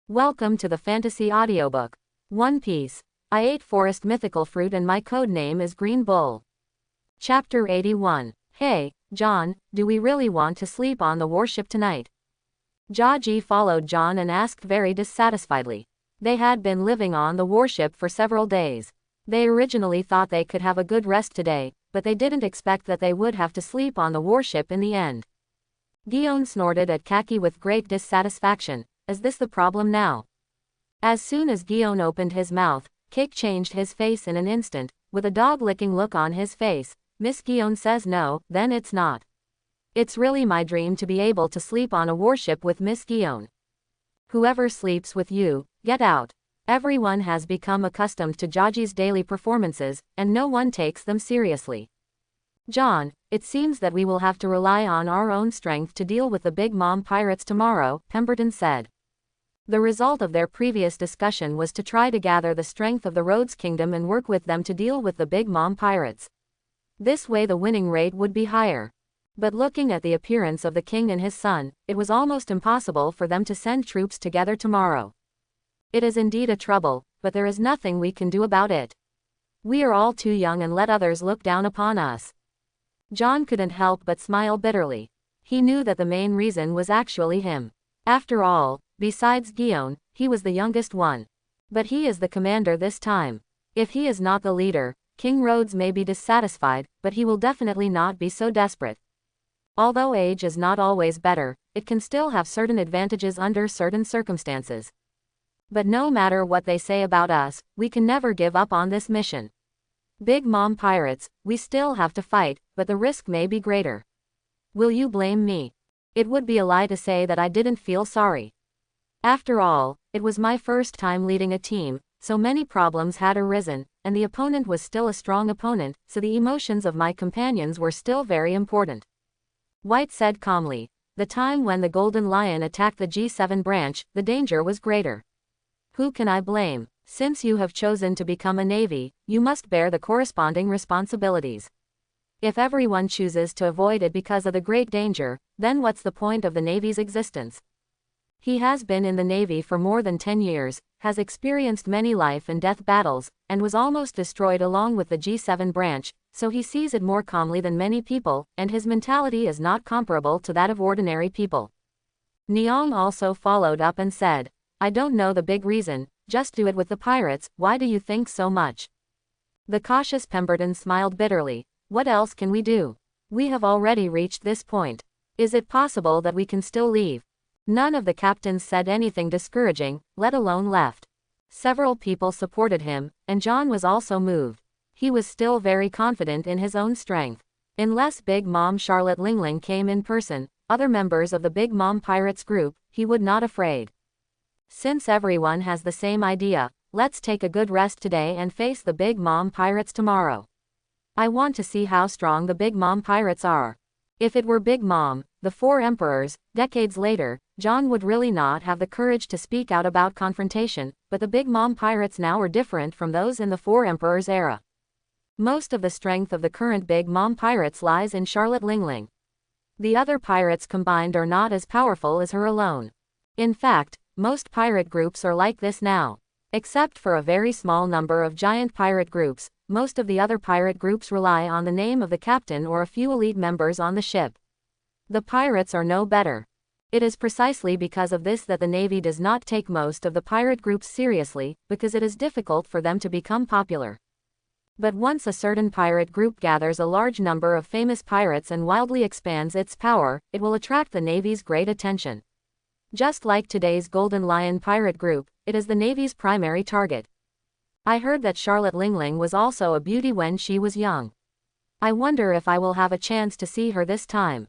Welcome to the fantasy audiobook. One Piece. I ate forest mythical fruit and my code name is Green Bull. Chapter 81. Hey, John, do we really want to sleep on the warship tonight? Jaji followed John and asked very dissatisfiedly. They had been living on the warship for several days. They originally thought they could have a good rest today, but they didn't expect that they would have to sleep on the warship in the end. Guillaume snorted at Kaki with great dissatisfaction. Is this the problem now? As soon as Guillaume opened his mouth, Cake changed his face in an instant, with a dog-licking look on his face. Miss Guillaume says no, then it's not. It's really my dream to be able to sleep on a warship with Miss Guillaume. Whoever sleeps with you, get out. Everyone has become accustomed to Jaji's daily performances, and no one takes them seriously. John, it seems that we will have to rely on our own strength to deal with the Big Mom pirates tomorrow, Pemberton said. The result of their previous discussion was to try to gather the strength of the Rhodes Kingdom and work with them to deal with the Big Mom pirates. This way the winning rate would be higher. But looking at the appearance of the king and his son, it was almost impossible for them to send troops together tomorrow. It is indeed a trouble, but there is nothing we can do about it. We are all too young and let others look down upon us. John couldn't help but smile bitterly. He knew that the main reason was actually him. After all, besides Guillaume, he was the youngest one. But he is the commander this time. If he is not the leader, King Rhodes may be dissatisfied, but he will definitely not be so desperate. Although age is not always better, it can still have certain advantages under certain circumstances. But no matter what they say about us, we can never give up on this mission. Big Mom pirates, we still have to fight, but the risk may be greater. Will you blame me? It would be a lie to say that I didn't feel sorry. After all, it was my first time leading a team, so many problems had arisen, and the opponent was still a strong opponent, so the emotions of my companions were still very important. White said calmly, the time when the Golden Lion attacked the G7 branch, the danger was greater. Who can I blame? Since you have chosen to become a navy, you must bear the corresponding responsibilities. If everyone chooses to avoid it because of the great danger, then what's the point of the Navy's existence? He has been in the Navy for more than 10 years, has experienced many life and death battles, and was almost destroyed along with the G7 branch, so he sees it more calmly than many people, and his mentality is not comparable to that of ordinary people. Niang also followed up and said, I don't know the big reason, just do it with the pirates, why do you think so much? The cautious Pemberton smiled bitterly. What else can we do? We have already reached this point. Is it possible that we can still leave? None of the captains said anything discouraging, let alone left. Several people supported him, and John was also moved. He was still very confident in his own strength. Unless Big Mom Charlotte Lingling came in person, other members of the Big Mom Pirates group, he would not afraid. Since everyone has the same idea, let's take a good rest today and face the Big Mom Pirates tomorrow. I want to see how strong the Big Mom pirates are. If it were Big Mom, the four emperors, decades later, John would really not have the courage to speak out about confrontation, but the Big Mom pirates now are different from those in the four emperors era. Most of the strength of the current Big Mom pirates lies in Charlotte Lingling. The other pirates combined are not as powerful as her alone. In fact, most pirate groups are like this now. Except for a very small number of giant pirate groups, most of the other pirate groups rely on the name of the captain or a few elite members on the ship. The pirates are no better. It is precisely because of this that the Navy does not take most of the pirate groups seriously, because it is difficult for them to become popular. But once a certain pirate group gathers a large number of famous pirates and wildly expands its power, it will attract the Navy's great attention. Just like today's Golden Lion pirate group, it is the Navy's primary target. I heard that Charlotte Lingling was also a beauty when she was young. I wonder if I will have a chance to see her this time.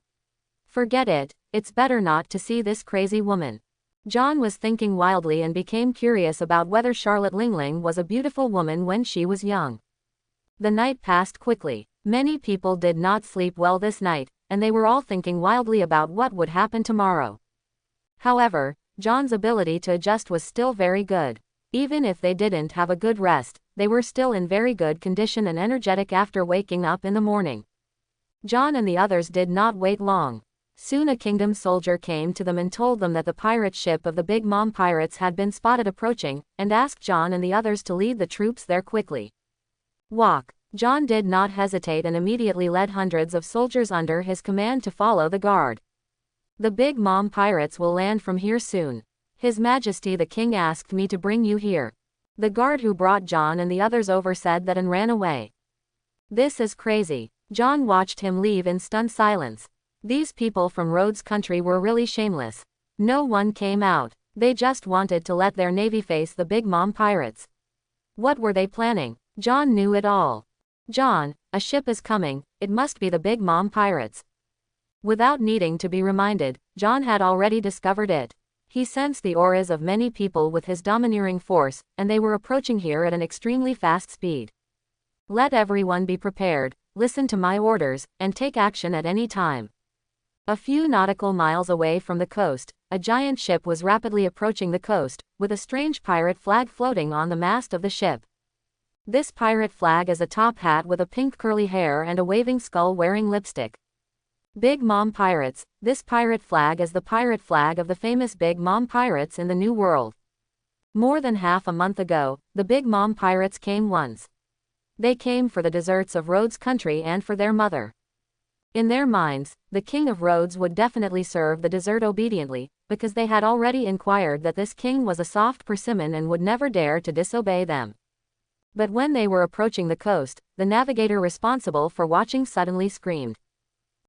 Forget it, it's better not to see this crazy woman. John was thinking wildly and became curious about whether Charlotte Lingling was a beautiful woman when she was young. The night passed quickly. Many people did not sleep well this night, and they were all thinking wildly about what would happen tomorrow. However, John's ability to adjust was still very good. Even if they didn't have a good rest, they were still in very good condition and energetic after waking up in the morning. John and the others did not wait long. Soon a kingdom soldier came to them and told them that the pirate ship of the Big Mom pirates had been spotted approaching, and asked John and the others to lead the troops there quickly. Walk. John did not hesitate and immediately led hundreds of soldiers under his command to follow the guard. The Big Mom pirates will land from here soon. His Majesty the King asked me to bring you here. The guard who brought John and the others over said that and ran away. This is crazy. John watched him leave in stunned silence. These people from Rhodes country were really shameless. No one came out. They just wanted to let their navy face the Big Mom pirates. What were they planning? John knew it all. John, a ship is coming, it must be the Big Mom pirates. Without needing to be reminded, John had already discovered it. He sensed the auras of many people with his domineering force, and they were approaching here at an extremely fast speed. Let everyone be prepared, listen to my orders, and take action at any time. A few nautical miles away from the coast, a giant ship was rapidly approaching the coast, with a strange pirate flag floating on the mast of the ship. This pirate flag is a top hat with a pink curly hair and a waving skull wearing lipstick. Big Mom pirates, this pirate flag is the pirate flag of the famous Big Mom pirates in the New World. More than half a month ago, the Big Mom pirates came once. They came for the deserts of Rhodes country and for their mother. In their minds, the king of Rhodes would definitely serve the desert obediently, because they had already inquired that this king was a soft persimmon and would never dare to disobey them. But when they were approaching the coast, the navigator responsible for watching suddenly screamed,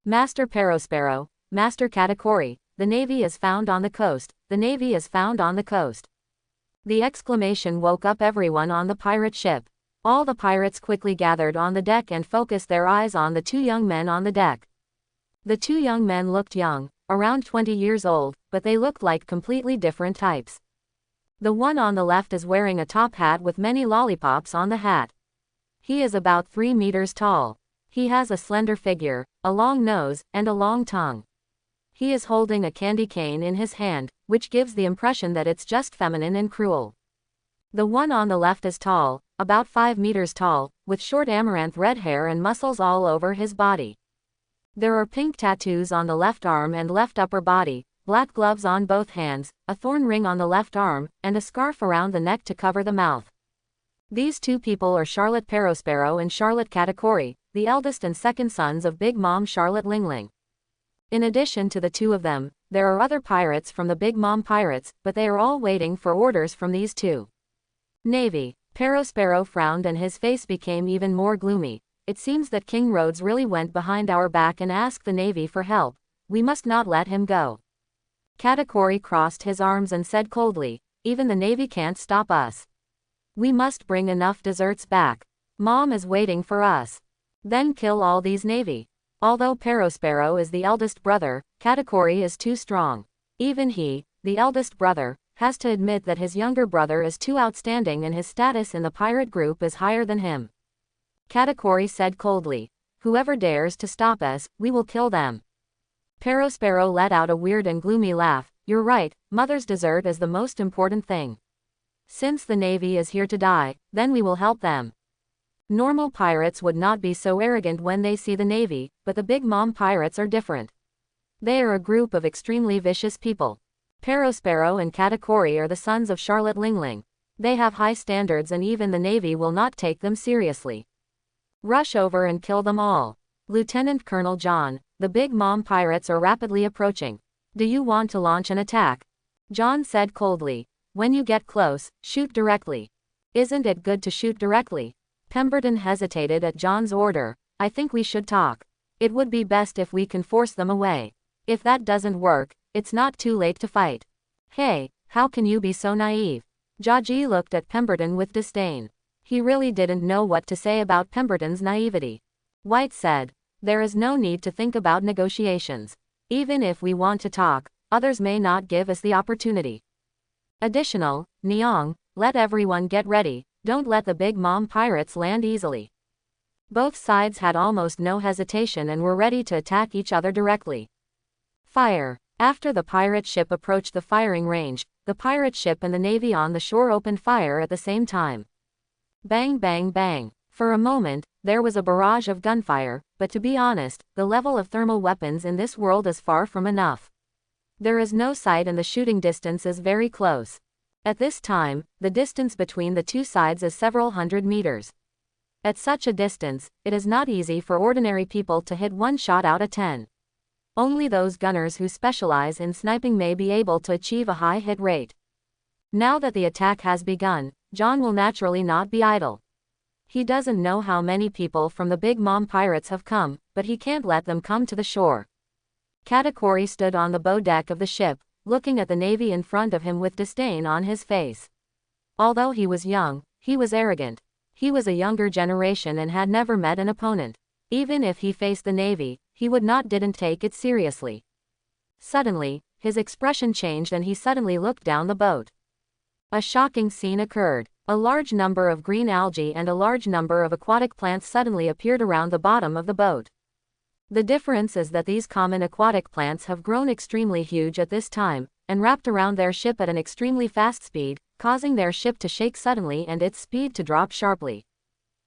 "Master Perospero, Master Katakuri, the navy is found on the coast, the navy is found on the coast." The exclamation woke up everyone on the pirate ship. All the pirates quickly gathered on the deck and focused their eyes on the two young men on the deck. The two young men looked young, around 20 years old, but they looked like completely different types. The one on the left is wearing a top hat with many lollipops on the hat. He is about 3 meters tall. He has a slender figure, a long nose, and a long tongue. He is holding a candy cane in his hand, which gives the impression that it's just feminine and cruel. The one on the left is tall, about 5 meters tall, with short amaranth red hair and muscles all over his body. There are pink tattoos on the left arm and left upper body, black gloves on both hands, a thorn ring on the left arm, and a scarf around the neck to cover the mouth. These two people are Charlotte Perospero and Charlotte Katakuri, the eldest and second sons of Big Mom Charlotte Lingling. In addition to the two of them, there are other pirates from the Big Mom pirates, but they are all waiting for orders from these two. Navy. Perospero frowned and his face became even more gloomy. It seems that King Rhodes really went behind our back and asked the Navy for help. We must not let him go. Katakuri crossed his arms and said coldly, "Even the Navy can't stop us. We must bring enough deserts back. Mom is waiting for us. Then kill all these Navy." Although Perospero is the eldest brother, Katakuri is too strong. Even he, the eldest brother, has to admit that his younger brother is too outstanding and his status in the pirate group is higher than him. Katakuri said coldly, "Whoever dares to stop us, we will kill them." Perospero let out a weird and gloomy laugh. "You're right, Mother's dessert is the most important thing. Since the Navy is here to die, then we will help them." Normal pirates would not be so arrogant when they see the Navy, but the Big Mom pirates are different. They are a group of extremely vicious people. Perospero and Katakuri are the sons of Charlotte Lingling. They have high standards and even the Navy will not take them seriously. Rush over and kill them all. Lieutenant Colonel John, the Big Mom pirates are rapidly approaching. Do you want to launch an attack? John said coldly. When you get close, shoot directly. Isn't it good to shoot directly? Pemberton hesitated at John's order. I think we should talk. It would be best if we can force them away. If that doesn't work, it's not too late to fight. Hey, how can you be so naive? Jaji looked at Pemberton with disdain. He really didn't know what to say about Pemberton's naivety. White said, "There is no need to think about negotiations. Even if we want to talk, others may not give us the opportunity. Additional, Nyong, let everyone get ready, don't let the Big Mom pirates land easily." Both sides had almost no hesitation and were ready to attack each other directly. Fire. After the pirate ship approached the firing range, the pirate ship and the Navy on the shore opened fire at the same time. Bang bang bang. For a moment, there was a barrage of gunfire, but to be honest, the level of thermal weapons in this world is far from enough. There is no sight and the shooting distance is very close. At this time, the distance between the two sides is several hundred meters. At such a distance, it is not easy for ordinary people to hit one shot out of 10. Only those gunners who specialize in sniping may be able to achieve a high hit rate. Now that the attack has begun, John will naturally not be idle. He doesn't know how many people from the Big Mom pirates have come, but he can't let them come to the shore. Katakuri stood on the bow deck of the ship, looking at the navy in front of him with disdain on his face. Although he was young, he was arrogant. He was a younger generation and had never met an opponent. Even if he faced the navy, he didn't take it seriously. Suddenly, his expression changed and he suddenly looked down the boat. A shocking scene occurred. A large number of green algae and a large number of aquatic plants suddenly appeared around the bottom of the boat. The difference is that these common aquatic plants have grown extremely huge at this time, and wrapped around their ship at an extremely fast speed, causing their ship to shake suddenly and its speed to drop sharply.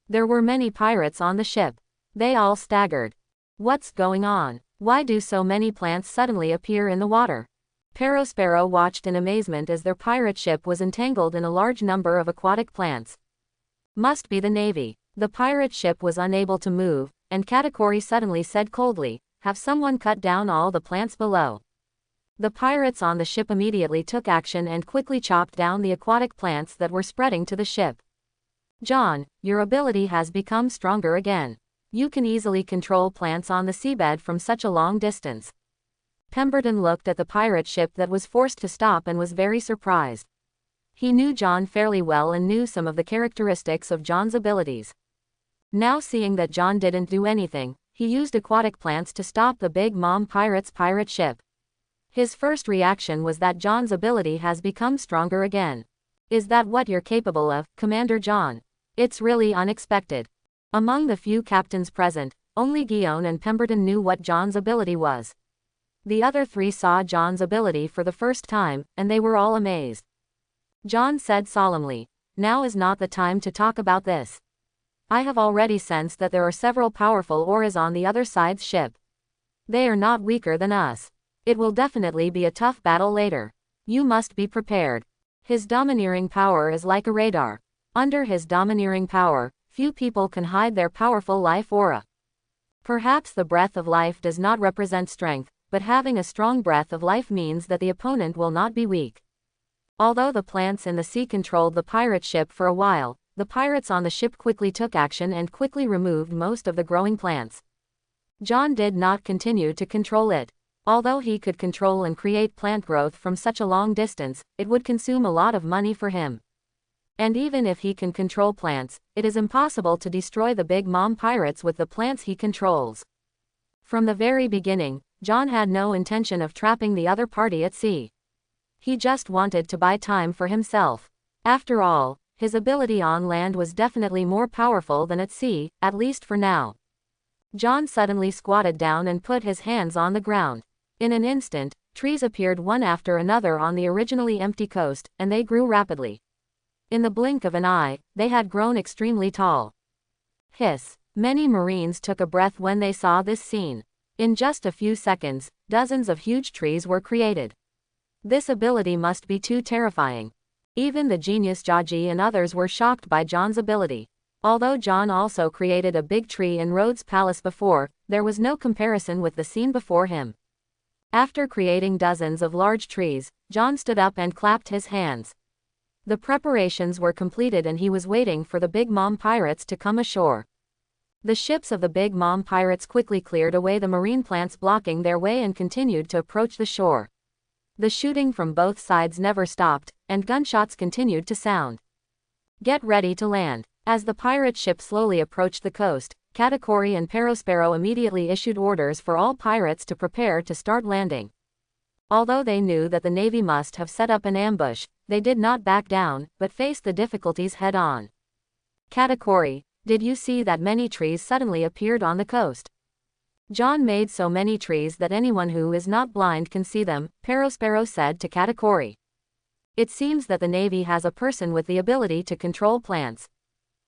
There were many pirates on the ship. They all staggered. What's going on? Why do so many plants suddenly appear in the water? Perospero watched in amazement as their pirate ship was entangled in a large number of aquatic plants. Must be the navy. The pirate ship was unable to move, and Katakuri suddenly said coldly, "Have someone cut down all the plants below." The pirates on the ship immediately took action and quickly chopped down the aquatic plants that were spreading to the ship. "John, your ability has become stronger again. You can easily control plants on the seabed from such a long distance." Pemberton looked at the pirate ship that was forced to stop and was very surprised. He knew John fairly well and knew some of the characteristics of John's abilities. Now seeing that John didn't do anything, he used aquatic plants to stop the Big Mom pirate's pirate ship. His first reaction was that John's ability has become stronger again. "Is that what you're capable of, Commander John? It's really unexpected." Among the few captains present, only Guion and Pemberton knew what John's ability was. The other three saw John's ability for the first time, and they were all amazed. John said solemnly, "Now is not the time to talk about this. I have already sensed that there are several powerful auras on the other side's ship. They are not weaker than us. It will definitely be a tough battle later. You must be prepared." His domineering power is like a radar. Under his domineering power, few people can hide their powerful life aura. Perhaps the breath of life does not represent strength, but having a strong breath of life means that the opponent will not be weak. Although the plants in the sea controlled the pirate ship for a while, the pirates on the ship quickly took action and quickly removed most of the growing plants. John did not continue to control it. Although he could control and create plant growth from such a long distance, it would consume a lot of money for him. And even if he can control plants, it is impossible to destroy the Big Mom pirates with the plants he controls. From the very beginning, John had no intention of trapping the other party at sea. He just wanted to buy time for himself. After all, his ability on land was definitely more powerful than at sea, at least for now. John suddenly squatted down and put his hands on the ground. In an instant, trees appeared one after another on the originally empty coast, and they grew rapidly. In the blink of an eye, they had grown extremely tall. Hiss! Many Marines took a breath when they saw this scene. In just a few seconds, dozens of huge trees were created. This ability must be too terrifying. Even the genius Jaji and others were shocked by John's ability. Although John also created a big tree in Rhodes Palace before, there was no comparison with the scene before him. After creating dozens of large trees, John stood up and clapped his hands. The preparations were completed and he was waiting for the Big Mom pirates to come ashore. The ships of the Big Mom pirates quickly cleared away the marine plants blocking their way and continued to approach the shore. The shooting from both sides never stopped, and gunshots continued to sound. "Get ready to land." As the pirate ship slowly approached the coast, Katakuri and Perospero immediately issued orders for all pirates to prepare to start landing. Although they knew that the navy must have set up an ambush, they did not back down, but faced the difficulties head-on. "Katakuri, did you see that many trees suddenly appeared on the coast?" "John made so many trees that anyone who is not blind can see them," Perospero said to Katakuri. "It seems that the navy has a person with the ability to control plants.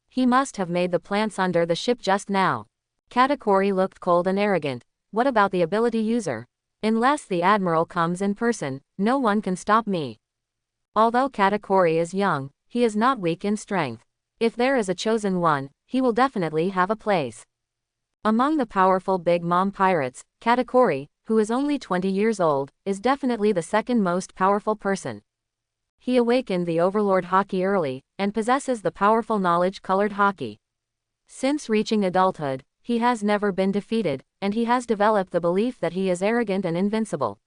He must have made the plants under the ship just now." Katakuri looked cold and arrogant. What about the ability user? Unless the admiral comes in person, no one can stop me. Although Katakuri is young, he is not weak in strength. If there is a chosen one, he will definitely have a place. Among the powerful Big Mom pirates, Katakuri, who is only 20 years old, is definitely the second most powerful person. He awakened the Overlord Haki early, and possesses the powerful knowledge-colored Haki. Since reaching adulthood, he has never been defeated, and he has developed the belief that he is arrogant and invincible.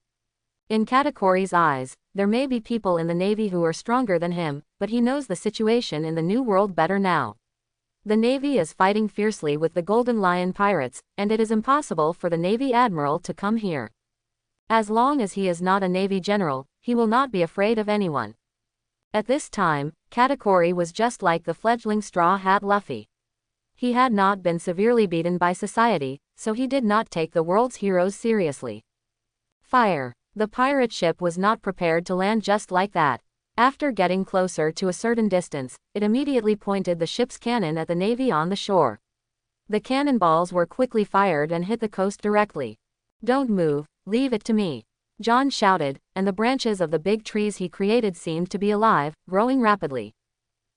In Katakuri's eyes, there may be people in the Navy who are stronger than him, but he knows the situation in the New World better now. The Navy is fighting fiercely with the Golden Lion pirates, and it is impossible for the Navy Admiral to come here. As long as he is not a Navy general, he will not be afraid of anyone. At this time, Katakuri was just like the fledgling Straw Hat Luffy. He had not been severely beaten by society, so he did not take the world's heroes seriously. Fire. The pirate ship was not prepared to land just like that. After getting closer to a certain distance, it immediately pointed the ship's cannon at the Navy on the shore. The cannonballs were quickly fired and hit the coast directly. "Don't move, leave it to me," John shouted, and the branches of the big trees he created seemed to be alive, growing rapidly.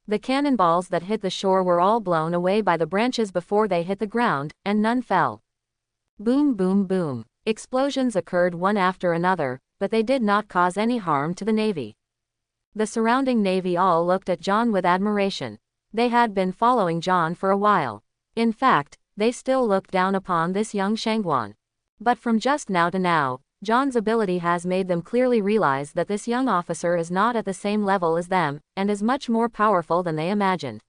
The cannonballs that hit the shore were all blown away by the branches before they hit the ground, and none fell. Boom, boom, boom. Explosions occurred one after another, but they did not cause any harm to the Navy. The surrounding Navy all looked at John with admiration. They had been following John for a while. In fact, they still looked down upon this young Shangguan. But from just now to now, John's ability has made them clearly realize that this young officer is not at the same level as them, and is much more powerful than they imagined.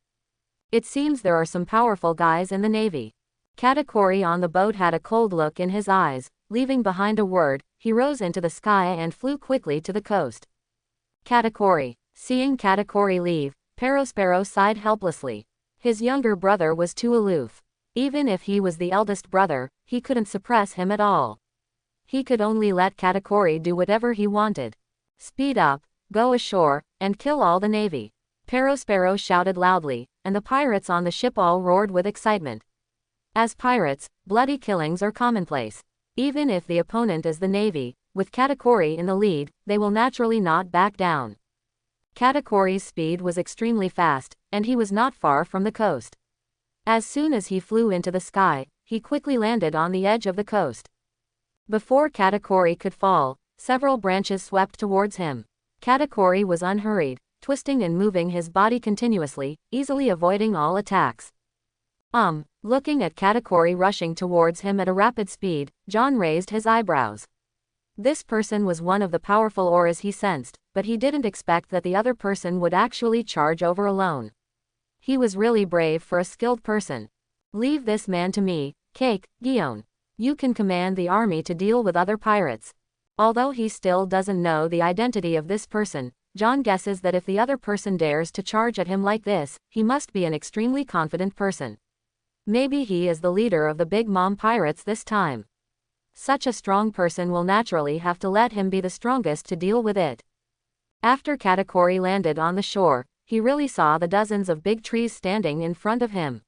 It seems there are some powerful guys in the Navy. Katakuri on the boat had a cold look in his eyes. Leaving behind a word, he rose into the sky and flew quickly to the coast. Katakuri. Seeing Katakuri leave, Perospero sighed helplessly. His younger brother was too aloof. Even if he was the eldest brother, he couldn't suppress him at all. He could only let Katakuri do whatever he wanted. "Speed up, go ashore, and kill all the Navy." Perospero shouted loudly, and the pirates on the ship all roared with excitement. As pirates, bloody killings are commonplace. Even if the opponent is the Navy, with Katakuri in the lead, they will naturally not back down. Katakuri's speed was extremely fast, and he was not far from the coast. As soon as he flew into the sky, he quickly landed on the edge of the coast. Before Katakuri could fall, several branches swept towards him. Katakuri was unhurried, twisting and moving his body continuously, easily avoiding all attacks. Looking at Katakuri rushing towards him at a rapid speed, John raised his eyebrows. This person was one of the powerful auras he sensed, but he didn't expect that the other person would actually charge over alone. He was really brave for a skilled person. "Leave this man to me, Cake, Guion. You can command the army to deal with other pirates." Although he still doesn't know the identity of this person, John guesses that if the other person dares to charge at him like this, he must be an extremely confident person. Maybe he is the leader of the Big Mom pirates this time. Such a strong person will naturally have to let him be the strongest to deal with it. After Katakuri landed on the shore, he really saw the dozens of big trees standing in front of him.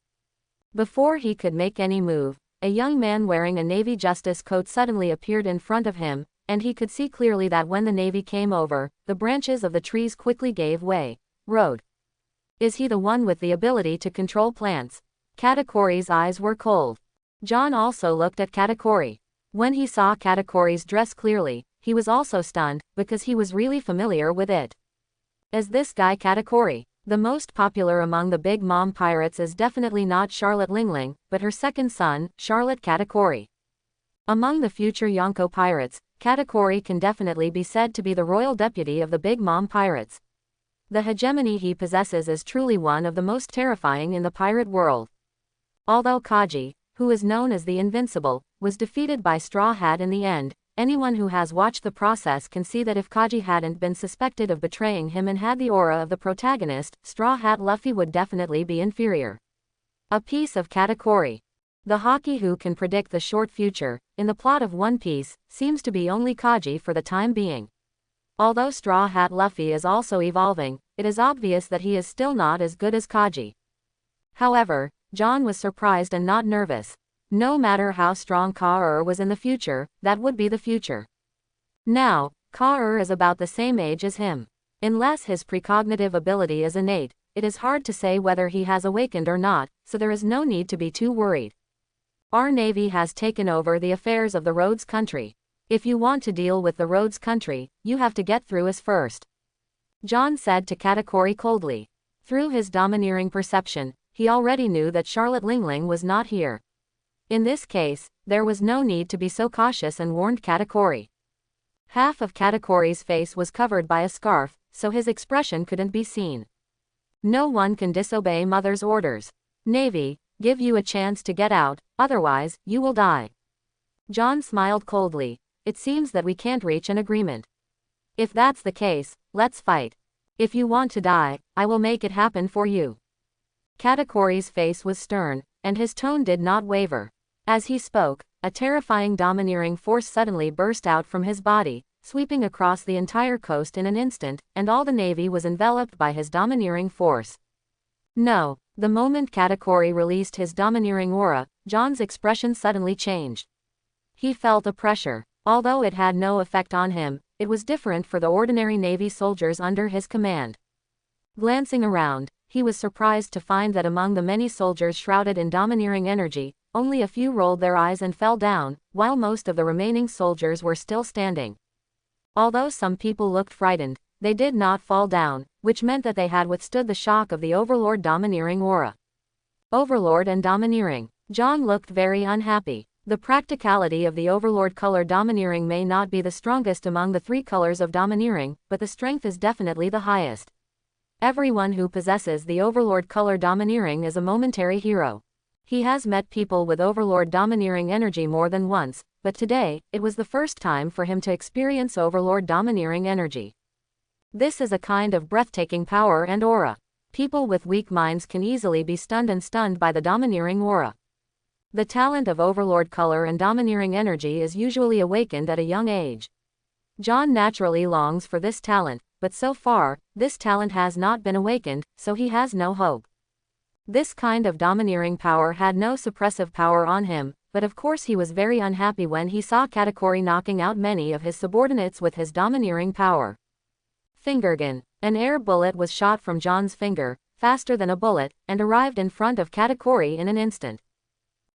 Before he could make any move, a young man wearing a Navy Justice coat suddenly appeared in front of him, and he could see clearly that when the Navy came over, the branches of the trees quickly gave way. "Road. Is he the one with the ability to control plants?" Katakuri's eyes were cold. John also looked at Katakuri. When he saw Katakuri's dress clearly, he was also stunned, because he was really familiar with it. Is this guy Katakuri? The most popular among the Big Mom pirates is definitely not Charlotte Lingling, but her second son, Charlotte Katakuri. Among the future Yonko pirates, Katakuri can definitely be said to be the royal deputy of the Big Mom pirates. The hegemony he possesses is truly one of the most terrifying in the pirate world. Although Kaji, who is known as the Invincible, was defeated by Straw Hat in the end, anyone who has watched the process can see that if Kaji hadn't been suspected of betraying him and had the aura of the protagonist, Straw Hat Luffy would definitely be inferior. A piece of Katakuri. The Haki who can predict the short future, in the plot of One Piece, seems to be only Kaji for the time being. Although Straw Hat Luffy is also evolving, it is obvious that he is still not as good as Kaji. However, John was surprised and not nervous. No matter how strong Ka-er was in the future, that would be the future. Now, Ka-er is about the same age as him. Unless his precognitive ability is innate, it is hard to say whether he has awakened or not, so there is no need to be too worried. Our Navy has taken over the affairs of the Rhodes country. If you want to deal with the Rhodes country, you have to get through us first. John said to Katakuri coldly. Through his domineering perception, he already knew that Charlotte Lingling was not here. In this case, there was no need to be so cautious and warned Katakuri. Half of Katakuri's face was covered by a scarf, so his expression couldn't be seen. No one can disobey Mother's orders. Navy, give you a chance to get out, otherwise, you will die. John smiled coldly. It seems that we can't reach an agreement. If that's the case, let's fight. If you want to die, I will make it happen for you. Katakuri's face was stern, and his tone did not waver. As he spoke, a terrifying domineering force suddenly burst out from his body, sweeping across the entire coast in an instant, and all the Navy was enveloped by his domineering force. No, the moment Katakuri released his domineering aura, John's expression suddenly changed. He felt a pressure. Although it had no effect on him, it was different for the ordinary Navy soldiers under his command. Glancing around, he was surprised to find that among the many soldiers shrouded in domineering energy, only a few rolled their eyes and fell down, while most of the remaining soldiers were still standing. Although some people looked frightened, they did not fall down, which meant that they had withstood the shock of the Overlord domineering aura. Overlord and domineering. John looked very unhappy. The practicality of the Overlord color domineering may not be the strongest among the three colors of domineering, but the strength is definitely the highest. Everyone who possesses the Overlord color domineering is a momentary hero. He has met people with Overlord domineering energy more than once, but today, it was the first time for him to experience Overlord domineering energy. This is a kind of breathtaking power and aura. People with weak minds can easily be stunned by the domineering aura. The talent of Overlord color and domineering energy is usually awakened at a young age. John naturally longs for this talent, but so far, this talent has not been awakened, so he has no hope. This kind of domineering power had no suppressive power on him, but of course he was very unhappy when he saw Katakuri knocking out many of his subordinates with his domineering power. Fingergun. An air bullet was shot from John's finger, faster than a bullet, and arrived in front of Katakuri in an instant.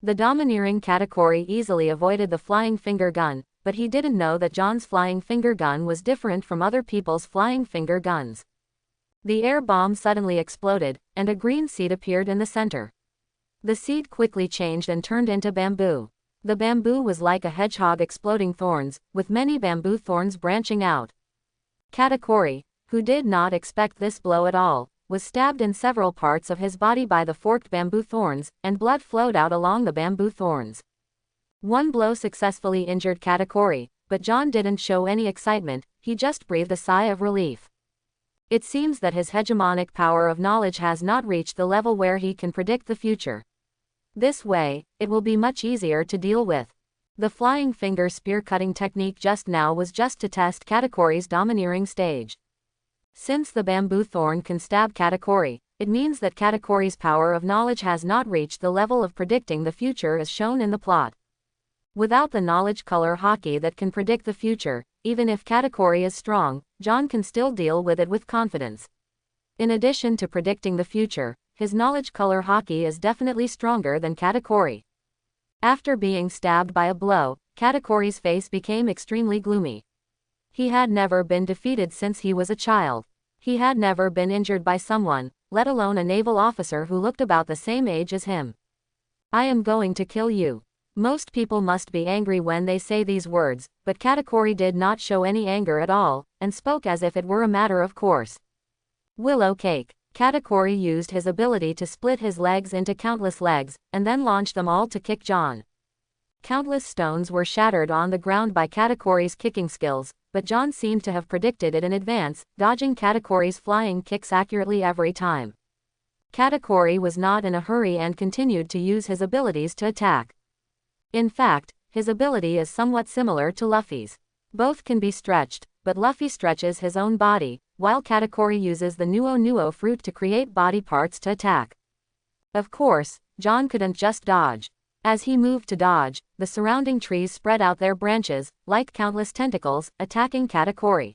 The domineering Katakuri easily avoided the flying finger gun, but he didn't know that John's flying finger gun was different from other people's flying finger guns. The air bomb suddenly exploded, and a green seed appeared in the center. The seed quickly changed and turned into bamboo. The bamboo was like a hedgehog exploding thorns, with many bamboo thorns branching out. Katakuri, who did not expect this blow at all, was stabbed in several parts of his body by the forked bamboo thorns, and blood flowed out along the bamboo thorns. One blow successfully injured Katakuri, but John didn't show any excitement, he just breathed a sigh of relief. It seems that his hegemonic power of knowledge has not reached the level where he can predict the future. This way, it will be much easier to deal with. The flying finger spear cutting technique just now was just to test Katakuri's domineering stage. Since the bamboo thorn can stab Katakuri, it means that Katakuri's power of knowledge has not reached the level of predicting the future as shown in the plot. Without the knowledge color hockey that can predict the future, even if Katakuri is strong, John can still deal with it with confidence. In addition to predicting the future, his knowledge color hockey is definitely stronger than Katakuri. After being stabbed by a blow, Katakuri's face became extremely gloomy. He had never been defeated since he was a child. He had never been injured by someone, let alone a naval officer who looked about the same age as him. I am going to kill you. Most people must be angry when they say these words, but Katakuri did not show any anger at all, and spoke as if it were a matter of course. Willow cake. Katakuri used his ability to split his legs into countless legs, and then launched them all to kick John. Countless stones were shattered on the ground by Katakuri's kicking skills, but John seemed to have predicted it in advance, dodging Katakuri's flying kicks accurately every time. Katakuri was not in a hurry and continued to use his abilities to attack. In fact, his ability is somewhat similar to Luffy's. Both can be stretched, but Luffy stretches his own body, while Katakuri uses the Nuo fruit to create body parts to attack. Of course, John couldn't just dodge. As he moved to dodge, the surrounding trees spread out their branches, like countless tentacles, attacking Katakuri.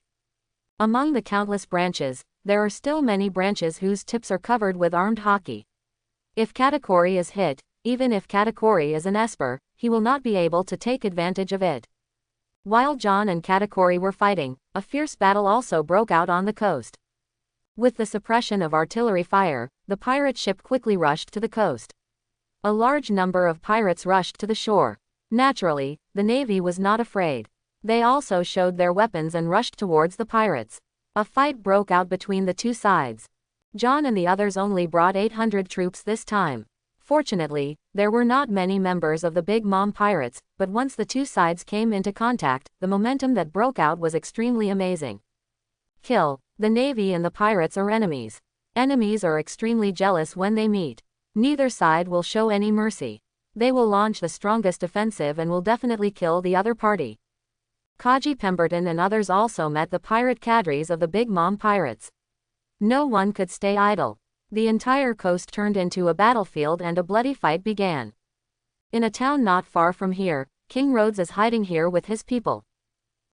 Among the countless branches, there are still many branches whose tips are covered with armed haki. If Katakuri is hit, even if Katakuri is an Esper, he will not be able to take advantage of it. While John and Katakuri were fighting, a fierce battle also broke out on the coast. With the suppression of artillery fire, the pirate ship quickly rushed to the coast. A large number of pirates rushed to the shore. Naturally, the navy was not afraid. They also showed their weapons and rushed towards the pirates. A fight broke out between the two sides. John and the others only brought 800 troops this time. Fortunately, there were not many members of the Big Mom pirates, but once the two sides came into contact, the momentum that broke out was extremely amazing. Kill. The navy and the pirates are enemies. Enemies are extremely jealous when they meet. Neither side will show any mercy. They will launch the strongest offensive and will definitely kill the other party. Kaji Pemberton and others also met the pirate cadres of the Big Mom pirates. No one could stay idle. The entire coast turned into a battlefield and a bloody fight began. In a town not far from here, King Rhodes is hiding here with his people.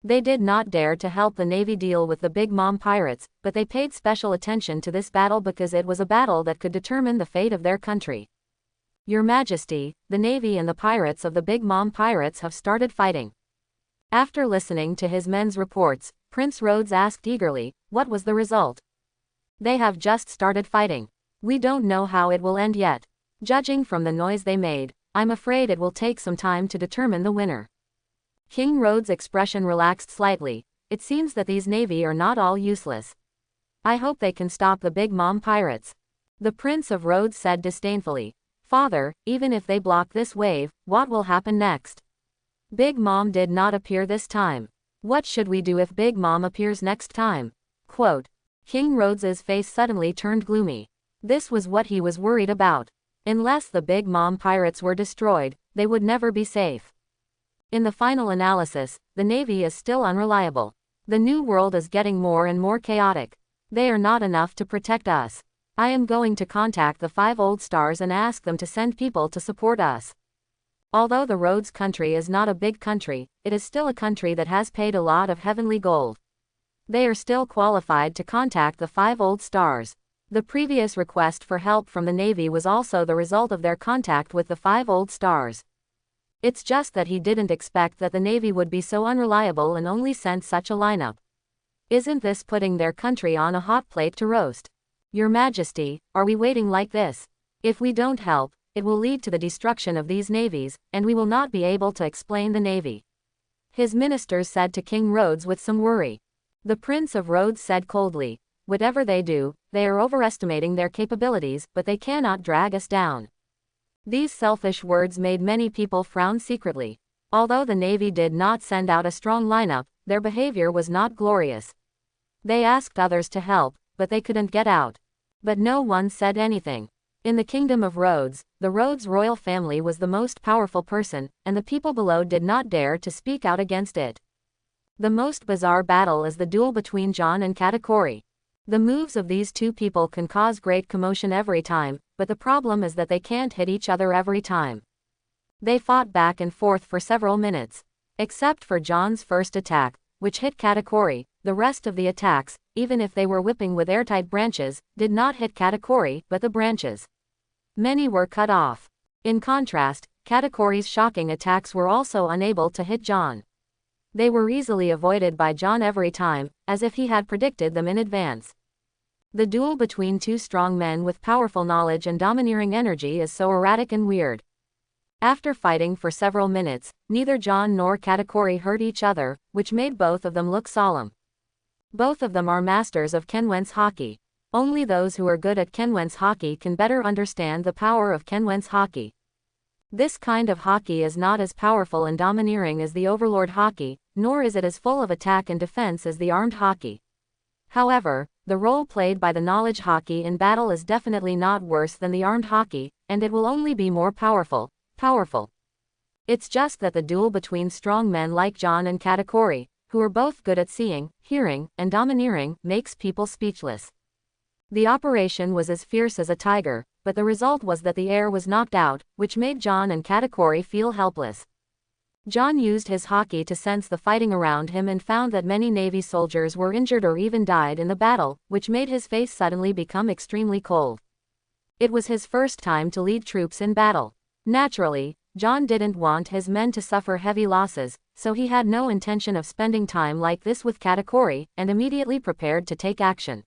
They did not dare to help the navy deal with the Big Mom pirates, but they paid special attention to this battle because it was a battle that could determine the fate of their country. Your Majesty, the navy and the pirates of the Big Mom pirates have started fighting. After listening to his men's reports, Prince Rhodes asked eagerly, what was the result? They have just started fighting. We don't know how it will end yet. Judging from the noise they made, I'm afraid it will take some time to determine the winner. King Rhodes' expression relaxed slightly. It seems that these navy are not all useless. I hope they can stop the Big Mom pirates. The Prince of Rhodes said disdainfully. Father, even if they block this wave, what will happen next? Big Mom did not appear this time. What should we do if Big Mom appears next time? Quote. King Rhodes's face suddenly turned gloomy. This was what he was worried about. Unless the Big Mom pirates were destroyed, they would never be safe. In the final analysis, the navy is still unreliable. The new world is getting more and more chaotic. They are not enough to protect us. I am going to contact the 5 old stars and ask them to send people to support us. Although the Rhodes country is not a big country, it is still a country that has paid a lot of heavenly gold. They are still qualified to contact the 5 old stars. The previous request for help from the navy was also the result of their contact with the 5 old stars. It's just that he didn't expect that the navy would be so unreliable and only sent such a lineup. Isn't this putting their country on a hot plate to roast? Your Majesty, are we waiting like this? If we don't help, it will lead to the destruction of these navies, and we will not be able to explain the navy. His ministers said to King Rhodes with some worry. The Prince of Rhodes said coldly, whatever they do, they are overestimating their capabilities, but they cannot drag us down. These selfish words made many people frown secretly. Although the navy did not send out a strong lineup, their behavior was not glorious. They asked others to help, but they couldn't get out. But no one said anything. In the Kingdom of Rhodes, the Rhodes royal family was the most powerful person, and the people below did not dare to speak out against it. The most bizarre battle is the duel between John and Katakuri. The moves of these two people can cause great commotion every time, but the problem is that they can't hit each other every time. They fought back and forth for several minutes. Except for John's first attack, which hit Katakuri, the rest of the attacks, even if they were whipping with airtight branches, did not hit Katakuri, but the branches. Many were cut off. In contrast, Katakuri's shocking attacks were also unable to hit John. They were easily avoided by John every time, as if he had predicted them in advance. The duel between two strong men with powerful knowledge and domineering energy is so erratic and weird. After fighting for several minutes, neither John nor Katakuri hurt each other, which made both of them look solemn. Both of them are masters of Kenwen's haki. Only those who are good at Kenwen's haki can better understand the power of Kenwen's haki. This kind of haki is not as powerful and domineering as the Overlord haki, nor is it as full of attack and defense as the armed haki. However, the role played by the knowledge haki in battle is definitely not worse than the armed haki, and it will only be more powerful. It's just that the duel between strong men like John and Katakuri, who are both good at seeing, hearing, and domineering, makes people speechless. The operation was as fierce as a tiger, but the result was that the air was knocked out, which made John and Katakuri feel helpless. John used his hockey to sense the fighting around him and found that many Navy soldiers were injured or even died in the battle, which made his face suddenly become extremely cold. It was his first time to lead troops in battle. Naturally, John didn't want his men to suffer heavy losses, so he had no intention of spending time like this with Katakuri, and immediately prepared to take action.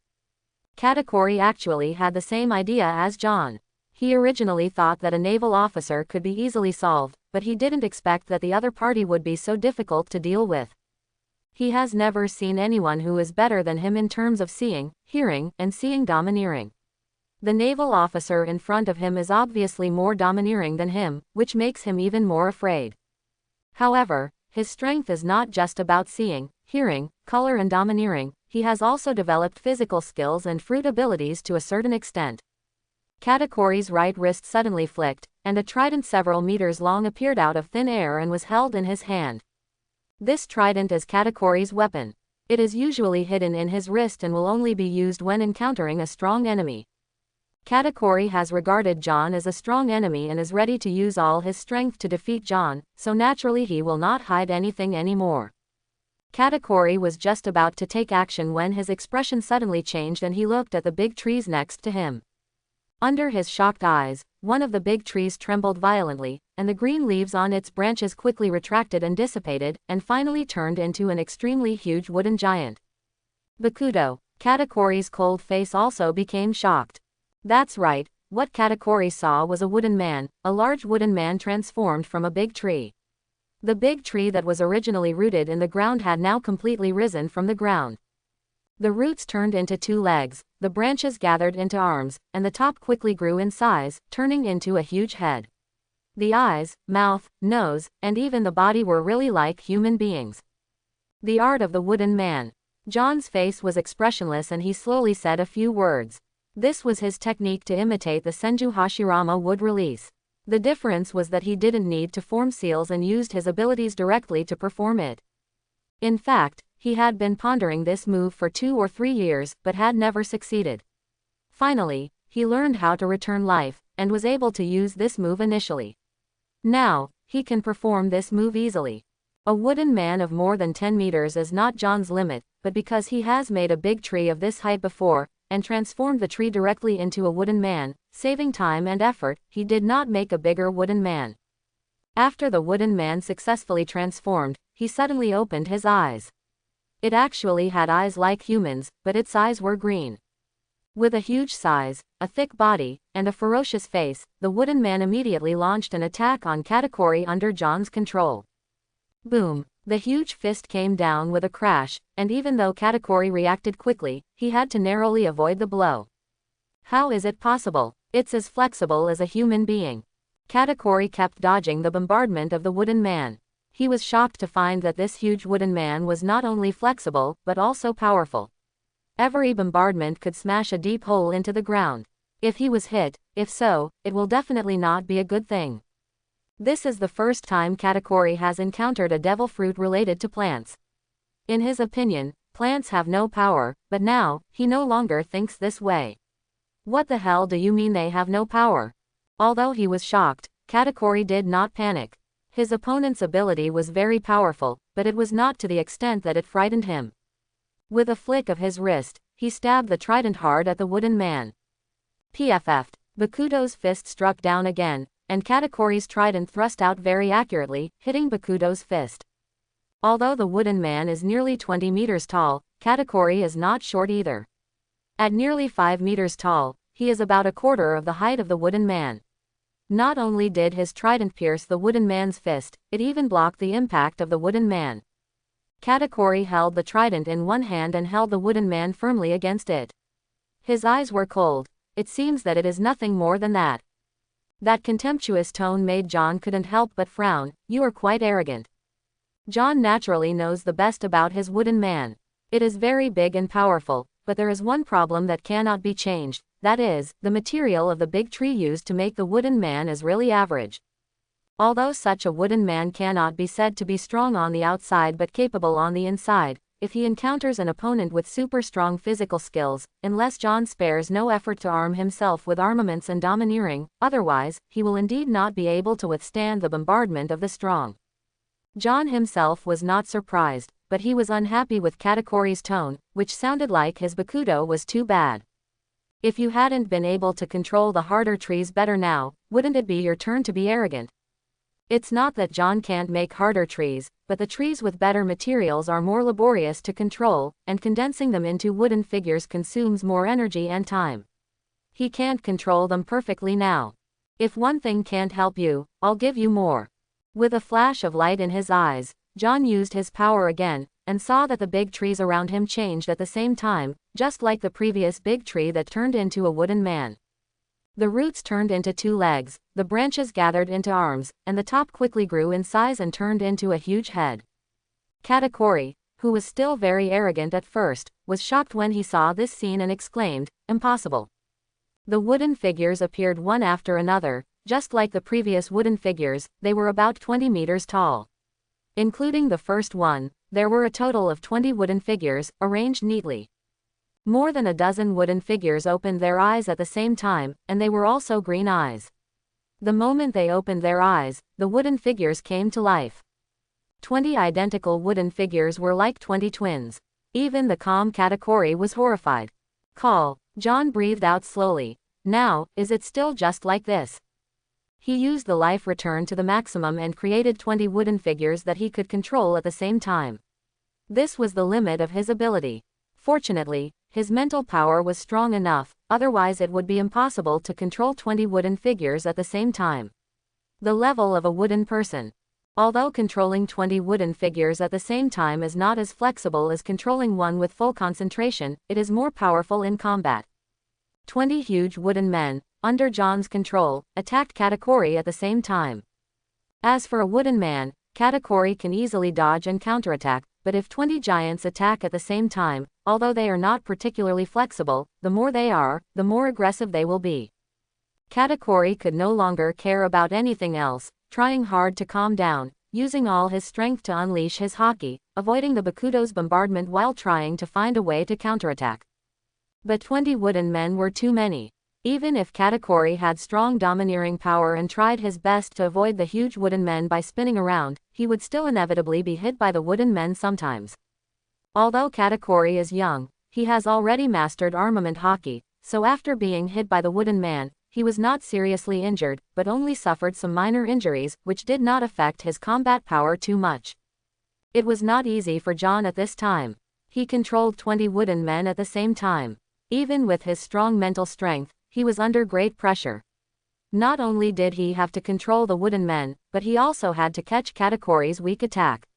Katakuri actually had the same idea as John. He originally thought that a naval officer could be easily solved, but he didn't expect that the other party would be so difficult to deal with. He has never seen anyone who is better than him in terms of seeing, hearing, and seeing domineering. The naval officer in front of him is obviously more domineering than him, which makes him even more afraid. However, his strength is not just about seeing, hearing, color and domineering, he has also developed physical skills and fruit abilities to a certain extent. Katakuri's right wrist suddenly flicked, and a trident several meters long appeared out of thin air and was held in his hand. This trident is Katakuri's weapon. It is usually hidden in his wrist and will only be used when encountering a strong enemy. Katakuri has regarded John as a strong enemy and is ready to use all his strength to defeat John, so naturally he will not hide anything anymore. Katakuri was just about to take action when his expression suddenly changed and he looked at the big trees next to him. Under his shocked eyes, one of the big trees trembled violently, and the green leaves on its branches quickly retracted and dissipated, and finally turned into an extremely huge wooden giant. Bakudo. Katakuri's cold face also became shocked. That's right, what Katakuri saw was a wooden man, a large wooden man transformed from a big tree. The big tree that was originally rooted in the ground had now completely risen from the ground. The roots turned into 2 legs, the branches gathered into arms, and the top quickly grew in size, turning into a huge head. The eyes, mouth, nose, and even the body were really like human beings. The art of the wooden man. John's face was expressionless and he slowly said a few words. This was his technique to imitate the Senju Hashirama wood release. The difference was that he didn't need to form seals and used his abilities directly to perform it. In fact, he had been pondering this move for 2 or 3 years, but had never succeeded. Finally, he learned how to return life, and was able to use this move initially. Now, he can perform this move easily. A wooden man of more than 10 meters is not John's limit, but because he has made a big tree of this height before, and transformed the tree directly into a wooden man, saving time and effort, he did not make a bigger wooden man. After the wooden man successfully transformed, he suddenly opened his eyes. It actually had eyes like humans, but its eyes were green. With a huge size, a thick body, and a ferocious face, the wooden man immediately launched an attack on Katakuri under John's control. Boom! The huge fist came down with a crash, and even though Katakuri reacted quickly, he had to narrowly avoid the blow. How is it possible? It's as flexible as a human being. Katakuri kept dodging the bombardment of the wooden man. He was shocked to find that this huge wooden man was not only flexible, but also powerful. Every bombardment could smash a deep hole into the ground. If he was hit, if so, it will definitely not be a good thing. This is the first time Katakuri has encountered a devil fruit related to plants. In his opinion, plants have no power, but now, he no longer thinks this way. What the hell do you mean they have no power? Although he was shocked, Katakuri did not panic. His opponent's ability was very powerful, but it was not to the extent that it frightened him. With a flick of his wrist, he stabbed the trident hard at the wooden man. PFF'd. Bakudo's fist struck down again, and Katakuri's trident thrust out very accurately, hitting Bakudo's fist. Although the wooden man is nearly 20 meters tall, Katakuri is not short either. At nearly 5 meters tall, he is about a quarter of the height of the wooden man. Not only did his trident pierce the wooden man's fist, it even blocked the impact of the wooden man. Katakuri held the trident in one hand and held the wooden man firmly against it. His eyes were cold. It seems that it is nothing more than that. That contemptuous tone made John couldn't help but frown. You are quite arrogant. John naturally knows the best about his wooden man. It is very big and powerful, but there is one problem that cannot be changed. That is, the material of the big tree used to make the wooden man is really average. Although such a wooden man cannot be said to be strong on the outside but capable on the inside, if he encounters an opponent with super strong physical skills, unless John spares no effort to arm himself with armaments and domineering, otherwise, he will indeed not be able to withstand the bombardment of the strong. John himself was not surprised, but he was unhappy with Katakori's tone, which sounded like his Bakudo was too bad. If you hadn't been able to control the harder trees better now, wouldn't it be your turn to be arrogant? It's not that John can't make harder trees, but the trees with better materials are more laborious to control, and condensing them into wooden figures consumes more energy and time. He can't control them perfectly now. If one thing can't help you, I'll give you more. With a flash of light in his eyes, John used his power again, and saw that the big trees around him changed at the same time, just like the previous big tree that turned into a wooden man. The roots turned into 2 legs, the branches gathered into arms, and the top quickly grew in size and turned into a huge head. Katakori, who was still very arrogant at first, was shocked when he saw this scene and exclaimed, "Impossible." The wooden figures appeared one after another, just like the previous wooden figures. They were about 20 meters tall. Including the first one, there were a total of 20 wooden figures, arranged neatly. More than a dozen wooden figures opened their eyes at the same time, and they were also green eyes. The moment they opened their eyes, the wooden figures came to life. 20 identical wooden figures were like 20 twins. Even the calm Katakori was horrified. "Call," John breathed out slowly. "Now, is it still just like this?" He used the life return to the maximum and created 20 wooden figures that he could control at the same time. This was the limit of his ability. Fortunately, his mental power was strong enough, otherwise it would be impossible to control 20 wooden figures at the same time. The level of a wooden person. Although controlling 20 wooden figures at the same time is not as flexible as controlling one with full concentration, it is more powerful in combat. 20 huge wooden men, under John's control, attacked Katakori at the same time. As for a wooden man, Katakori can easily dodge and counterattack, but if 20 giants attack at the same time, although they are not particularly flexible, the more they are, the more aggressive they will be. Katakori could no longer care about anything else, trying hard to calm down, using all his strength to unleash his haki, avoiding the Bakudo's bombardment while trying to find a way to counterattack. But 20 wooden men were too many. Even if Katakori had strong domineering power and tried his best to avoid the huge wooden men by spinning around, he would still inevitably be hit by the wooden men sometimes. Although Katakori is young, he has already mastered armament haki, so after being hit by the wooden man, he was not seriously injured, but only suffered some minor injuries, which did not affect his combat power too much. It was not easy for John at this time. He controlled 20 wooden men at the same time. Even with his strong mental strength, he was under great pressure. Not only did he have to control the wooden men, but he also had to catch Katakori's weak attack.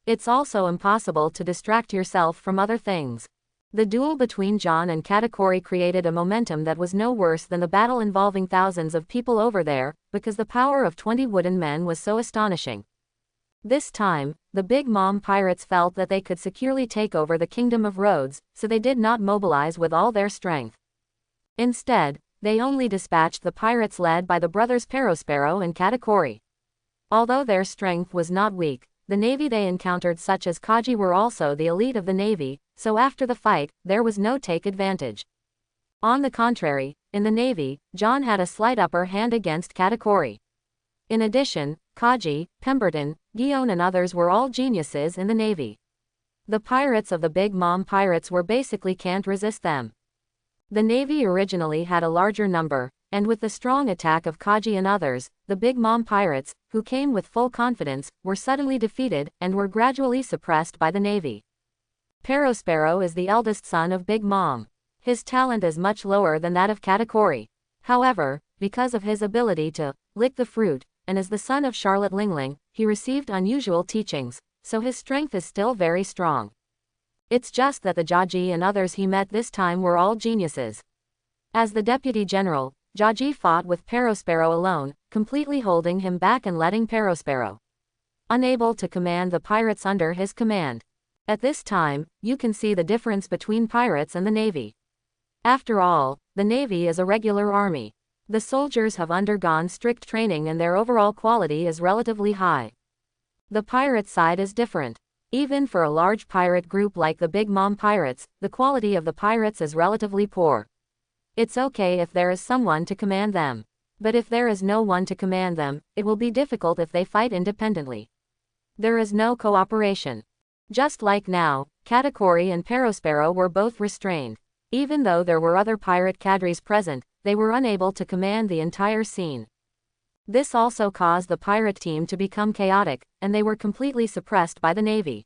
It's also impossible to distract yourself from other things. The duel between John and Katakori created a momentum that was no worse than the battle involving thousands of people over there, because the power of 20 wooden men was so astonishing. This time, the Big Mom pirates felt that they could securely take over the Kingdom of Rhodes, so they did not mobilize with all their strength. Instead, they only dispatched the pirates led by the brothers Perospero and Katakori. Although their strength was not weak, the navy they encountered such as Kaji were also the elite of the navy, so after the fight, there was no take advantage. On the contrary, in the navy, John had a slight upper hand against Katakori. In addition, Kaji, Pemberton, Guion and others were all geniuses in the navy. The pirates of the Big Mom pirates were basically can't resist them. The navy originally had a larger number, and with the strong attack of Kaji and others, the Big Mom pirates, who came with full confidence, were suddenly defeated, and were gradually suppressed by the navy. Perospero is the eldest son of Big Mom. His talent is much lower than that of Katakori. However, because of his ability to lick the fruit, and as the son of Charlotte Lingling, he received unusual teachings, so his strength is still very strong. It's just that the Jaji and others he met this time were all geniuses. As the deputy general, Jaji fought with Perospero alone, completely holding him back and letting Perospero unable to command the pirates under his command. At this time, you can see the difference between pirates and the navy. After all, the navy is a regular army. The soldiers have undergone strict training and their overall quality is relatively high. The pirate side is different. Even for a large pirate group like the Big Mom Pirates, the quality of the pirates is relatively poor. It's okay if there is someone to command them. But if there is no one to command them, it will be difficult if they fight independently. There is no cooperation. Just like now, Katakuri and Perospero were both restrained. Even though there were other pirate cadres present, they were unable to command the entire scene. This also caused the pirate team to become chaotic, and they were completely suppressed by the navy.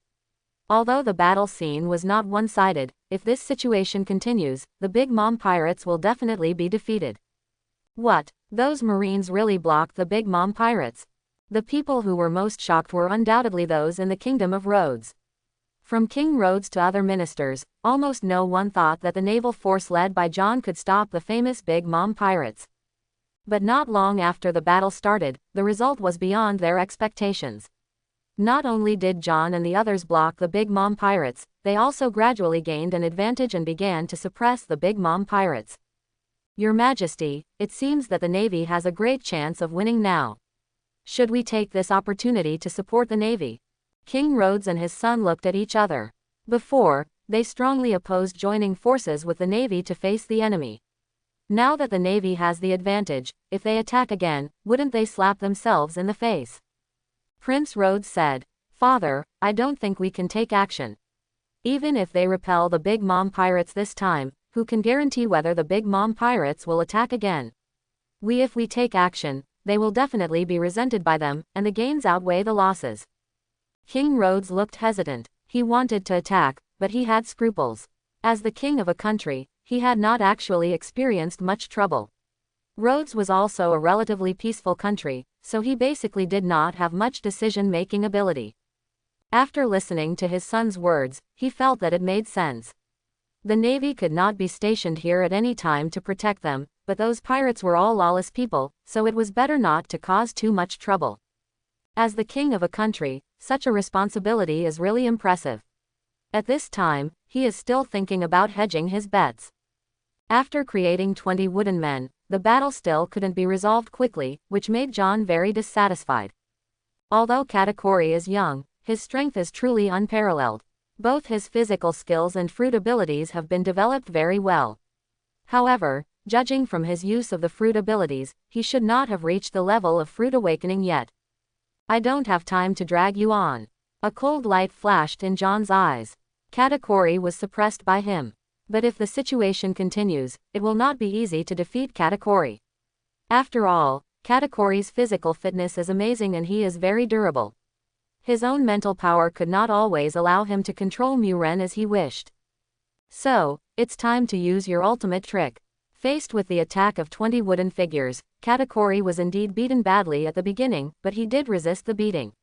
Although the battle scene was not one-sided, if this situation continues, the Big Mom Pirates will definitely be defeated. What? Those Marines really blocked the Big Mom Pirates? The people who were most shocked were undoubtedly those in the Kingdom of Rhodes. From King Rhodes to other ministers, almost no one thought that the naval force led by John could stop the famous Big Mom Pirates. But not long after the battle started, the result was beyond their expectations. Not only did John and the others block the Big Mom Pirates, they also gradually gained an advantage and began to suppress the Big Mom Pirates. Your Majesty, it seems that the Navy has a great chance of winning now. Should we take this opportunity to support the Navy? King Rhodes and his son looked at each other. Before, they strongly opposed joining forces with the Navy to face the enemy. Now that the Navy has the advantage, if they attack again, wouldn't they slap themselves in the face? Prince Rhodes said, "Father, I don't think we can take action. Even if they repel the Big Mom Pirates this time, who can guarantee whether the Big Mom Pirates will attack again? If we take action, they will definitely be resented by them, and the gains outweigh the losses." King Rhodes looked hesitant. He wanted to attack, but he had scruples. As the king of a country, he had not actually experienced much trouble. Rhodes was also a relatively peaceful country, so he basically did not have much decision-making ability. After listening to his son's words, he felt that it made sense. The Navy could not be stationed here at any time to protect them, but those pirates were all lawless people, so it was better not to cause too much trouble. As the king of a country, such a responsibility is really impressive. At this time, he is still thinking about hedging his bets. After creating 20 wooden men, the battle still couldn't be resolved quickly, which made John very dissatisfied. Although Katakuri is young, his strength is truly unparalleled. Both his physical skills and fruit abilities have been developed very well. However, judging from his use of the fruit abilities, he should not have reached the level of fruit awakening yet. "I don't have time to drag you on." A cold light flashed in John's eyes. Katakuri was suppressed by him. But if the situation continues, it will not be easy to defeat Katakuri. After all, Katakuri's physical fitness is amazing and he is very durable. His own mental power could not always allow him to control Muren as he wished. So, it's time to use your ultimate trick. Faced with the attack of 20 wooden figures, Katakuri was indeed beaten badly at the beginning, but he did resist the beating.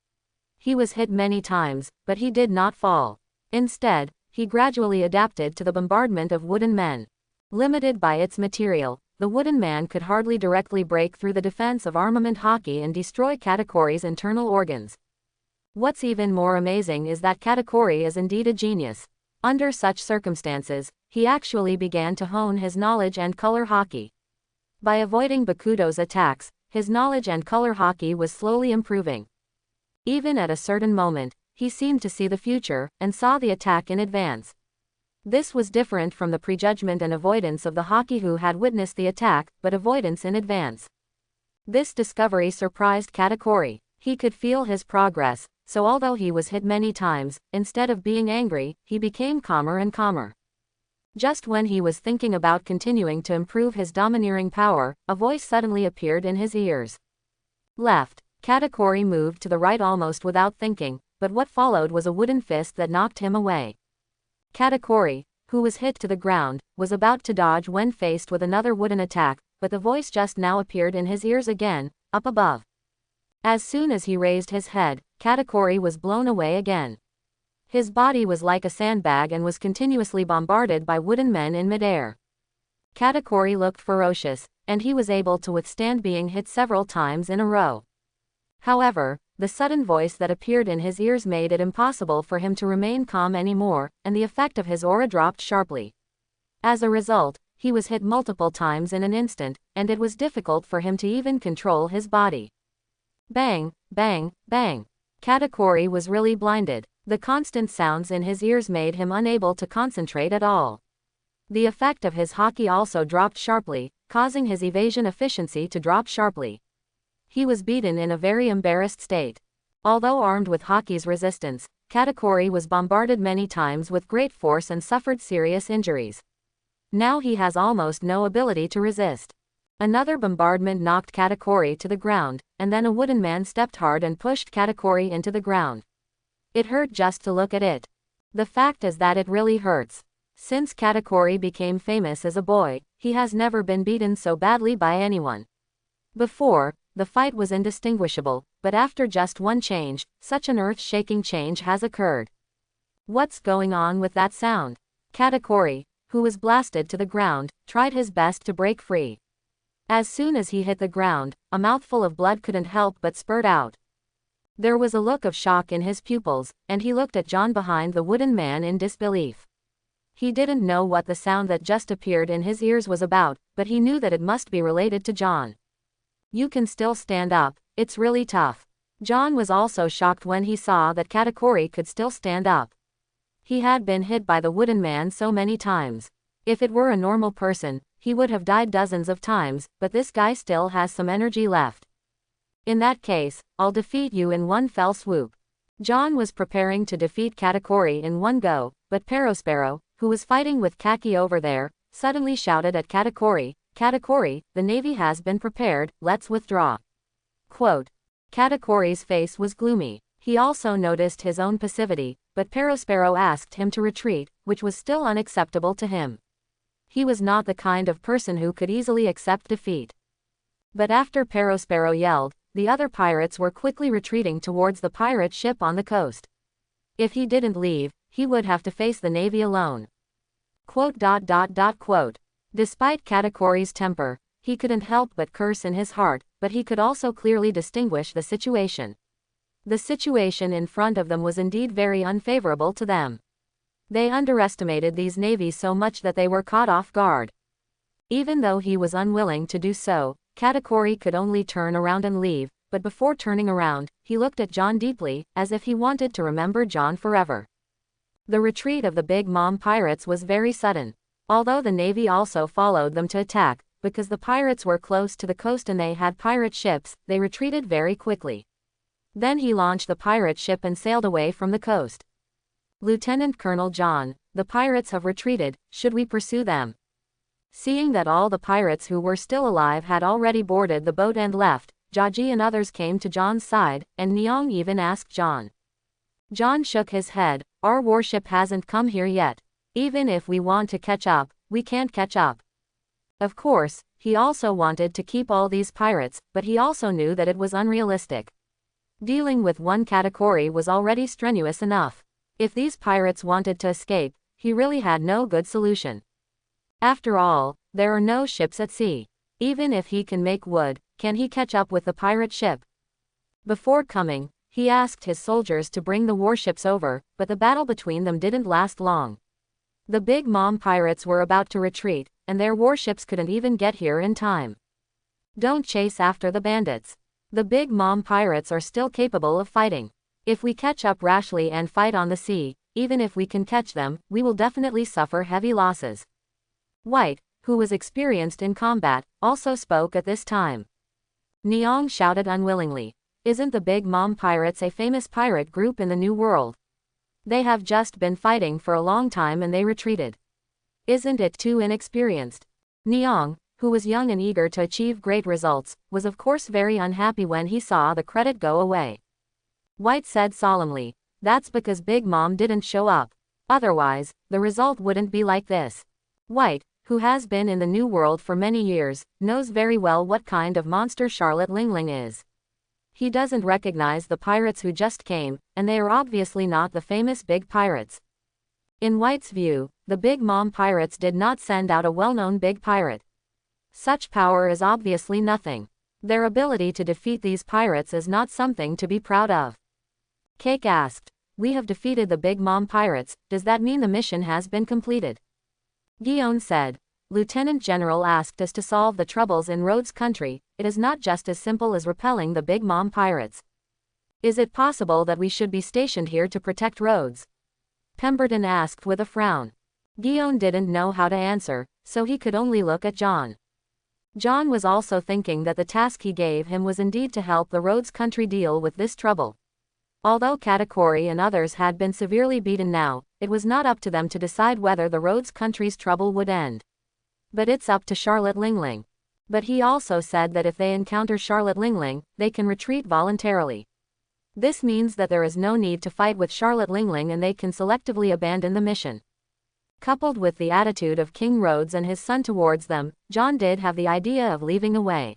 He was hit many times, but he did not fall. Instead, he gradually adapted to the bombardment of wooden men. Limited by its material, the wooden man could hardly directly break through the defense of armament hockey and destroy Katakuri's internal organs. What's even more amazing is that Katakuri is indeed a genius. Under such circumstances, he actually began to hone his knowledge and color hockey. By avoiding Bakudo's attacks, his knowledge and color hockey was slowly improving. Even at a certain moment, he seemed to see the future, and saw the attack in advance. This was different from the prejudgment and avoidance of the hockey who had witnessed the attack, but avoidance in advance. This discovery surprised Katakuri. He could feel his progress, so although he was hit many times, instead of being angry, he became calmer and calmer. Just when he was thinking about continuing to improve his domineering power, a voice suddenly appeared in his ears. Left. Katakuri moved to the right almost without thinking, but what followed was a wooden fist that knocked him away. Katakuri, who was hit to the ground, was about to dodge when faced with another wooden attack, but the voice just now appeared in his ears again, up above. As soon as he raised his head, Katakuri was blown away again. His body was like a sandbag and was continuously bombarded by wooden men in midair. Katakuri looked ferocious, and he was able to withstand being hit several times in a row. However, the sudden voice that appeared in his ears made it impossible for him to remain calm anymore, and the effect of his aura dropped sharply. As a result, he was hit multiple times in an instant, and it was difficult for him to even control his body. Bang, bang, bang. Katakuri was really blinded. The constant sounds in his ears made him unable to concentrate at all. The effect of his hockey also dropped sharply, causing his evasion efficiency to drop sharply. He was beaten in a very embarrassed state. Although armed with hockey's resistance, Katakuri was bombarded many times with great force and suffered serious injuries. Now he has almost no ability to resist. Another bombardment knocked Katakuri to the ground, and then a wooden man stepped hard and pushed Katakuri into the ground. It hurt just to look at it. The fact is that it really hurts. Since Katakuri became famous as a boy, he has never been beaten so badly by anyone. Before, the fight was indistinguishable, but after just one change, such an earth-shaking change has occurred. What's going on with that sound? Katakuri, who was blasted to the ground, tried his best to break free. As soon as he hit the ground, a mouthful of blood couldn't help but spurt out. There was a look of shock in his pupils, and he looked at John behind the wooden man in disbelief. He didn't know what the sound that just appeared in his ears was about, but he knew that it must be related to John. You can still stand up, it's really tough. John was also shocked when he saw that Katakuri could still stand up. He had been hit by the wooden man so many times. If it were a normal person, he would have died dozens of times, but this guy still has some energy left. In that case, I'll defeat you in one fell swoop. John was preparing to defeat Katakuri in one go, but Perospero, who was fighting with Kaki over there, suddenly shouted at Katakuri, "Katakuri, the navy has been prepared, let's withdraw." Quote. Katakuri's face was gloomy. He also noticed his own passivity, but Perospero asked him to retreat, which was still unacceptable to him. He was not the kind of person who could easily accept defeat. But after Perospero yelled, the other pirates were quickly retreating towards the pirate ship on the coast. If he didn't leave, he would have to face the navy alone. Quote. Despite Katakuri's temper, he couldn't help but curse in his heart, but he could also clearly distinguish the situation. The situation in front of them was indeed very unfavorable to them. They underestimated these navies so much that they were caught off guard. Even though he was unwilling to do so, Katakuri could only turn around and leave, but before turning around, he looked at John deeply, as if he wanted to remember John forever. The retreat of the Big Mom pirates was very sudden. Although the navy also followed them to attack, because the pirates were close to the coast and they had pirate ships, they retreated very quickly. Then he launched the pirate ship and sailed away from the coast. Lieutenant Colonel John, the pirates have retreated, should we pursue them? Seeing that all the pirates who were still alive had already boarded the boat and left, Jaji and others came to John's side, and Nyong even asked John. John shook his head, our warship hasn't come here yet. Even if we want to catch up, we can't catch up. Of course, he also wanted to keep all these pirates, but he also knew that it was unrealistic. Dealing with one Katakuri was already strenuous enough. If these pirates wanted to escape, he really had no good solution. After all, there are no ships at sea. Even if he can make wood, can he catch up with the pirate ship? Before coming, he asked his soldiers to bring the warships over, but the battle between them didn't last long. The Big Mom pirates were about to retreat, and their warships couldn't even get here in time. Don't chase after the bandits. The Big Mom pirates are still capable of fighting. If we catch up rashly and fight on the sea, even if we can catch them, we will definitely suffer heavy losses. White, who was experienced in combat, also spoke at this time. Nyong shouted unwillingly. Isn't the Big Mom pirates a famous pirate group in the New World? They have just been fighting for a long time and they retreated. Isn't it too inexperienced? Nyong, who was young and eager to achieve great results, was of course very unhappy when he saw the credit go away. White said solemnly, that's because Big Mom didn't show up. Otherwise, the result wouldn't be like this. White, who has been in the New World for many years, knows very well what kind of monster Charlotte Lingling is. He doesn't recognize the pirates who just came, and they are obviously not the famous big pirates. In White's view, the Big Mom pirates did not send out a well-known big pirate. Such power is obviously nothing. Their ability to defeat these pirates is not something to be proud of. Cake asked, we have defeated the Big Mom pirates, does that mean the mission has been completed? Guion said, Lieutenant General asked us to solve the troubles in Rhodes country, it is not just as simple as repelling the Big Mom pirates. Is it possible that we should be stationed here to protect Rhodes? Pemberton asked with a frown. Guion didn't know how to answer, so he could only look at John. John was also thinking that the task he gave him was indeed to help the Rhodes country deal with this trouble. Although Katakuri and others had been severely beaten now, it was not up to them to decide whether the Rhodes country's trouble would end. But it's up to Charlotte Lingling. But he also said that if they encounter Charlotte Lingling, they can retreat voluntarily. This means that there is no need to fight with Charlotte Lingling and they can selectively abandon the mission. Coupled with the attitude of King Rhodes and his son towards them, John did have the idea of leaving away.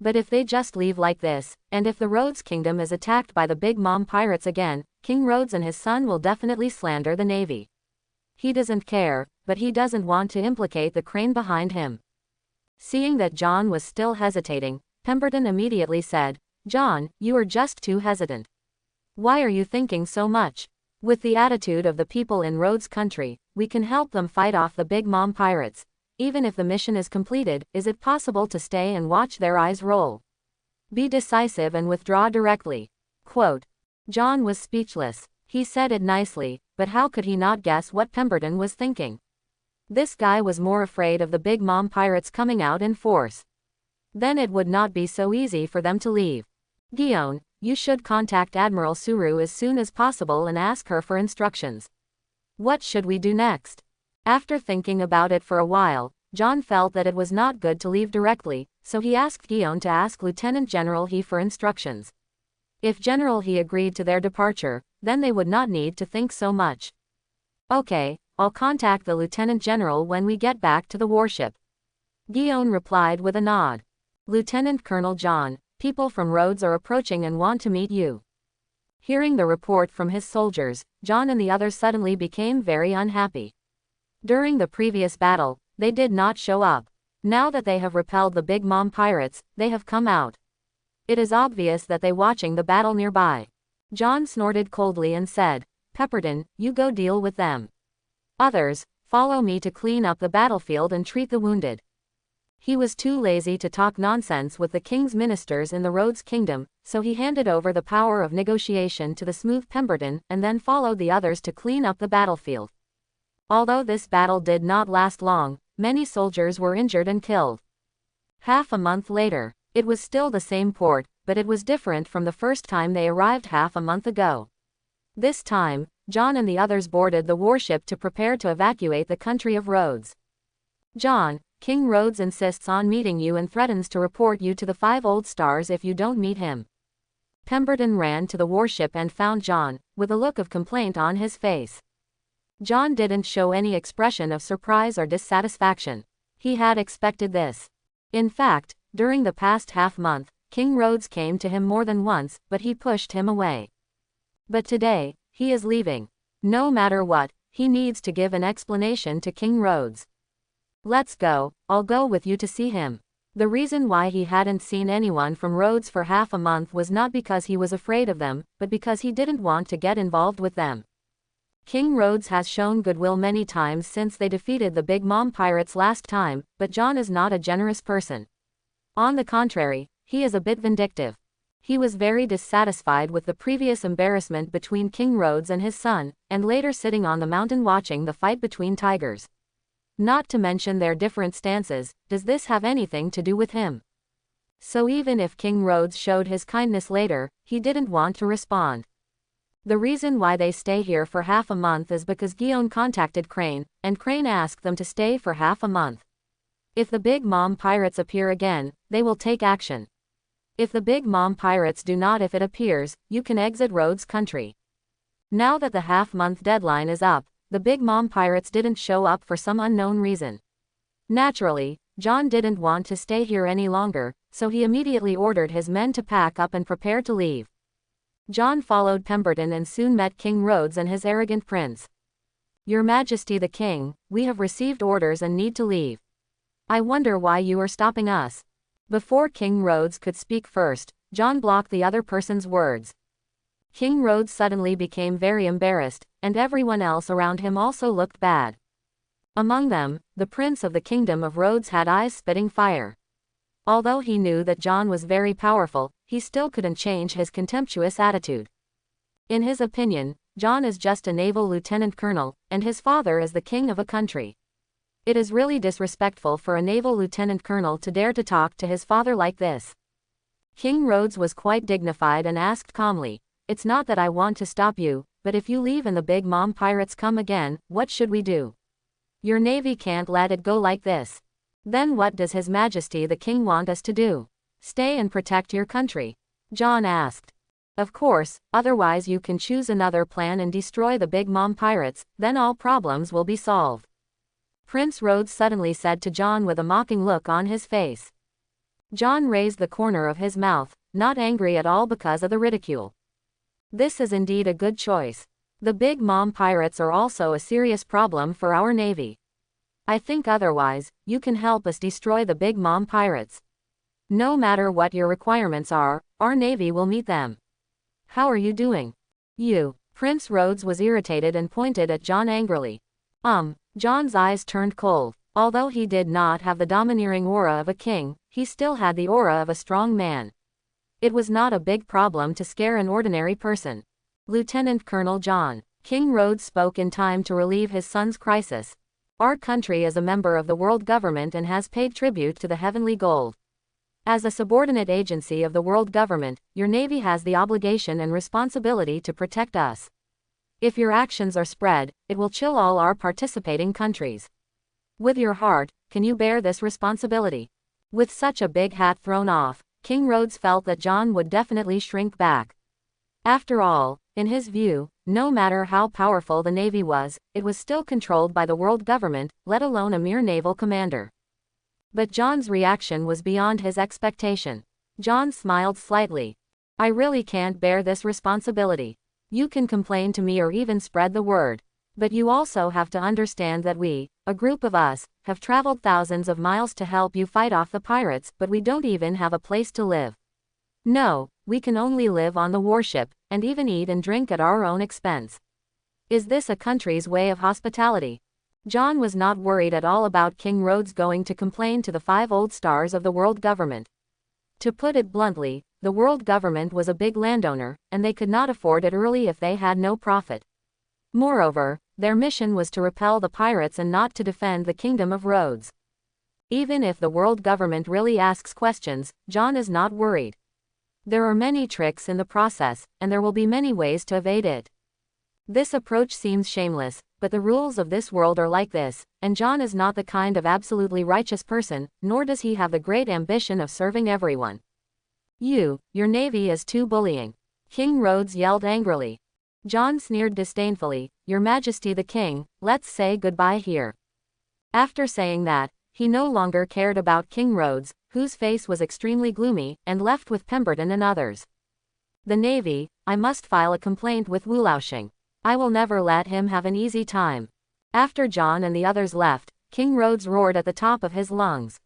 But if they just leave like this, and if the Rhodes kingdom is attacked by the Big Mom pirates again, King Rhodes and his son will definitely slander the navy. He doesn't care, but he doesn't want to implicate the crane behind him. Seeing that John was still hesitating, Pemberton immediately said, "John, you are just too hesitant. Why are you thinking so much? With the attitude of the people in Rhodes country, we can help them fight off the Big Mom pirates. Even if the mission is completed, is it possible to stay and watch their eyes roll? Be decisive and withdraw directly." Quote. John was speechless. He said it nicely, but how could he not guess what Pemberton was thinking? This guy was more afraid of the Big Mom pirates coming out in force. Then it would not be so easy for them to leave. Guion, you should contact Admiral Suru as soon as possible and ask her for instructions. What should we do next? After thinking about it for a while, John felt that it was not good to leave directly, so he asked Guion to ask Lieutenant General He for instructions. If General He agreed to their departure, then they would not need to think so much. Okay, I'll contact the Lieutenant General when we get back to the warship. Guion replied with a nod. Lieutenant Colonel John, people from Rhodes are approaching and want to meet you. Hearing the report from his soldiers, John and the others suddenly became very unhappy. During the previous battle, they did not show up. Now that they have repelled the Big Mom pirates, they have come out. It is obvious that they watching the battle nearby. John snorted coldly and said, "Pemberton, you go deal with them. Others, follow me to clean up the battlefield and treat the wounded." He was too lazy to talk nonsense with the king's ministers in the Rhodes kingdom, so he handed over the power of negotiation to the smooth Pemberton and then followed the others to clean up the battlefield. Although this battle did not last long, many soldiers were injured and killed. Half a month later, it was still the same port, but it was different from the first time they arrived half a month ago. This time, John and the others boarded the warship to prepare to evacuate the country of Rhodes. "John, King Rhodes insists on meeting you and threatens to report you to the 5 Old Stars if you don't meet him." Pemberton ran to the warship and found John, with a look of complaint on his face. John didn't show any expression of surprise or dissatisfaction. He had expected this. In fact, during the past half-month, King Rhodes came to him more than once, but he pushed him away. But today, he is leaving. No matter what, he needs to give an explanation to King Rhodes. "Let's go, I'll go with you to see him." The reason why he hadn't seen anyone from Rhodes for half a month was not because he was afraid of them, but because he didn't want to get involved with them. King Rhodes has shown goodwill many times since they defeated the Big Mom pirates last time, but John is not a generous person. On the contrary, he is a bit vindictive. He was very dissatisfied with the previous embarrassment between King Rhodes and his son, and later sitting on the mountain watching the fight between tigers. Not to mention their different stances, does this have anything to do with him? So even if King Rhodes showed his kindness later, he didn't want to respond. The reason why they stay here for half a month is because Guion contacted Crane, and Crane asked them to stay for half a month. If the Big Mom pirates appear again, they will take action. If the Big Mom pirates do not, if it appears, you can exit Rhodes country. Now that the half-month deadline is up, the Big Mom pirates didn't show up for some unknown reason. Naturally, John didn't want to stay here any longer, so he immediately ordered his men to pack up and prepare to leave. John followed Pemberton and soon met King Rhodes and his arrogant prince. "Your Majesty the King, we have received orders and need to leave. I wonder why you are stopping us." Before King Rhodes could speak first, John blocked the other person's words. King Rhodes suddenly became very embarrassed, and everyone else around him also looked bad. Among them, the prince of the Kingdom of Rhodes had eyes spitting fire. Although he knew that John was very powerful, he still couldn't change his contemptuous attitude. In his opinion, John is just a naval lieutenant colonel, and his father is the king of a country. It is really disrespectful for a naval lieutenant colonel to dare to talk to his father like this. King Rhodes was quite dignified and asked calmly, "It's not that I want to stop you, but if you leave and the Big Mom pirates come again, what should we do? Your navy can't let it go like this." "Then what does His Majesty the King want us to do? Stay and protect your country?" John asked. "Of course, otherwise you can choose another plan and destroy the Big Mom pirates, then all problems will be solved." Prince Rhodes suddenly said to John with a mocking look on his face. John raised the corner of his mouth, not angry at all because of the ridicule. "This is indeed a good choice. The Big Mom pirates are also a serious problem for our navy. I think otherwise, you can help us destroy the Big Mom pirates. No matter what your requirements are, our navy will meet them. How are you doing? You." Prince Rhodes was irritated and pointed at John angrily. John's eyes turned cold. Although he did not have the domineering aura of a king, he still had the aura of a strong man. It was not a big problem to scare an ordinary person. "Lieutenant Colonel John." King Rhodes spoke in time to relieve his son's crisis. "Our country is a member of the world government and has paid tribute to the heavenly gold. As a subordinate agency of the world government, your navy has the obligation and responsibility to protect us. If your actions are spread, it will chill all our participating countries. With your heart, can you bear this responsibility?" With such a big hat thrown off, King Rhodes felt that John would definitely shrink back. After all, in his view, no matter how powerful the navy was, it was still controlled by the world government, let alone a mere naval commander. But John's reaction was beyond his expectation. John smiled slightly. "I really can't bear this responsibility. You can complain to me or even spread the word. But you also have to understand that we, a group of us, have traveled thousands of miles to help you fight off the pirates, but we don't even have a place to live. No, we can only live on the warship, and even eat and drink at our own expense. Is this a country's way of hospitality?" John was not worried at all about King Rhodes going to complain to the 5 old stars of the world government. To put it bluntly, the world government was a big landowner, and they could not afford it early if they had no profit. Moreover, their mission was to repel the pirates and not to defend the Kingdom of Rhodes. Even if the world government really asks questions, John is not worried. There are many tricks in the process, and there will be many ways to evade it. This approach seems shameless, but the rules of this world are like this, and John is not the kind of absolutely righteous person, nor does he have the great ambition of serving everyone. Your navy is too bullying." King Rhodes yelled angrily. John sneered disdainfully, "Your Majesty the King, let's say goodbye here." After saying that, he no longer cared about King Rhodes, whose face was extremely gloomy, and left with Pemberton and others. "The navy, I must file a complaint with Wulaushing. I will never let him have an easy time." After John and the others left, King Rhodes roared at the top of his lungs.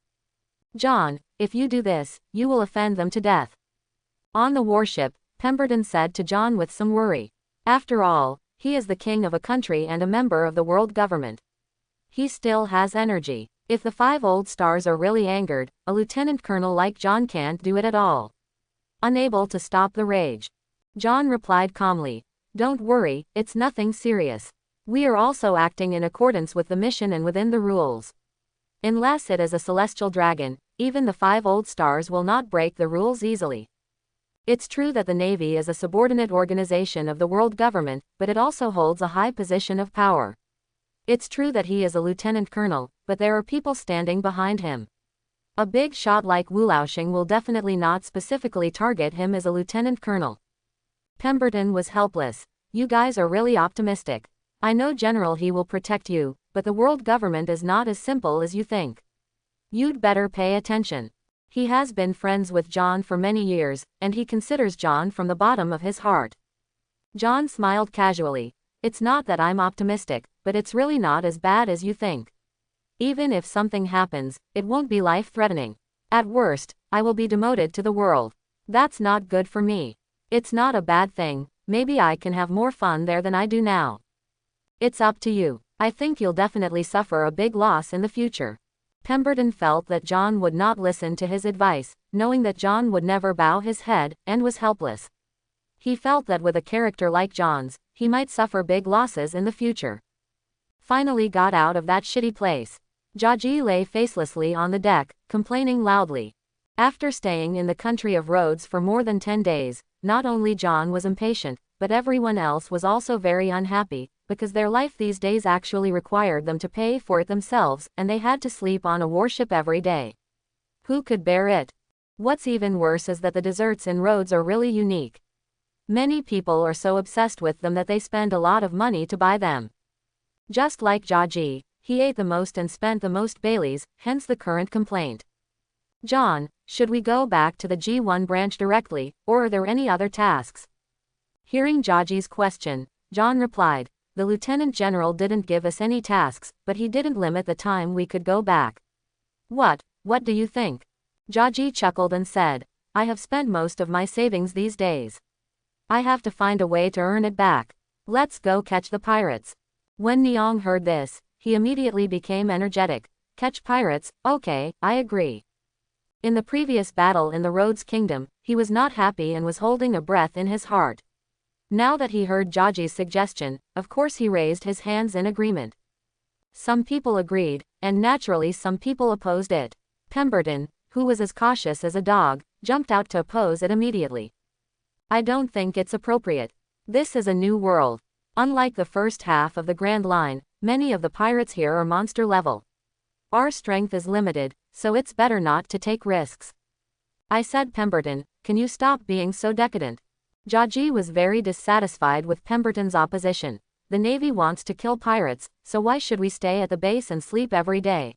"John, if you do this, you will offend them to death." On the warship, Pemberton said to John with some worry. After all, he is the king of a country and a member of the world government. He still has energy. If the 5 old stars are really angered, a lieutenant colonel like John can't do it at all. Unable to stop the rage, John replied calmly, "Don't worry, it's nothing serious. We are also acting in accordance with the mission and within the rules. Unless it is a celestial dragon, even the 5 old stars will not break the rules easily. It's true that the Navy is a subordinate organization of the world government, but it also holds a high position of power. It's true that he is a lieutenant colonel, but there are people standing behind him. A big shot like Wulaushing will definitely not specifically target him as a lieutenant colonel." Pemberton was helpless. "You guys are really optimistic. I know General he will protect you, but the world government is not as simple as you think. You'd better pay attention." He has been friends with John for many years, and he considers John from the bottom of his heart. John smiled casually. "It's not that I'm optimistic, but it's really not as bad as you think. Even if something happens, it won't be life-threatening. At worst, I will be demoted to the world. That's not good for me. It's not a bad thing, maybe I can have more fun there than I do now. It's up to you. I think you'll definitely suffer a big loss in the future." Pemberton felt that John would not listen to his advice, knowing that John would never bow his head, and was helpless. He felt that with a character like John's, he might suffer big losses in the future. Finally got out of that shitty place. Jaji lay facelessly on the deck, complaining loudly. After staying in the country of roads for more than 10 days, not only John was impatient, but everyone else was also very unhappy, because their life these days actually required them to pay for it themselves, and they had to sleep on a warship every day. Who could bear it? What's even worse is that the desserts in Rhodes are really unique. Many people are so obsessed with them that they spend a lot of money to buy them. Just like Jaji, he ate the most and spent the most Baileys, hence the current complaint. John, should we go back to the G1 branch directly, or are there any other tasks? Hearing Jaji's question, John replied, the Lieutenant General didn't give us any tasks, but he didn't limit the time we could go back. What do you think? Jaji chuckled and said, I have spent most of my savings these days. I have to find a way to earn it back. Let's go catch the pirates. When Neong heard this, he immediately became energetic. Catch pirates, okay, I agree. In the previous battle in the Rhodes Kingdom, he was not happy and was holding a breath in his heart. Now that he heard Jaji's suggestion, of course he raised his hands in agreement. Some people agreed, and naturally some people opposed it. Pemberton, who was as cautious as a dog, jumped out to oppose it immediately. I don't think it's appropriate. This is a new world. Unlike the first half of the Grand Line, many of the pirates here are monster level. Our strength is limited, so it's better not to take risks. I said, Pemberton, can you stop being so decadent? Jaji was very dissatisfied with Pemberton's opposition. The Navy wants to kill pirates, so why should we stay at the base and sleep every day?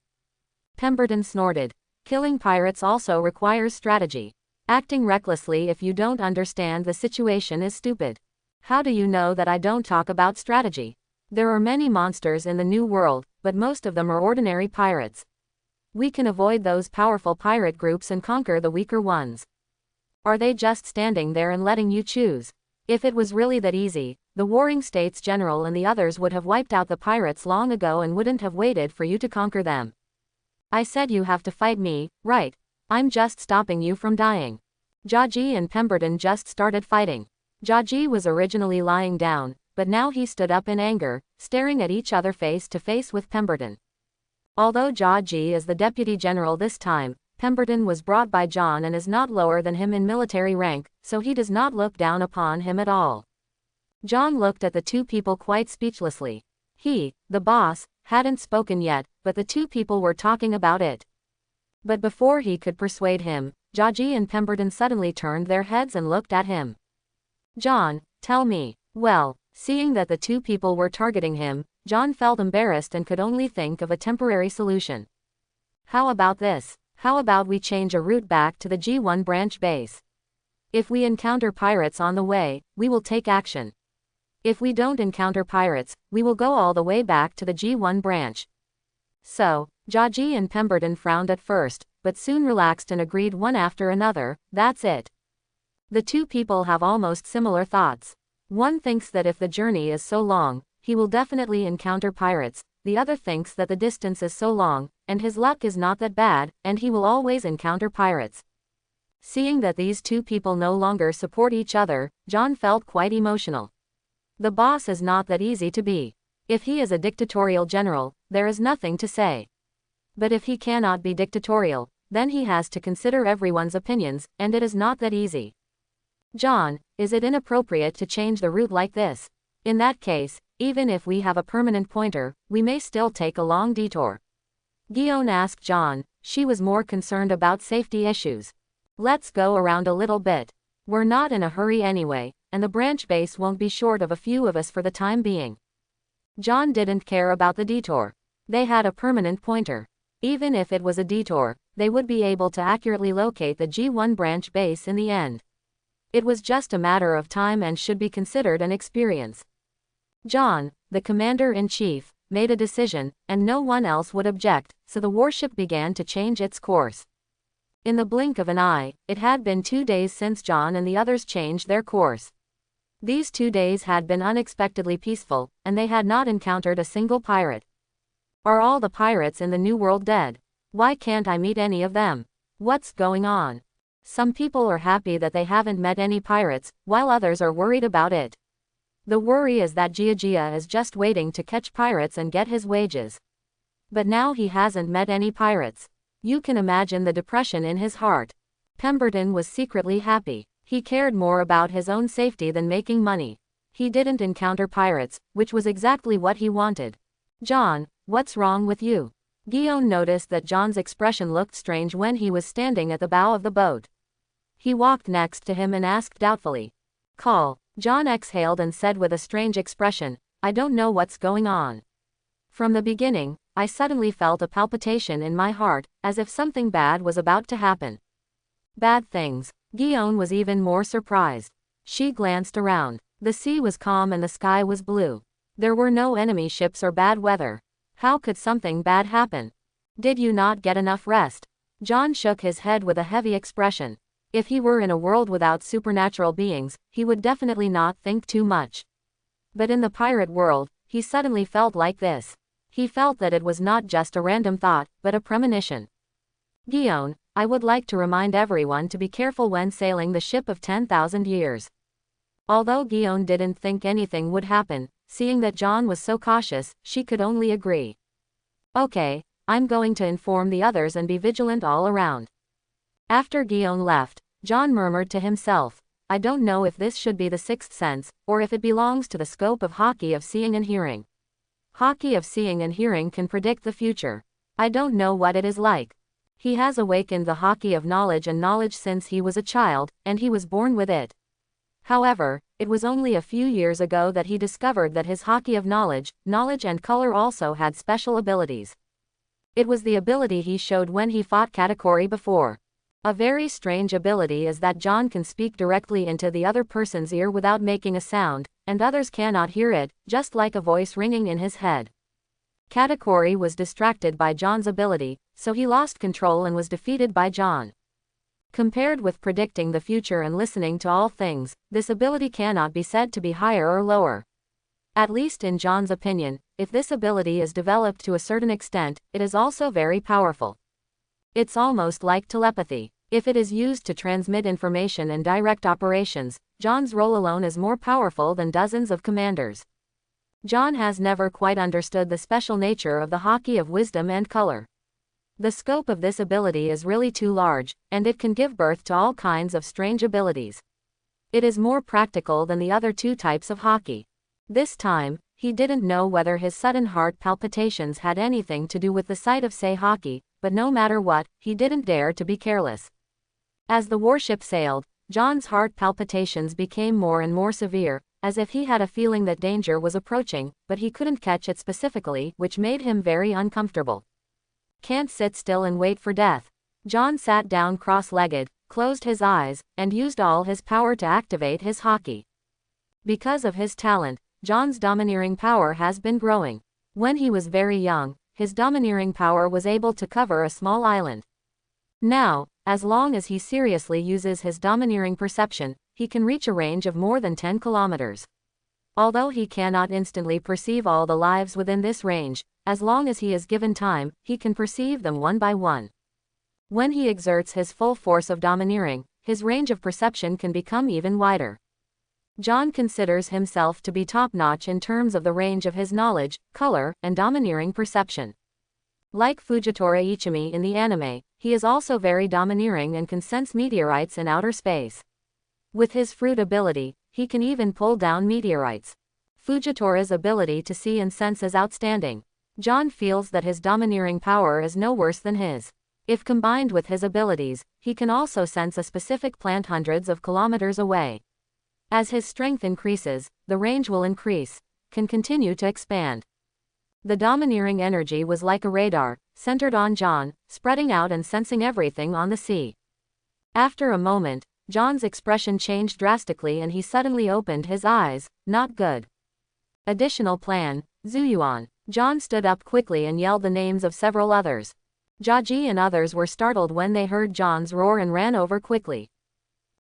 Pemberton snorted. Killing pirates also requires strategy. Acting recklessly if you don't understand the situation is stupid. How do you know that I don't talk about strategy? There are many monsters in the New World, but most of them are ordinary pirates. We can avoid those powerful pirate groups and conquer the weaker ones. Are they just standing there and letting you choose? If it was really that easy, the Warring States General and the others would have wiped out the pirates long ago and wouldn't have waited for you to conquer them. I said you have to fight me, right? I'm just stopping you from dying. Jaji and Pemberton just started fighting. Jaji was originally lying down, but now he stood up in anger, staring at each other face to face with Pemberton. Although Jaji is the Deputy General this time, Pemberton was brought by John and is not lower than him in military rank, so he does not look down upon him at all. John looked at the two people quite speechlessly. He, the boss, hadn't spoken yet, but the two people were talking about it. But before he could persuade him, Jaji and Pemberton suddenly turned their heads and looked at him. John, tell me. Well, seeing that the two people were targeting him, John felt embarrassed and could only think of a temporary solution. How about this? How about we change a route back to the G1 branch base? If we encounter pirates on the way, we will take action. If we don't encounter pirates, we will go all the way back to the G1 branch. So, Jaji and Pemberton frowned at first, but soon relaxed and agreed one after another, that's it. The two people have almost similar thoughts. One thinks that if the journey is so long, he will definitely encounter pirates. The other thinks that the distance is so long, and his luck is not that bad, and he will always encounter pirates. Seeing that these two people no longer support each other, John felt quite emotional. The boss is not that easy to be. If he is a dictatorial general, there is nothing to say. But if he cannot be dictatorial, then he has to consider everyone's opinions, and it is not that easy. John, is it inappropriate to change the route like this? In that case, even if we have a permanent pointer, we may still take a long detour. Guion asked John. She was more concerned about safety issues. Let's go around a little bit. We're not in a hurry anyway, and the branch base won't be short of a few of us for the time being. John didn't care about the detour. They had a permanent pointer. Even if it was a detour, they would be able to accurately locate the G1 branch base in the end. It was just a matter of time and should be considered an experience. John, the commander-in-chief, made a decision, and no one else would object, so the warship began to change its course. In the blink of an eye, it had been 2 days since John and the others changed their course. These 2 days had been unexpectedly peaceful, and they had not encountered a single pirate. Are all the pirates in the New World dead? Why can't I meet any of them? What's going on? Some people are happy that they haven't met any pirates, while others are worried about it. The worry is that Gia is just waiting to catch pirates and get his wages. But now he hasn't met any pirates. You can imagine the depression in his heart. Pemberton was secretly happy. He cared more about his own safety than making money. He didn't encounter pirates, which was exactly what he wanted. John, what's wrong with you? Guillaume noticed that John's expression looked strange when he was standing at the bow of the boat. He walked next to him and asked doubtfully. Call. John exhaled and said with a strange expression, I don't know what's going on. From the beginning, I suddenly felt a palpitation in my heart, as if something bad was about to happen. Bad things. Guillaume was even more surprised. She glanced around. The sea was calm and the sky was blue. There were no enemy ships or bad weather. How could something bad happen? Did you not get enough rest? John shook his head with a heavy expression. If he were in a world without supernatural beings, he would definitely not think too much. But in the pirate world, he suddenly felt like this. He felt that it was not just a random thought, but a premonition. Guillaume, I would like to remind everyone to be careful when sailing the ship of 10,000 years. Although Guillaume didn't think anything would happen, seeing that John was so cautious, she could only agree. Okay, I'm going to inform the others and be vigilant all around. After Guillaume left, John murmured to himself, I don't know if this should be the sixth sense, or if it belongs to the scope of hockey of seeing and hearing. Hockey of seeing and hearing can predict the future. I don't know what it is like. He has awakened the hockey of knowledge and knowledge since he was a child, and he was born with it. However, it was only a few years ago that he discovered that his hockey of knowledge and color also had special abilities. It was the ability he showed when he fought Katakuri before. A very strange ability is that John can speak directly into the other person's ear without making a sound, and others cannot hear it, just like a voice ringing in his head. Katakuri was distracted by John's ability, so he lost control and was defeated by John. Compared with predicting the future and listening to all things, this ability cannot be said to be higher or lower. At least in John's opinion, if this ability is developed to a certain extent, it is also very powerful. It's almost like telepathy. If it is used to transmit information and direct operations, John's role alone is more powerful than dozens of commanders. John has never quite understood the special nature of the hockey of wisdom and color. The scope of this ability is really too large, and it can give birth to all kinds of strange abilities. It is more practical than the other two types of hockey. This time, he didn't know whether his sudden heart palpitations had anything to do with the sight of say hockey, but no matter what, he didn't dare to be careless. As the warship sailed, John's heart palpitations became more and more severe, as if he had a feeling that danger was approaching, but he couldn't catch it specifically, which made him very uncomfortable. Can't sit still and wait for death. John sat down cross-legged, closed his eyes, and used all his power to activate his hockey. Because of his talent, John's domineering power has been growing. When he was very young, his domineering power was able to cover a small island. Now, as long as he seriously uses his domineering perception, he can reach a range of more than 10 kilometers. Although he cannot instantly perceive all the lives within this range, as long as he is given time, he can perceive them one by one. When he exerts his full force of domineering, his range of perception can become even wider. John considers himself to be top-notch in terms of the range of his knowledge, color, and domineering perception. Like Fujitora Ichimi in the anime, he is also very domineering and can sense meteorites in outer space. With his fruit ability, he can even pull down meteorites. Fujitora's ability to see and sense is outstanding. John feels that his domineering power is no worse than his. If combined with his abilities, he can also sense a specific plant hundreds of kilometers away. As his strength increases, the range will increase, can continue to expand. The domineering energy was like a radar, centered on John, spreading out and sensing everything on the sea. After a moment, John's expression changed drastically and he suddenly opened his eyes. Not good. Additional plan, Zuyuan. John stood up quickly and yelled the names of several others. Jaji and others were startled when they heard John's roar and ran over quickly.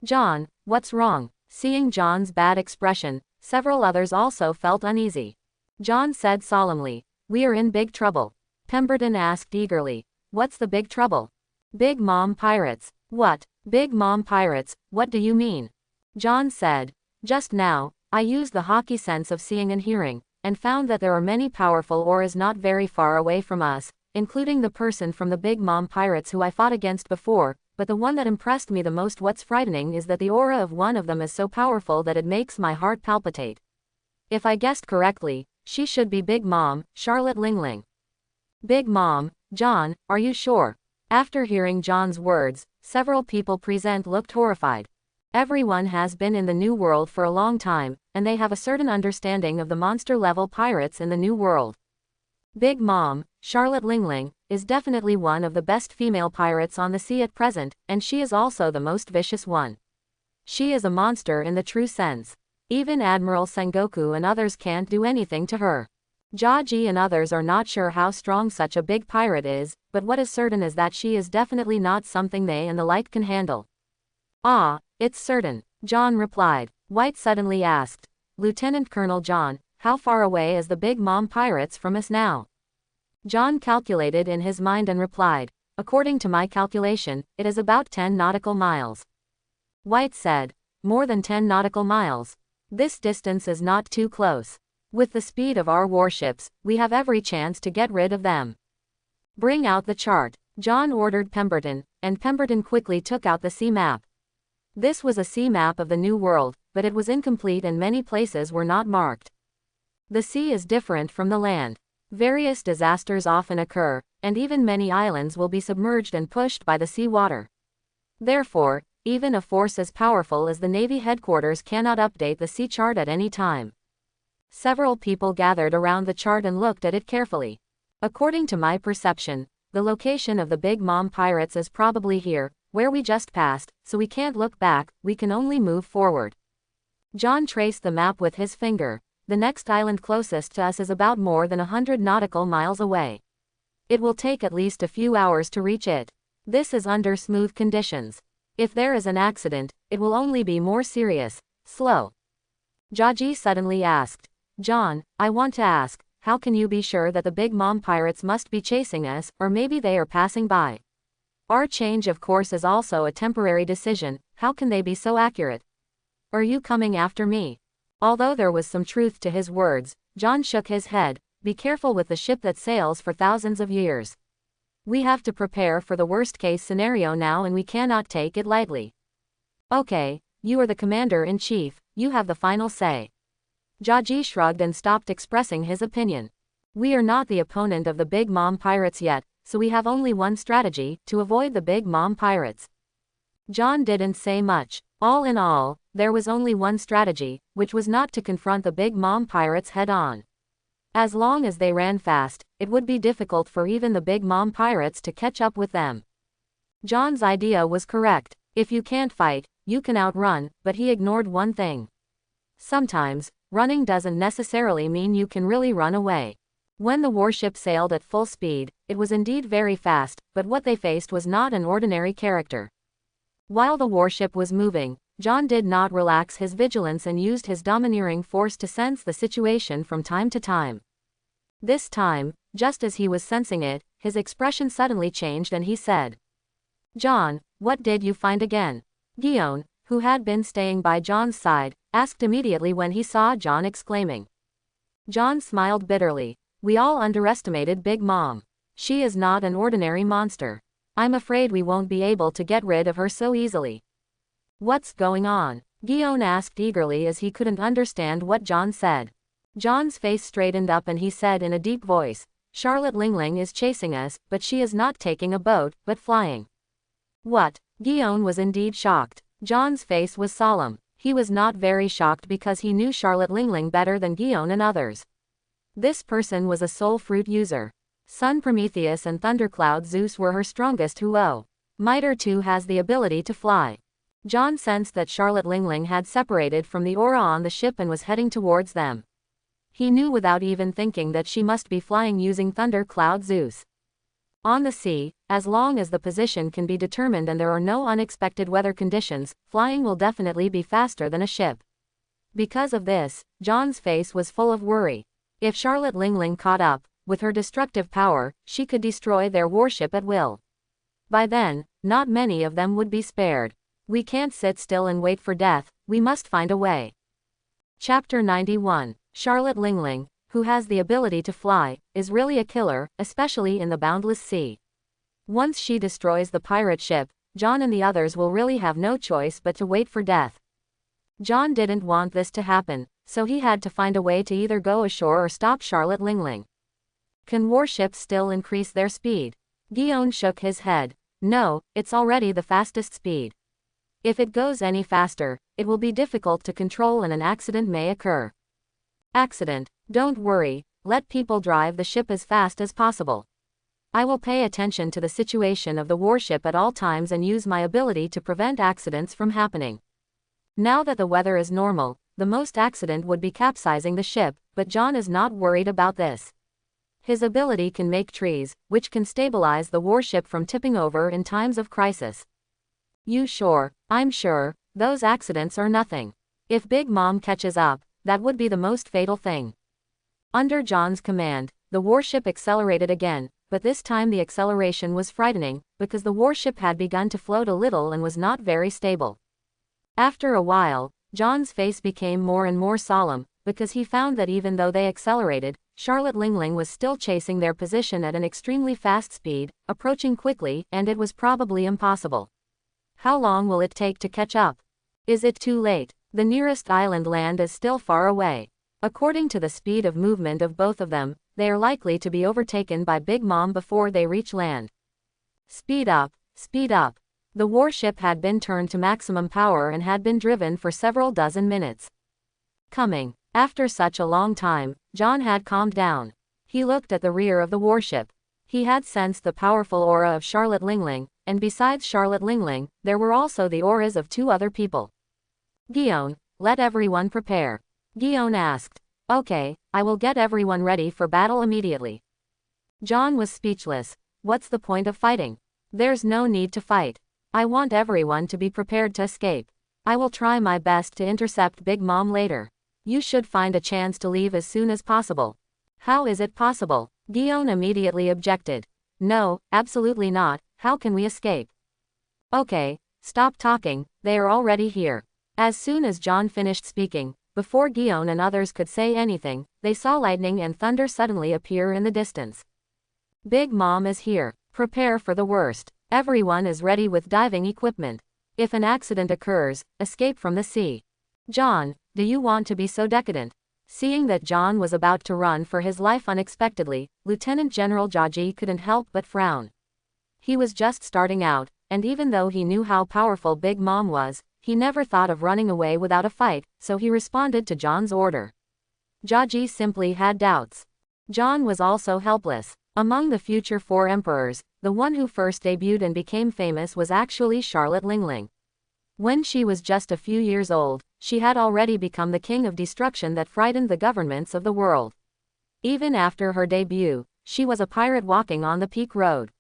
John, what's wrong? Seeing John's bad expression, several others also felt uneasy. John said solemnly, we are in big trouble. Pemberton asked eagerly, what's the big trouble? Big Mom pirates. What? Big Mom pirates, what do you mean? John said. Just now, I used the hockey sense of seeing and hearing, and found that there are many powerful auras not very far away from us, including the person from the Big Mom pirates who I fought against before, but the one that impressed me the most. What's frightening is that the aura of one of them is so powerful that it makes my heart palpitate. If I guessed correctly, she should be Big Mom, Charlotte Lingling. Big Mom, John, are you sure? After hearing John's words, several people present looked horrified. Everyone has been in the New World for a long time, and they have a certain understanding of the monster-level pirates in the New World. Big Mom, Charlotte Lingling, is definitely one of the best female pirates on the sea at present, and she is also the most vicious one. She is a monster in the true sense. Even Admiral Sengoku and others can't do anything to her. Jaji and others are not sure how strong such a big pirate is, but what is certain is that she is definitely not something they and the light can handle. Ah, it's certain, John replied. White suddenly asked, Lieutenant Colonel John, how far away is the Big Mom pirates from us now? John calculated in his mind and replied, according to my calculation, it is about 10 nautical miles. White said, more than 10 nautical miles. This distance is not too close. With the speed of our warships, we have every chance to get rid of them. Bring out the chart, John ordered Pemberton, and Pemberton quickly took out the sea map. This was a sea map of the New World, but it was incomplete and many places were not marked. The sea is different from the land. Various disasters often occur, and even many islands will be submerged and pushed by the sea water. Therefore, even a force as powerful as the Navy headquarters cannot update the sea chart at any time. Several people gathered around the chart and looked at it carefully. According to my perception, the location of the Big Mom pirates is probably here, where we just passed, so we can't look back, we can only move forward. John traced the map with his finger. The next island closest to us is about more than 100 nautical miles away. It will take at least a few hours to reach it. This is under smooth conditions. If there is an accident, it will only be more serious, slow. Jaji suddenly asked, John, I want to ask, how can you be sure that the Big Mom pirates must be chasing us, or maybe they are passing by? Our change of course is also a temporary decision, how can they be so accurate? Are you coming after me? Although there was some truth to his words, John shook his head, be careful with the ship that sails for thousands of years. We have to prepare for the worst-case scenario now and we cannot take it lightly. Okay, you are the commander-in-chief, you have the final say. Jaji shrugged and stopped expressing his opinion. We are not the opponent of the Big Mom pirates yet, so we have only one strategy, to avoid the Big Mom pirates. John didn't say much. All in all, there was only one strategy, which was not to confront the Big Mom pirates head-on. As long as they ran fast, it would be difficult for even the Big Mom pirates to catch up with them. John's idea was correct. If you can't fight, you can outrun, but he ignored one thing. Sometimes, running doesn't necessarily mean you can really run away. When the warship sailed at full speed, it was indeed very fast, but what they faced was not an ordinary character. While the warship was moving, John did not relax his vigilance and used his domineering force to sense the situation from time to time. This time, just as he was sensing it, his expression suddenly changed and he said, John, what did you find again? Guillaume, who had been staying by John's side, asked immediately when he saw John exclaiming. John smiled bitterly. We all underestimated Big Mom. She is not an ordinary monster. I'm afraid we won't be able to get rid of her so easily. What's going on? Guillaume asked eagerly as he couldn't understand what John said. John's face straightened up and he said in a deep voice, Charlotte Lingling is chasing us, but she is not taking a boat, but flying. What? Guillaume was indeed shocked. John's face was solemn. He was not very shocked because he knew Charlotte Lingling better than Guillaume and others. This person was a soul fruit user. Sun Prometheus and Thundercloud Zeus were her strongest Huo. Mitre too has the ability to fly. John sensed that Charlotte Lingling had separated from the aura on the ship and was heading towards them. He knew without even thinking that she must be flying using Thundercloud Zeus. On the sea, as long as the position can be determined and there are no unexpected weather conditions, flying will definitely be faster than a ship. Because of this, John's face was full of worry. If Charlotte Lingling caught up, with her destructive power, she could destroy their warship at will. By then, not many of them would be spared. We can't sit still and wait for death, we must find a way. Chapter 91. Charlotte Lingling, who has the ability to fly, is really a killer, especially in the boundless sea. Once she destroys the pirate ship, John and the others will really have no choice but to wait for death. John didn't want this to happen, so he had to find a way to either go ashore or stop Charlotte Lingling. Can warships still increase their speed? Guillaume shook his head. No, it's already the fastest speed. If it goes any faster, it will be difficult to control and an accident may occur. Accident? Don't worry, let people drive the ship as fast as possible. I will pay attention to the situation of the warship at all times and use my ability to prevent accidents from happening. Now that the weather is normal, the most accident would be capsizing the ship, but John is not worried about this. His ability can make trees, which can stabilize the warship from tipping over in times of crisis. You sure? I'm sure, those accidents are nothing. If Big Mom catches up, that would be the most fatal thing. Under John's command, the warship accelerated again, but this time the acceleration was frightening, because the warship had begun to float a little and was not very stable. After a while, John's face became more and more solemn, because he found that even though they accelerated, Charlotte Lingling was still chasing their position at an extremely fast speed, approaching quickly, and it was probably impossible. How long will it take to catch up? Is it too late? The nearest island land is still far away. According to the speed of movement of both of them, they are likely to be overtaken by Big Mom before they reach land. Speed up, speed up. The warship had been turned to maximum power and had been driven for several dozen minutes. Coming. After such a long time, John had calmed down. He looked at the rear of the warship. He had sensed the powerful aura of Charlotte Lingling, and besides Charlotte Lingling, there were also the auras of two other people. Guillaume, let everyone prepare. Guillaume asked. Okay, I will get everyone ready for battle immediately. John was speechless. What's the point of fighting? There's no need to fight. I want everyone to be prepared to escape. I will try my best to intercept Big Mom later. You should find a chance to leave as soon as possible. How is it possible? Guillaume immediately objected. No, absolutely not, how can we escape? Okay, stop talking, they are already here. As soon as John finished speaking, before Guillaume and others could say anything, they saw lightning and thunder suddenly appear in the distance. Big Mom is here. Prepare for the worst. Everyone is ready with diving equipment. If an accident occurs, escape from the sea. John, do you want to be so decadent? Seeing that John was about to run for his life unexpectedly, Lieutenant General Jaji couldn't help but frown. He was just starting out, and even though he knew how powerful Big Mom was, he never thought of running away without a fight, so he responded to John's order. Jaji simply had doubts. John was also helpless. Among the future 4 emperors, the one who first debuted and became famous was actually Charlotte Lingling. When she was just a few years old, she had already become the king of destruction that frightened the governments of the world. Even after her debut, she was a pirate walking on the peak road.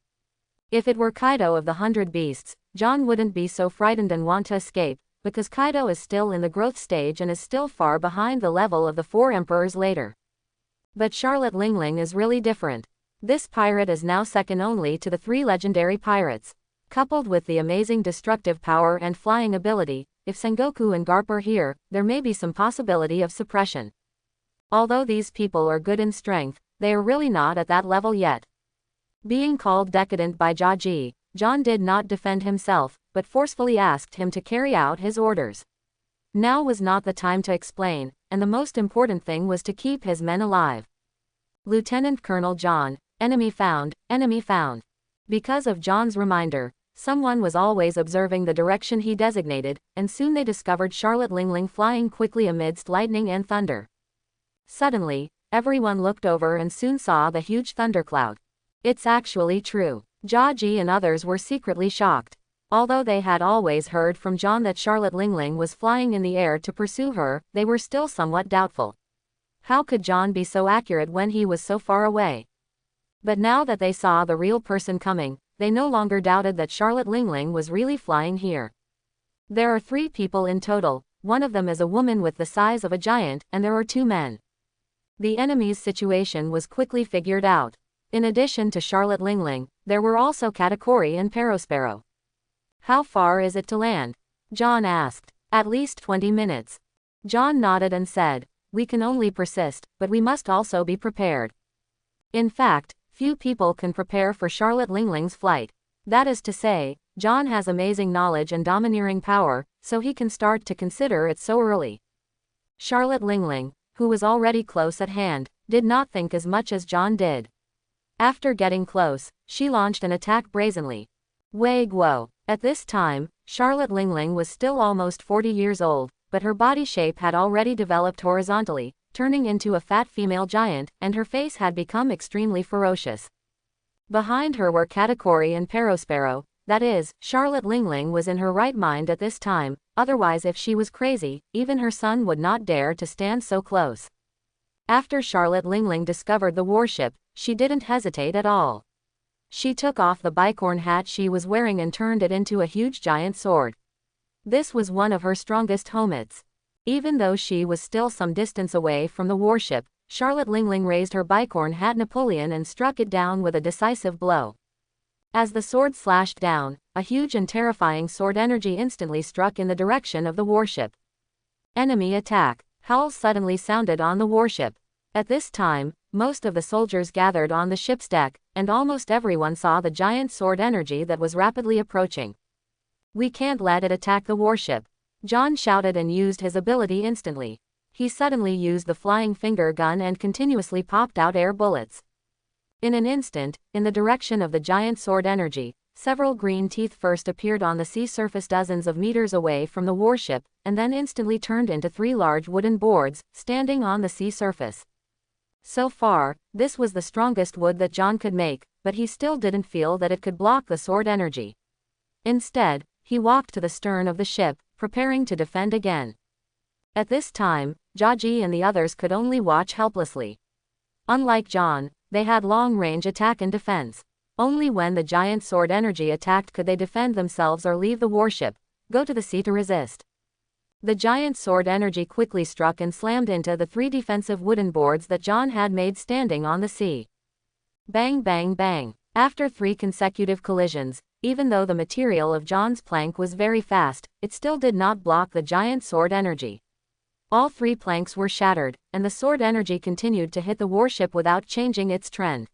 If it were Kaido of the 100 Beasts, John wouldn't be so frightened and want to escape, because Kaido is still in the growth stage and is still far behind the level of the 4 emperors later. But Charlotte Lingling is really different. This pirate is now second only to the 3 legendary pirates. Coupled with the amazing destructive power and flying ability, if Sengoku and Garp are here, there may be some possibility of suppression. Although these people are good in strength, they are really not at that level yet. Being called decadent by Jaji, John did not defend himself, but forcefully asked him to carry out his orders. Now was not the time to explain, and the most important thing was to keep his men alive. Lieutenant Colonel John, enemy found, enemy found. Because of John's reminder, someone was always observing the direction he designated, and soon they discovered Charlotte Lingling flying quickly amidst lightning and thunder. Suddenly, everyone looked over and soon saw the huge thundercloud. It's actually true. Jaji and others were secretly shocked. Although they had always heard from John that Charlotte Lingling was flying in the air to pursue her, they were still somewhat doubtful. How could John be so accurate when he was so far away? But now that they saw the real person coming, they no longer doubted that Charlotte Lingling was really flying here. There are 3 people in total, one of them is a woman with the size of a giant, and there are 2 men. The enemy's situation was quickly figured out. In addition to Charlotte Lingling, there were also Katakuri and Perospero. How far is it to land? John asked. At least 20 minutes. John nodded and said, we can only persist, but we must also be prepared. In fact, few people can prepare for Charlotte Lingling's flight. That is to say, John has amazing knowledge and domineering power, so he can start to consider it so early. Charlotte Lingling, who was already close at hand, did not think as much as John did. After getting close, she launched an attack brazenly. Wei Guo. At this time, Charlotte Lingling was still almost 40 years old, but her body shape had already developed horizontally, turning into a fat female giant, and her face had become extremely ferocious. Behind her were Katakuri and Perospero. That is, Charlotte Lingling was in her right mind at this time, otherwise if she was crazy, even her son would not dare to stand so close. After Charlotte Lingling discovered the warship, she didn't hesitate at all. She took off the bicorn hat she was wearing and turned it into a huge giant sword. This was one of her strongest homets. Even though she was still some distance away from the warship, Charlotte Lingling raised her bicorn hat Napoleon and struck it down with a decisive blow. As the sword slashed down, a huge and terrifying sword energy instantly struck in the direction of the warship. Enemy attack. Howls suddenly sounded on the warship. At this time, most of the soldiers gathered on the ship's deck, and almost everyone saw the giant sword energy that was rapidly approaching. We can't let it attack the warship. John shouted and used his ability instantly. He suddenly used the flying finger gun and continuously popped out air bullets. In an instant, in the direction of the giant sword energy, several green teeth first appeared on the sea surface dozens of meters away from the warship, and then instantly turned into 3 large wooden boards, standing on the sea surface. So far, this was the strongest wood that John could make, but he still didn't feel that it could block the sword energy. Instead, he walked to the stern of the ship, preparing to defend again. At this time, Jaji and the others could only watch helplessly. Unlike John, they had long-range attack and defense. Only when the giant sword energy attacked could they defend themselves or leave the warship, go to the sea to resist. The giant sword energy quickly struck and slammed into the 3 defensive wooden boards that John had made standing on the sea. Bang bang bang. After 3 consecutive collisions, even though the material of John's plank was very fast, it still did not block the giant sword energy. All 3 planks were shattered, and the sword energy continued to hit the warship without changing its trend.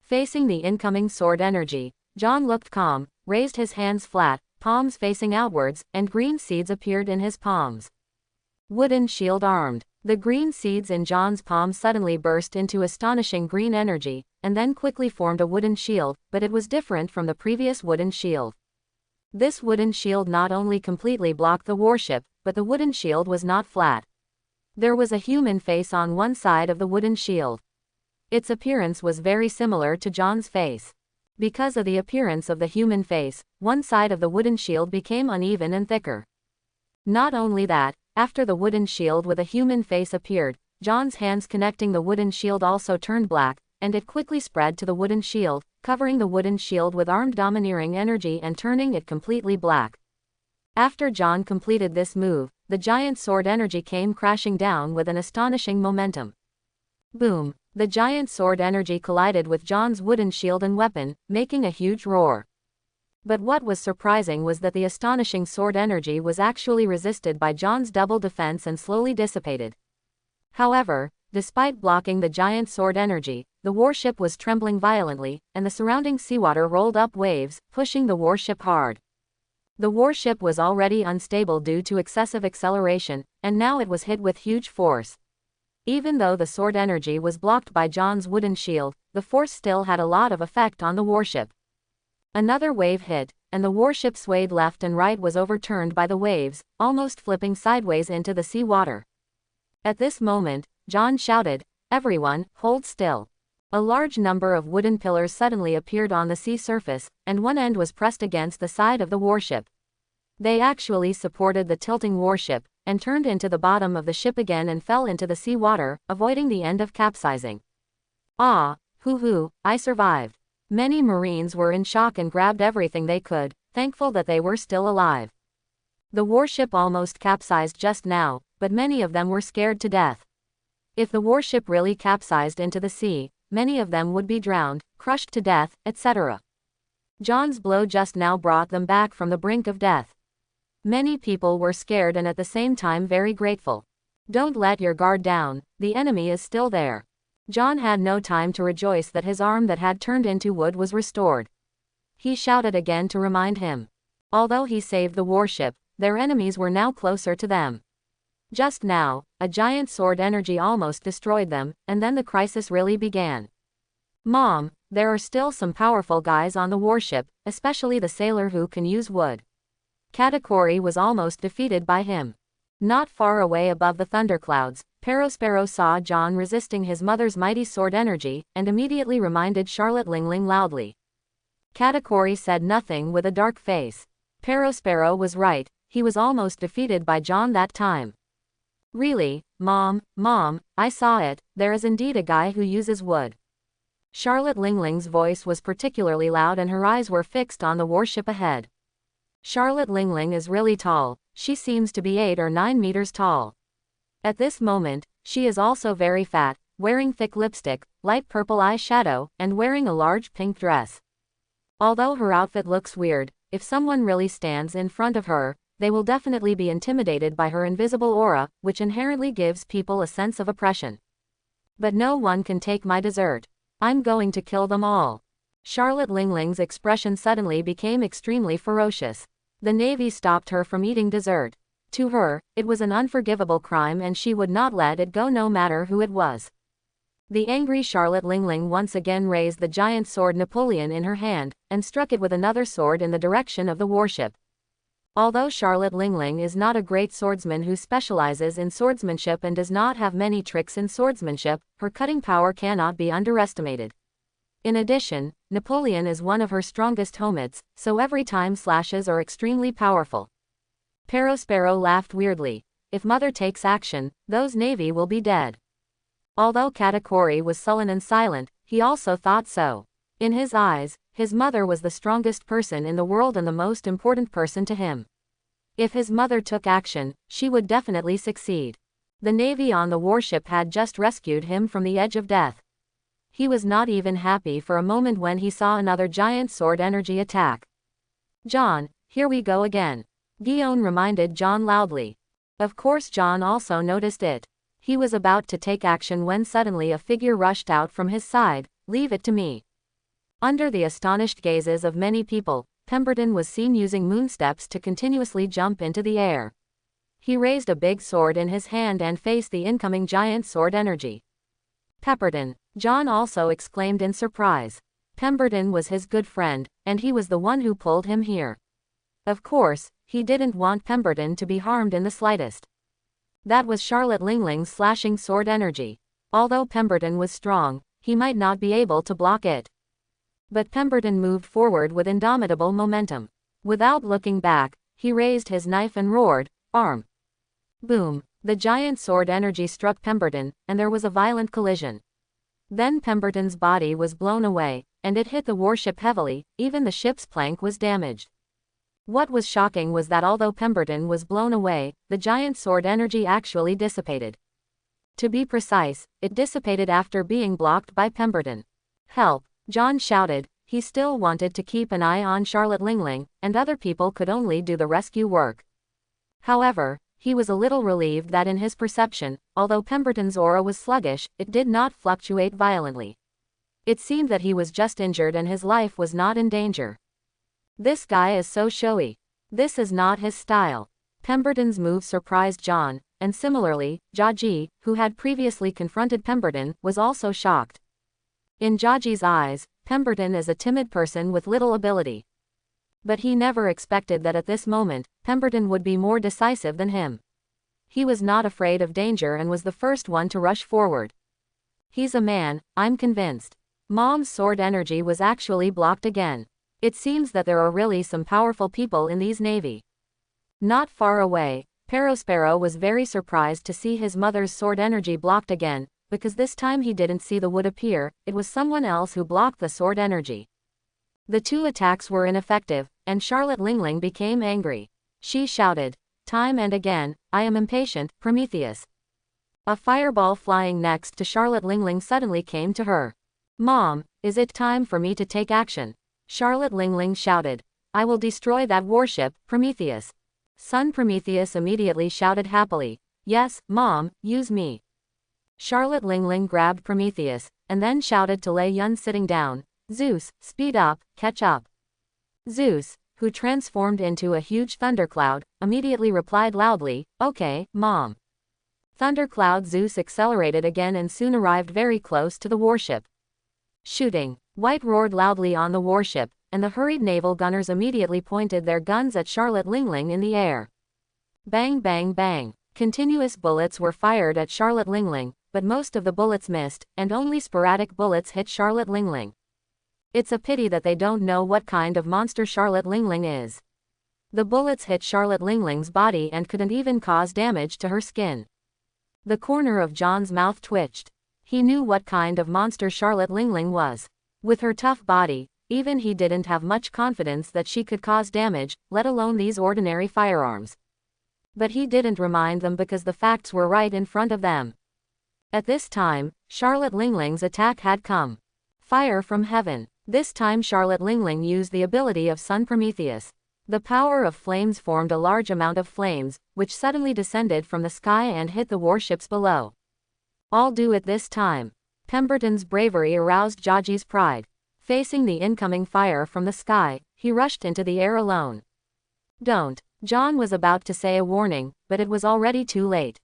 Facing the incoming sword energy, John looked calm, raised his hands flat, palms facing outwards, and green seeds appeared in his palms. Wooden shield armed. The green seeds in John's palm suddenly burst into astonishing green energy, and then quickly formed a wooden shield, but it was different from the previous wooden shield. This wooden shield not only completely blocked the warship, but the wooden shield was not flat. There was a human face on one side of the wooden shield. Its appearance was very similar to John's face. Because of the appearance of the human face, one side of the wooden shield became uneven and thicker. Not only that, after the wooden shield with a human face appeared, John's hands connecting the wooden shield also turned black, and it quickly spread to the wooden shield, covering the wooden shield with armed domineering energy and turning it completely black. After John completed this move, the giant sword energy came crashing down with an astonishing momentum. Boom! The giant sword energy collided with John's wooden shield and weapon, making a huge roar. But what was surprising was that the astonishing sword energy was actually resisted by John's double defense and slowly dissipated. However, despite blocking the giant sword energy, the warship was trembling violently, and the surrounding seawater rolled up waves, pushing the warship hard. The warship was already unstable due to excessive acceleration, and now it was hit with huge force. Even though the sword energy was blocked by John's wooden shield, the force still had a lot of effect on the warship. Another wave hit, and the warship swayed left and right, was overturned by the waves, almost flipping sideways into the sea water. At this moment, John shouted, "Everyone, hold still." A large number of wooden pillars suddenly appeared on the sea surface, and one end was pressed against the side of the warship. They actually supported the tilting warship, and turned into the bottom of the ship again and fell into the sea water, avoiding the end of capsizing. Ah, hoo, I survived. Many Marines were in shock and grabbed everything they could, thankful that they were still alive. The warship almost capsized just now, but many of them were scared to death. If the warship really capsized into the sea, many of them would be drowned, crushed to death, etc. John's blow just now brought them back from the brink of death. Many people were scared and at the same time very grateful. Don't let your guard down, the enemy is still there. John had no time to rejoice that his arm that had turned into wood was restored. He shouted again to remind him. Although he saved the warship, their enemies were now closer to them. Just now, a giant sword energy almost destroyed them, and then the crisis really began. Mom, there are still some powerful guys on the warship, especially the sailor who can use wood. Katakuri was almost defeated by him. Not far away above the thunderclouds, Perospero saw John resisting his mother's mighty sword energy, and immediately reminded Charlotte Lingling loudly. Katakuri said nothing with a dark face. Perospero was right, he was almost defeated by John that time. Really, Mom, I saw it, there is indeed a guy who uses wood. Charlotte Lingling's voice was particularly loud and her eyes were fixed on the warship ahead. Charlotte Lingling is really tall, she seems to be 8 or 9 meters tall. At this moment, she is also very fat, wearing thick lipstick, light purple eyeshadow, and wearing a large pink dress. Although her outfit looks weird, if someone really stands in front of her, they will definitely be intimidated by her invisible aura, which inherently gives people a sense of oppression. But no one can take my dessert. I'm going to kill them all. Charlotte Lingling's expression suddenly became extremely ferocious. The Navy stopped her from eating dessert. To her, it was an unforgivable crime and she would not let it go no matter who it was. The angry Charlotte Lingling once again raised the giant sword Napoleon in her hand, and struck it with another sword in the direction of the warship. Although Charlotte Lingling is not a great swordsman who specializes in swordsmanship and does not have many tricks in swordsmanship, her cutting power cannot be underestimated. In addition, Napoleon is one of her strongest homits, so every time slashes are extremely powerful. Perospero laughed weirdly. If Mother takes action, those Navy will be dead. Although Katakuri was sullen and silent, he also thought so. In his eyes, his mother was the strongest person in the world and the most important person to him. If his mother took action, she would definitely succeed. The Navy on the warship had just rescued him from the edge of death. He was not even happy for a moment when he saw another giant sword energy attack. John, here we go again. Guillaume reminded John loudly. Of course John also noticed it. He was about to take action when suddenly a figure rushed out from his side. Leave it to me. Under the astonished gazes of many people, Pemberton was seen using moonsteps to continuously jump into the air. He raised a big sword in his hand and faced the incoming giant sword energy. Pemberton, John also exclaimed in surprise. Pemberton was his good friend, and he was the one who pulled him here. Of course, he didn't want Pemberton to be harmed in the slightest. That was Charlotte Lingling's slashing sword energy. Although Pemberton was strong, he might not be able to block it. But Pemberton moved forward with indomitable momentum. Without looking back, he raised his knife and roared, "Arm!" Boom! The giant sword energy struck Pemberton, and there was a violent collision. Then Pemberton's body was blown away, and it hit the warship heavily, even the ship's plank was damaged. What was shocking was that although Pemberton was blown away, the giant sword energy actually dissipated. To be precise, it dissipated after being blocked by Pemberton. Help! John shouted. He still wanted to keep an eye on Charlotte Lingling, and other people could only do the rescue work. However, he was a little relieved that in his perception, although Pemberton's aura was sluggish, it did not fluctuate violently. It seemed that he was just injured and his life was not in danger. This guy is so showy. This is not his style. Pemberton's move surprised John, and similarly, Jaji, who had previously confronted Pemberton, was also shocked. In Jaji's eyes, Pemberton is a timid person with little ability. But he never expected that at this moment, Pemberton would be more decisive than him. He was not afraid of danger and was the first one to rush forward. He's a man, I'm convinced. Mom's sword energy was actually blocked again. It seems that there are really some powerful people in these Navy. Not far away, Perospero was very surprised to see his mother's sword energy blocked again, because this time he didn't see the wood appear, it was someone else who blocked the sword energy. The two attacks were ineffective, and Charlotte Lingling became angry. She shouted, "Time and again, I am impatient, Prometheus. A fireball flying next to Charlotte Lingling suddenly came to her. Mom, is it time for me to take action? Charlotte Lingling shouted. I will destroy that warship, Prometheus. Son Prometheus immediately shouted happily. Yes, Mom, use me. Charlotte Lingling grabbed Prometheus, and then shouted to Lei Yun sitting down. Zeus, speed up, catch up. Zeus, who transformed into a huge thundercloud, immediately replied loudly, Okay, Mom. Thundercloud Zeus accelerated again and soon arrived very close to the warship. Shooting. White roared loudly on the warship, and the hurried naval gunners immediately pointed their guns at Charlotte Lingling in the air. Bang bang bang. Continuous bullets were fired at Charlotte Lingling, but most of the bullets missed, and only sporadic bullets hit Charlotte Lingling. It's a pity that they don't know what kind of monster Charlotte Lingling is. The bullets hit Charlotte Lingling's body and couldn't even cause damage to her skin. The corner of John's mouth twitched. He knew what kind of monster Charlotte Lingling was. With her tough body, even he didn't have much confidence that she could cause damage, let alone these ordinary firearms. But he didn't remind them because the facts were right in front of them. At this time, Charlotte Lingling's attack had come. Fire from heaven. This time Charlotte Lingling used the ability of Son Prometheus. The power of flames formed a large amount of flames, which suddenly descended from the sky and hit the warships below. All do it this time. Pemberton's bravery aroused Jaji's pride. Facing the incoming fire from the sky, he rushed into the air alone. Don't. John was about to say a warning, but it was already too late.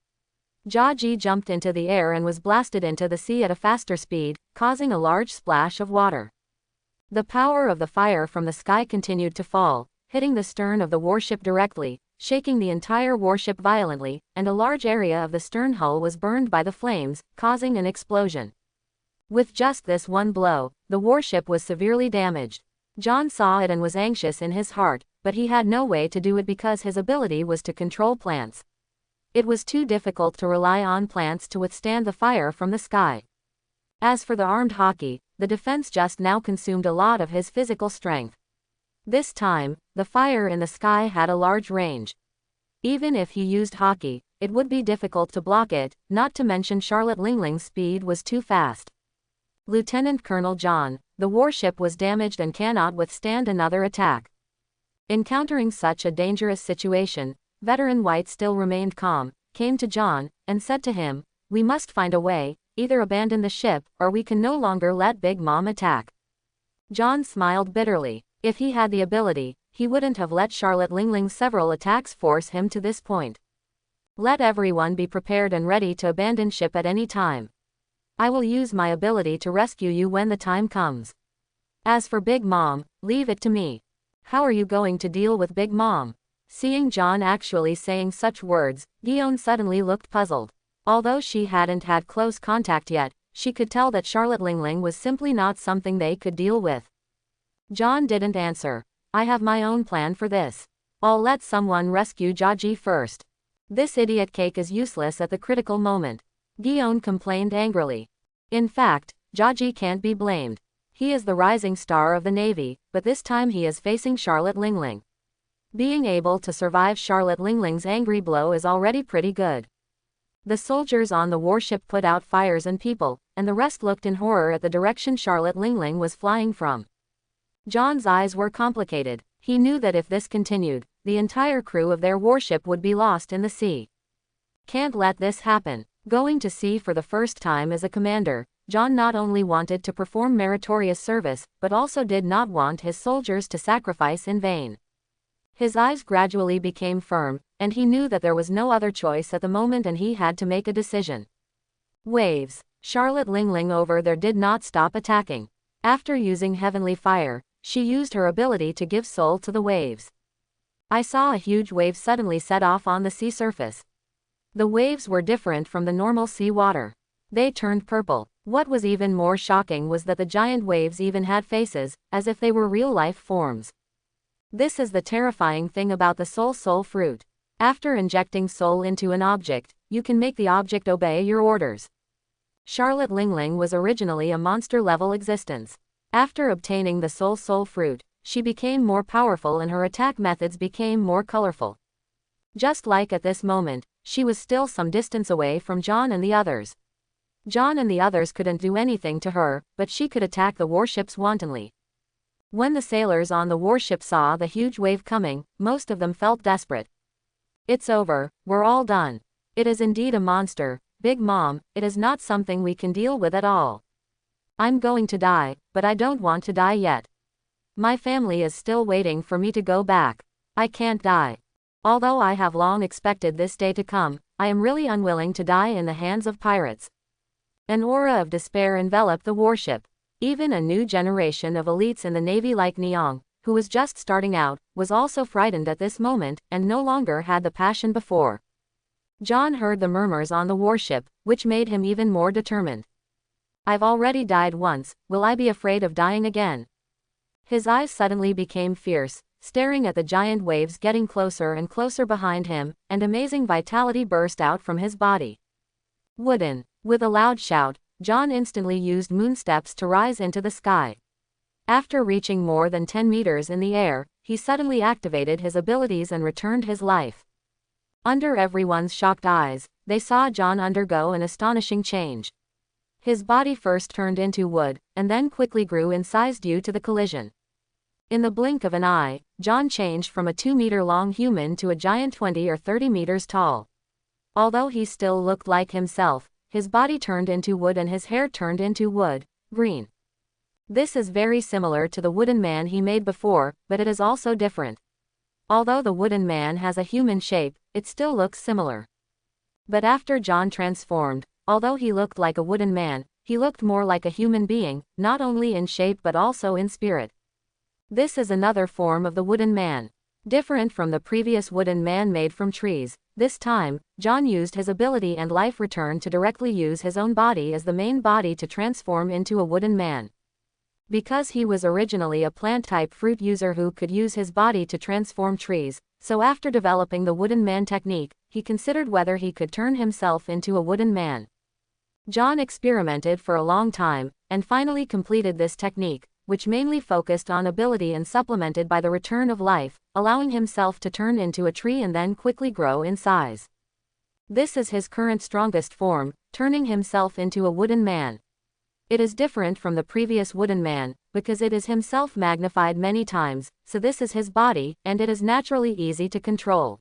Jaji jumped into the air and was blasted into the sea at a faster speed, causing a large splash of water. The power of the fire from the sky continued to fall, hitting the stern of the warship directly, shaking the entire warship violently, and a large area of the stern hull was burned by the flames, causing an explosion. With just this one blow, the warship was severely damaged. John saw it and was anxious in his heart, but he had no way to do it because his ability was to control plants. It was too difficult to rely on plants to withstand the fire from the sky. As for the armed hockey, the defense just now consumed a lot of his physical strength. This time, the fire in the sky had a large range. Even if he used hockey, it would be difficult to block it, not to mention Charlotte Lingling's speed was too fast. Lieutenant Colonel John, the warship was damaged and cannot withstand another attack. Encountering such a dangerous situation, Veteran White still remained calm, came to John, and said to him, We must find a way, either abandon the ship, or we can no longer let Big Mom attack. John smiled bitterly. If he had the ability, he wouldn't have let Charlotte Lingling's several attacks force him to this point. Let everyone be prepared and ready to abandon ship at any time. I will use my ability to rescue you when the time comes. As for Big Mom, leave it to me. How are you going to deal with Big Mom? Seeing John actually saying such words, Guillaume suddenly looked puzzled. Although she hadn't had close contact yet, she could tell that Charlotte Lingling was simply not something they could deal with. John didn't answer. I have my own plan for this. I'll let someone rescue Jaji first. This idiot cake is useless at the critical moment. Guillaume complained angrily. In fact, Jaji can't be blamed. He is the rising star of the Navy, but this time he is facing Charlotte Lingling. Being able to survive Charlotte Lingling's angry blow is already pretty good. The soldiers on the warship put out fires and people, and the rest looked in horror at the direction Charlotte Lingling was flying from. John's eyes were complicated. He knew that if this continued, the entire crew of their warship would be lost in the sea. Can't let this happen. Going to sea for the first time as a commander, John not only wanted to perform meritorious service, but also did not want his soldiers to sacrifice in vain. His eyes gradually became firm, and he knew that there was no other choice at the moment and he had to make a decision. Waves. Charlotte Lingling over there did not stop attacking. After using heavenly fire, she used her ability to give soul to the waves. I saw a huge wave suddenly set off on the sea surface. The waves were different from the normal sea water. They turned purple. What was even more shocking was that the giant waves even had faces, as if they were real-life forms. This is the terrifying thing about the soul fruit. After injecting soul into an object, you can make the object obey your orders. Charlotte Lingling was originally a monster-level existence. After obtaining the soul fruit, she became more powerful and her attack methods became more colorful. Just like at this moment, she was still some distance away from John and the others. John and the others couldn't do anything to her, but she could attack the warships wantonly. When the sailors on the warship saw the huge wave coming, most of them felt desperate. It's over, we're all done. It is indeed a monster, Big Mom, it is not something we can deal with at all. I'm going to die, but I don't want to die yet. My family is still waiting for me to go back. I can't die. Although I have long expected this day to come, I am really unwilling to die in the hands of pirates. An aura of despair enveloped the warship. Even a new generation of elites in the Navy like Neong, who was just starting out, was also frightened at this moment, and no longer had the passion before. John heard the murmurs on the warship, which made him even more determined. I've already died once, will I be afraid of dying again? His eyes suddenly became fierce, staring at the giant waves getting closer and closer behind him, and amazing vitality burst out from his body. Wooden. With a loud shout, John instantly used moon steps to rise into the sky. After reaching more than 10 meters in the air, he suddenly activated his abilities and returned his life. Under everyone's shocked eyes, they saw John undergo an astonishing change. His body first turned into wood, and then quickly grew in size due to the collision. In the blink of an eye, John changed from a 2-meter-long human to a giant 20 or 30 meters tall. Although he still looked like himself, his body turned into wood and his hair turned into wood, green. This is very similar to the wooden man he made before, but it is also different. Although the wooden man has a human shape, it still looks similar. But after John transformed, although he looked like a wooden man, he looked more like a human being, not only in shape but also in spirit. This is another form of the wooden man. Different from the previous wooden man made from trees, this time, John used his ability and life return to directly use his own body as the main body to transform into a wooden man. Because he was originally a plant-type fruit user who could use his body to transform trees, so after developing the wooden man technique, he considered whether he could turn himself into a wooden man. John experimented for a long time, and finally completed this technique, which mainly focused on ability and supplemented by the return of life, allowing himself to turn into a tree and then quickly grow in size. This is his current strongest form, turning himself into a wooden man. It is different from the previous wooden man, because it is himself magnified many times, so this is his body, and it is naturally easy to control.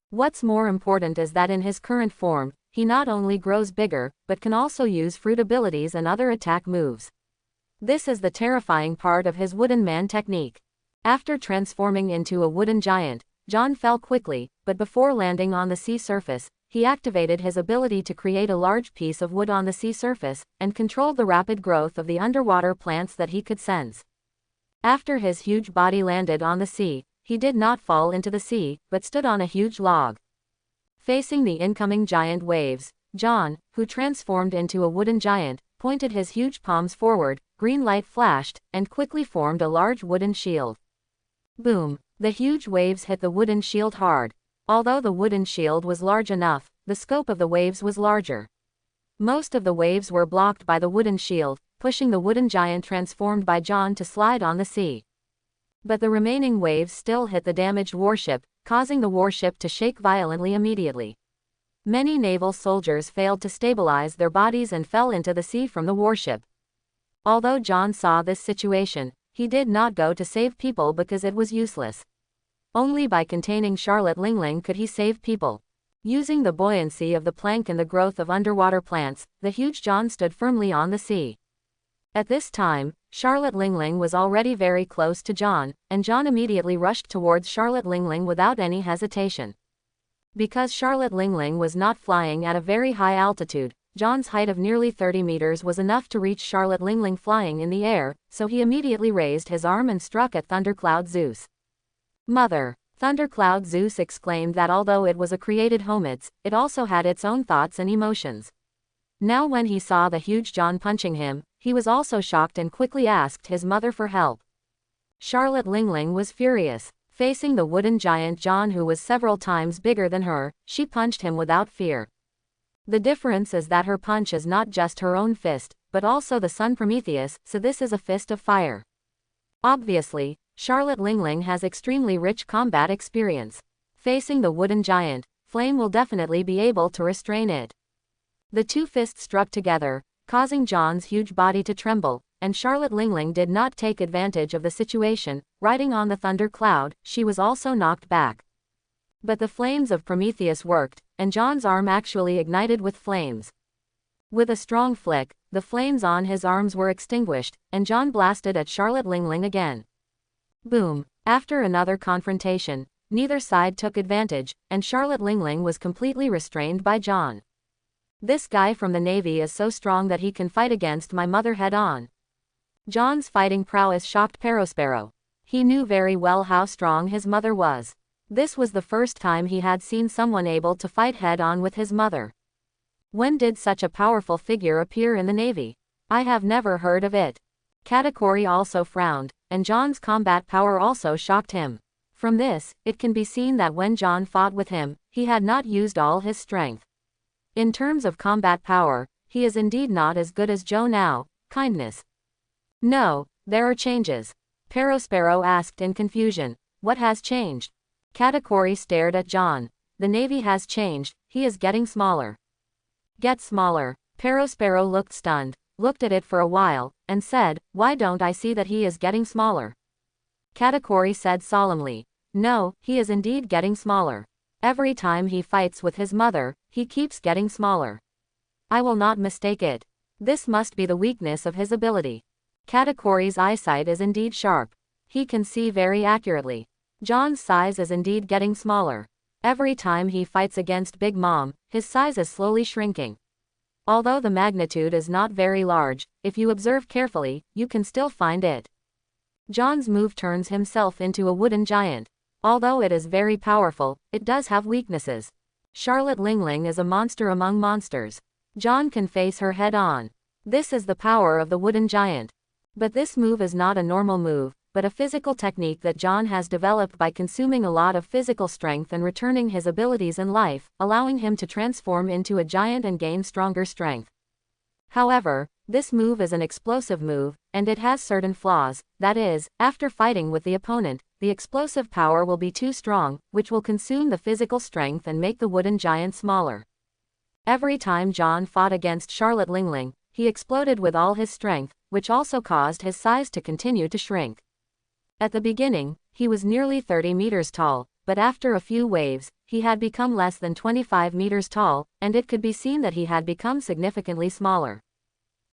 What's more important is that in his current form, he not only grows bigger, but can also use fruit abilities and other attack moves. This is the terrifying part of his wooden man technique. After transforming into a wooden giant, John fell quickly, but before landing on the sea surface, he activated his ability to create a large piece of wood on the sea surface, and controlled the rapid growth of the underwater plants that he could sense. After his huge body landed on the sea, he did not fall into the sea, but stood on a huge log. Facing the incoming giant waves, John, who transformed into a wooden giant, pointed his huge palms forward, green light flashed, and quickly formed a large wooden shield. Boom! The huge waves hit the wooden shield hard. Although the wooden shield was large enough, the scope of the waves was larger. Most of the waves were blocked by the wooden shield, pushing the wooden giant transformed by John to slide on the sea. But the remaining waves still hit the damaged warship, causing the warship to shake violently immediately. Many naval soldiers failed to stabilize their bodies and fell into the sea from the warship. Although John saw this situation, he did not go to save people because it was useless. Only by containing Charlotte Lingling could he save people. Using the buoyancy of the plank and the growth of underwater plants, the huge John stood firmly on the sea. At this time, Charlotte Lingling was already very close to John, and John immediately rushed towards Charlotte Lingling without any hesitation. Because Charlotte Lingling was not flying at a very high altitude, John's height of nearly 30 meters was enough to reach Charlotte Lingling flying in the air, so he immediately raised his arm and struck at Thundercloud Zeus. Mother! Thundercloud Zeus exclaimed that although it was a created homage, it also had its own thoughts and emotions. Now when he saw the huge John punching him, he was also shocked and quickly asked his mother for help. Charlotte Lingling was furious. Facing the wooden giant John who was several times bigger than her, she punched him without fear. The difference is that her punch is not just her own fist, but also the sun Prometheus, so this is a fist of fire. Obviously, Charlotte Lingling has extremely rich combat experience. Facing the wooden giant, Flame will definitely be able to restrain it. The two fists struck together, causing John's huge body to tremble, and Charlotte Lingling did not take advantage of the situation. Riding on the thunder cloud, she was also knocked back. But the flames of Prometheus worked, and John's arm actually ignited with flames. With a strong flick, the flames on his arms were extinguished, and John blasted at Charlotte Lingling again. Boom! After another confrontation, neither side took advantage, and Charlotte Lingling was completely restrained by John. This guy from the Navy is so strong that he can fight against my mother head-on. John's fighting prowess shocked Perospero. He knew very well how strong his mother was. This was the first time he had seen someone able to fight head-on with his mother. When did such a powerful figure appear in the Navy? I have never heard of it. Katakuri also frowned, and John's combat power also shocked him. From this, it can be seen that when John fought with him, he had not used all his strength. In terms of combat power, he is indeed not as good as Joe now. Kindness. No, there are changes. Perospero asked in confusion. What has changed? Katakuri stared at John. The Navy has changed, he is getting smaller. Get smaller. Perospero looked stunned, looked at it for a while, and said, why don't I see that he is getting smaller? Katakuri said solemnly. No, he is indeed getting smaller. Every time he fights with his mother, he keeps getting smaller. I will not mistake it. This must be the weakness of his ability. Katakuri's eyesight is indeed sharp. He can see very accurately. John's size is indeed getting smaller. Every time he fights against Big Mom, his size is slowly shrinking. Although the magnitude is not very large, if you observe carefully, you can still find it. John's move turns himself into a wooden giant. Although it is very powerful, it does have weaknesses. Charlotte Lingling is a monster among monsters. John can face her head-on. This is the power of the wooden giant. But this move is not a normal move, but a physical technique that John has developed by consuming a lot of physical strength and returning his abilities in life, allowing him to transform into a giant and gain stronger strength. However, this move is an explosive move, and it has certain flaws. That is, after fighting with the opponent, the explosive power will be too strong, which will consume the physical strength and make the wooden giant smaller. Every time John fought against Charlotte Lingling, he exploded with all his strength, which also caused his size to continue to shrink. At the beginning, he was nearly 30 meters tall, but after a few waves, he had become less than 25 meters tall, and it could be seen that he had become significantly smaller.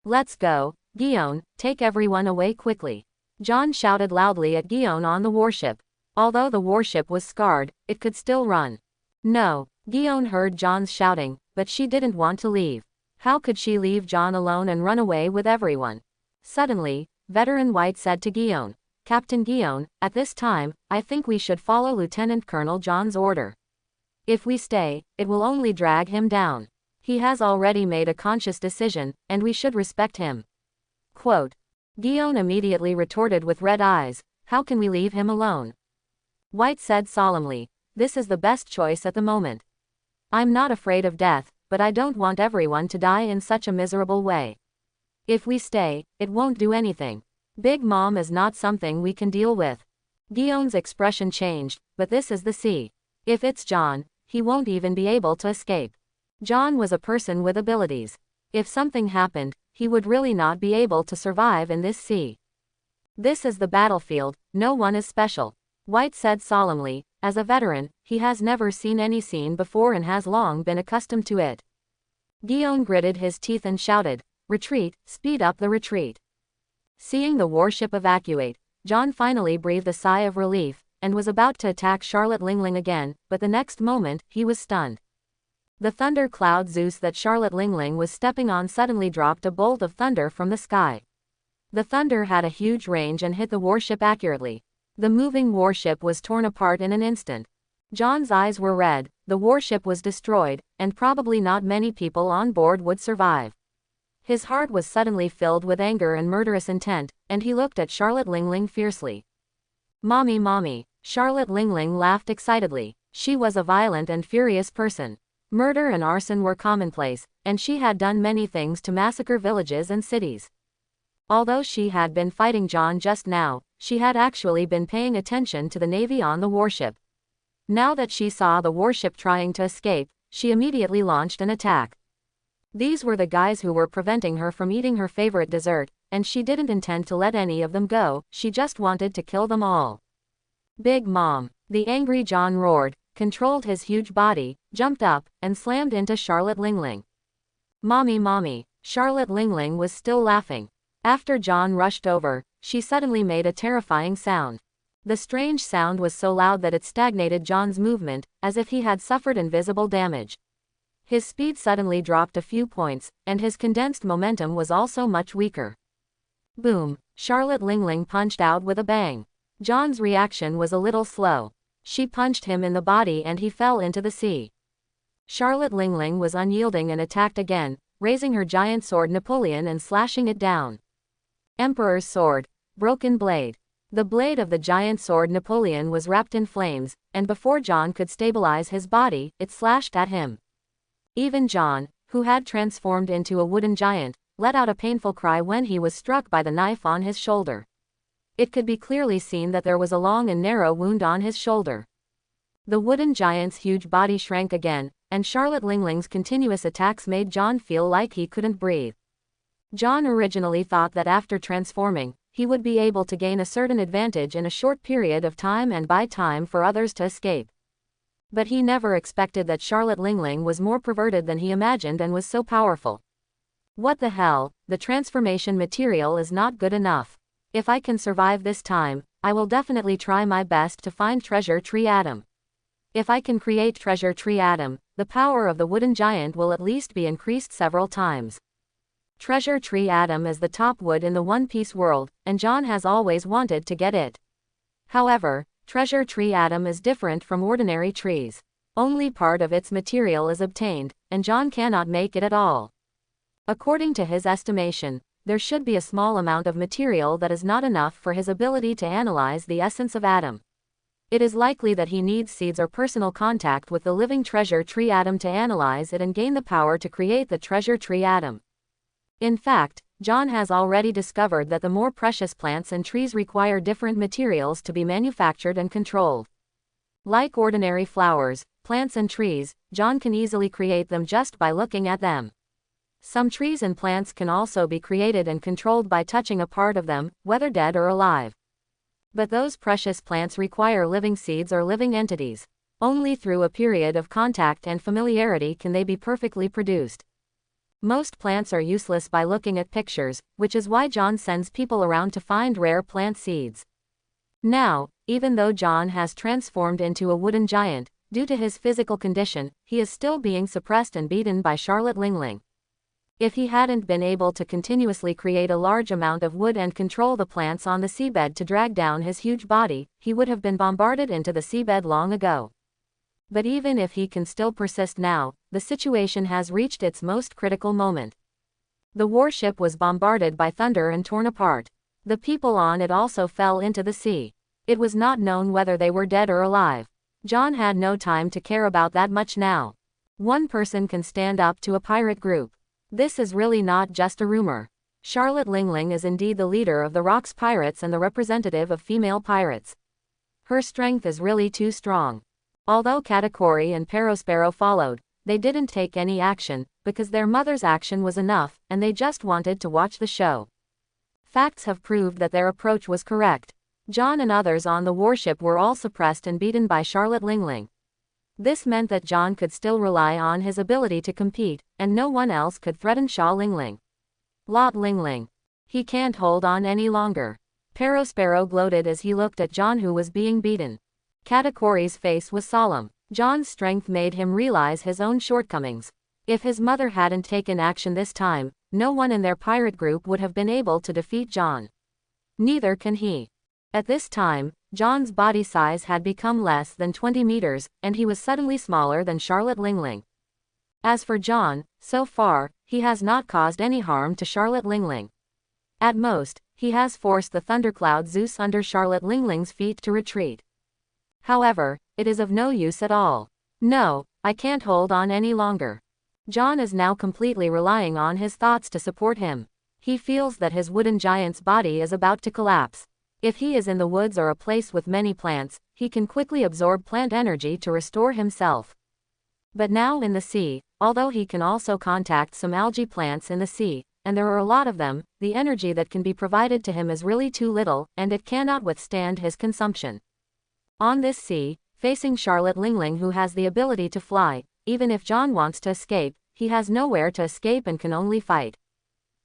Let's go, Guion, take everyone away quickly. John shouted loudly at Guion on the warship. Although the warship was scarred, it could still run. No, Guion heard John's shouting, but she didn't want to leave. How could she leave John alone and run away with everyone? Suddenly, Veteran White said to Guion, Captain Guion, at this time, I think we should follow Lieutenant Colonel John's order. If we stay, it will only drag him down. He has already made a conscious decision, and we should respect him. Quote. Guion immediately retorted with red eyes, how can we leave him alone? White said solemnly, this is the best choice at the moment. I'm not afraid of death, but I don't want everyone to die in such a miserable way. If we stay, it won't do anything. Big Mom is not something we can deal with. Guion's expression changed, but this is the sea. If it's John, he won't even be able to escape. John was a person with abilities. If something happened, he would really not be able to survive in this sea. This is the battlefield, no one is special. White said solemnly, as a veteran, he has never seen any scene before and has long been accustomed to it. Guion gritted his teeth and shouted, retreat, speed up the retreat. Seeing the warship evacuate, John finally breathed a sigh of relief, and was about to attack Charlotte Lingling again, but the next moment, he was stunned. The thunder cloud Zeus that Charlotte Lingling was stepping on suddenly dropped a bolt of thunder from the sky. The thunder had a huge range and hit the warship accurately. The moving warship was torn apart in an instant. John's eyes were red, the warship was destroyed, and probably not many people on board would survive. His heart was suddenly filled with anger and murderous intent, and he looked at Charlotte Lingling fiercely. Mommy, mommy, Charlotte Lingling laughed excitedly. She was a violent and furious person. Murder and arson were commonplace, and she had done many things to massacre villages and cities. Although she had been fighting John just now, she had actually been paying attention to the Navy on the warship. Now that she saw the warship trying to escape, she immediately launched an attack. These were the guys who were preventing her from eating her favorite dessert, and she didn't intend to let any of them go, she just wanted to kill them all. Big Mom! The angry John roared, controlled his huge body, jumped up, and slammed into Charlotte Lingling. Mommy, mommy! Charlotte Lingling was still laughing. After John rushed over, she suddenly made a terrifying sound. The strange sound was so loud that it stagnated John's movement, as if he had suffered invisible damage. His speed suddenly dropped a few points, and his condensed momentum was also much weaker. Boom! Charlotte Lingling punched out with a bang. John's reaction was a little slow. She punched him in the body and he fell into the sea. Charlotte Lingling was unyielding and attacked again, raising her giant sword Napoleon and slashing it down. Emperor's sword. Broken blade. The blade of the giant sword Napoleon was wrapped in flames, and before John could stabilize his body, it slashed at him. Even John, who had transformed into a wooden giant, let out a painful cry when he was struck by the knife on his shoulder. It could be clearly seen that there was a long and narrow wound on his shoulder. The wooden giant's huge body shrank again, and Charlotte Lingling's continuous attacks made John feel like he couldn't breathe. John originally thought that after transforming, he would be able to gain a certain advantage in a short period of time and buy time for others to escape. But he never expected that Charlotte Lingling was more perverted than he imagined and was so powerful. What the hell, the transformation material is not good enough. If I can survive this time, I will definitely try my best to find Treasure Tree Adam. If I can create Treasure Tree Adam, the power of the wooden giant will at least be increased several times. Treasure Tree Adam is the top wood in the One Piece world, and John has always wanted to get it. However, Treasure Tree Adam is different from ordinary trees. Only part of its material is obtained, and John cannot make it at all. According to his estimation, there should be a small amount of material that is not enough for his ability to analyze the essence of Adam. It is likely that he needs seeds or personal contact with the living Treasure Tree Adam to analyze it and gain the power to create the Treasure Tree Adam. In fact, John has already discovered that the more precious plants and trees require different materials to be manufactured and controlled. Like ordinary flowers, plants and trees, John can easily create them just by looking at them. Some trees and plants can also be created and controlled by touching a part of them, whether dead or alive. But those precious plants require living seeds or living entities. Only through a period of contact and familiarity can they be perfectly produced. Most plants are useless by looking at pictures, which is why John sends people around to find rare plant seeds. Now, even though John has transformed into a wooden giant, due to his physical condition, he is still being suppressed and beaten by Charlotte Lingling. If he hadn't been able to continuously create a large amount of wood and control the plants on the seabed to drag down his huge body, he would have been bombarded into the seabed long ago. But even if he can still persist now, the situation has reached its most critical moment. The warship was bombarded by thunder and torn apart. The people on it also fell into the sea. It was not known whether they were dead or alive. John had no time to care about that much now. One person can stand up to a pirate group. This is really not just a rumor. Charlotte Lingling is indeed the leader of the Rocks Pirates and the representative of female pirates. Her strength is really too strong. Although Katakuri and Perospero followed, they didn't take any action, because their mother's action was enough, and they just wanted to watch the show. Facts have proved that their approach was correct. John and others on the warship were all suppressed and beaten by Charlotte Lingling. This meant that John could still rely on his ability to compete, and no one else could threaten Sha Lingling. Lot Lingling. He can't hold on any longer. Perospero gloated as he looked at John, who was being beaten. Katakuri's face was solemn. John's strength made him realize his own shortcomings. If his mother hadn't taken action this time, no one in their pirate group would have been able to defeat John. Neither can he. At this time, John's body size had become less than 20 meters, and he was suddenly smaller than Charlotte Lingling. As for John, so far, he has not caused any harm to Charlotte Lingling. At most, he has forced the thundercloud Zeus under Charlotte Lingling's feet to retreat. However, it is of no use at all. No, I can't hold on any longer. John is now completely relying on his thoughts to support him. He feels that his wooden giant's body is about to collapse. If he is in the woods or a place with many plants, he can quickly absorb plant energy to restore himself. But now in the sea, although he can also contact some algae plants in the sea, and there are a lot of them, the energy that can be provided to him is really too little, and it cannot withstand his consumption. On this sea, facing Charlotte Lingling, who has the ability to fly, even if John wants to escape, he has nowhere to escape and can only fight.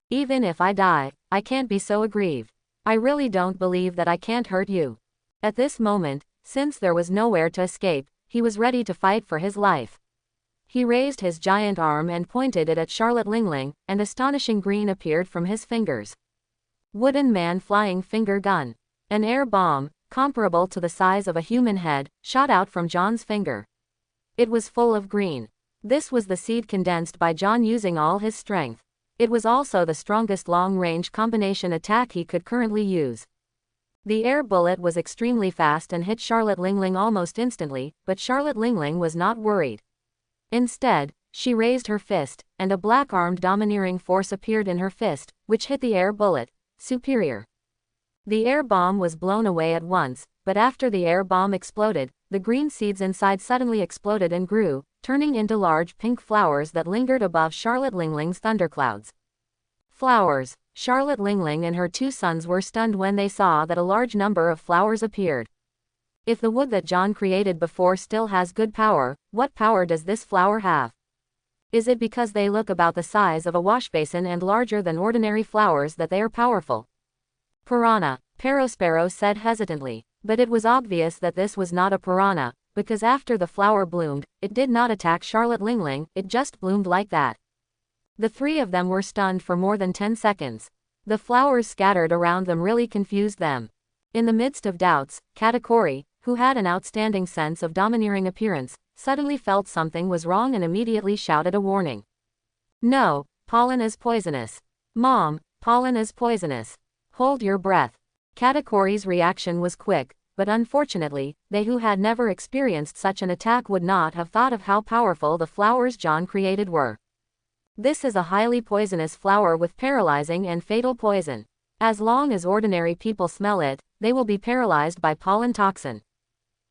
Even if I die, I can't be so aggrieved. I really don't believe that I can't hurt you. At this moment, since there was nowhere to escape, he was ready to fight for his life. He raised his giant arm and pointed it at Charlotte Lingling, and astonishing green appeared from his fingers. Wooden man flying finger gun. An air bomb, comparable to the size of a human head, shot out from John's finger. It was full of green. This was the seed condensed by John using all his strength. It was also the strongest long-range combination attack he could currently use. The air bullet was extremely fast and hit Charlotte Lingling almost instantly, but Charlotte Lingling was not worried. Instead, she raised her fist, and a black-armed domineering force appeared in her fist, which hit the air bullet. Superior. The air bomb was blown away at once, but after the air bomb exploded, the green seeds inside suddenly exploded and grew, turning into large pink flowers that lingered above Charlotte Lingling's thunderclouds. Flowers. Charlotte Lingling and her two sons were stunned when they saw that a large number of flowers appeared. If the wood that John created before still has good power, what power does this flower have? Is it because they look about the size of a washbasin and larger than ordinary flowers that they are powerful? Piranha, Perospero said hesitantly, but it was obvious that this was not a piranha, because after the flower bloomed, it did not attack Charlotte Lingling, it just bloomed like that. The three of them were stunned for more than 10 seconds. The flowers scattered around them really confused them. In the midst of doubts, Katakuri, who had an outstanding sense of domineering appearance, suddenly felt something was wrong and immediately shouted a warning. No, pollen is poisonous. Mom, pollen is poisonous. Hold your breath. Katakuri's reaction was quick, but unfortunately, they who had never experienced such an attack would not have thought of how powerful the flowers John created were. This is a highly poisonous flower with paralyzing and fatal poison. As long as ordinary people smell it, they will be paralyzed by pollen toxin.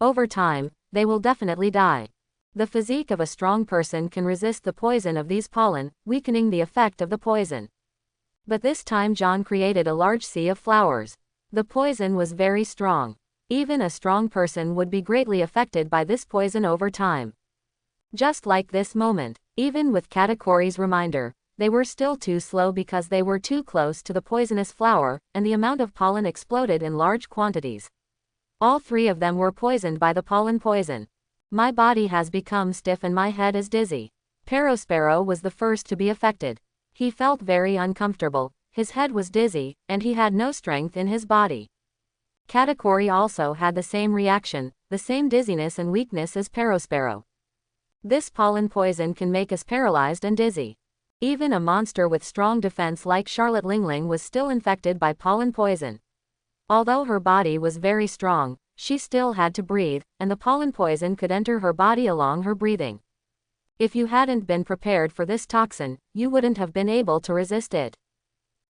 Over time, they will definitely die. The physique of a strong person can resist the poison of these pollen, weakening the effect of the poison. But this time John created a large sea of flowers. The poison was very strong. Even a strong person would be greatly affected by this poison over time. Just like this moment, even with Katakuri's reminder, they were still too slow because they were too close to the poisonous flower, and the amount of pollen exploded in large quantities. All three of them were poisoned by the pollen poison. My body has become stiff and my head is dizzy. Perospero was the first to be affected. He felt very uncomfortable, his head was dizzy, and he had no strength in his body. Katakuri also had the same reaction, the same dizziness and weakness as Perospero. This pollen poison can make us paralyzed and dizzy. Even a monster with strong defense like Charlotte Lingling was still infected by pollen poison. Although her body was very strong, she still had to breathe, and the pollen poison could enter her body along her breathing. If you hadn't been prepared for this toxin, you wouldn't have been able to resist it.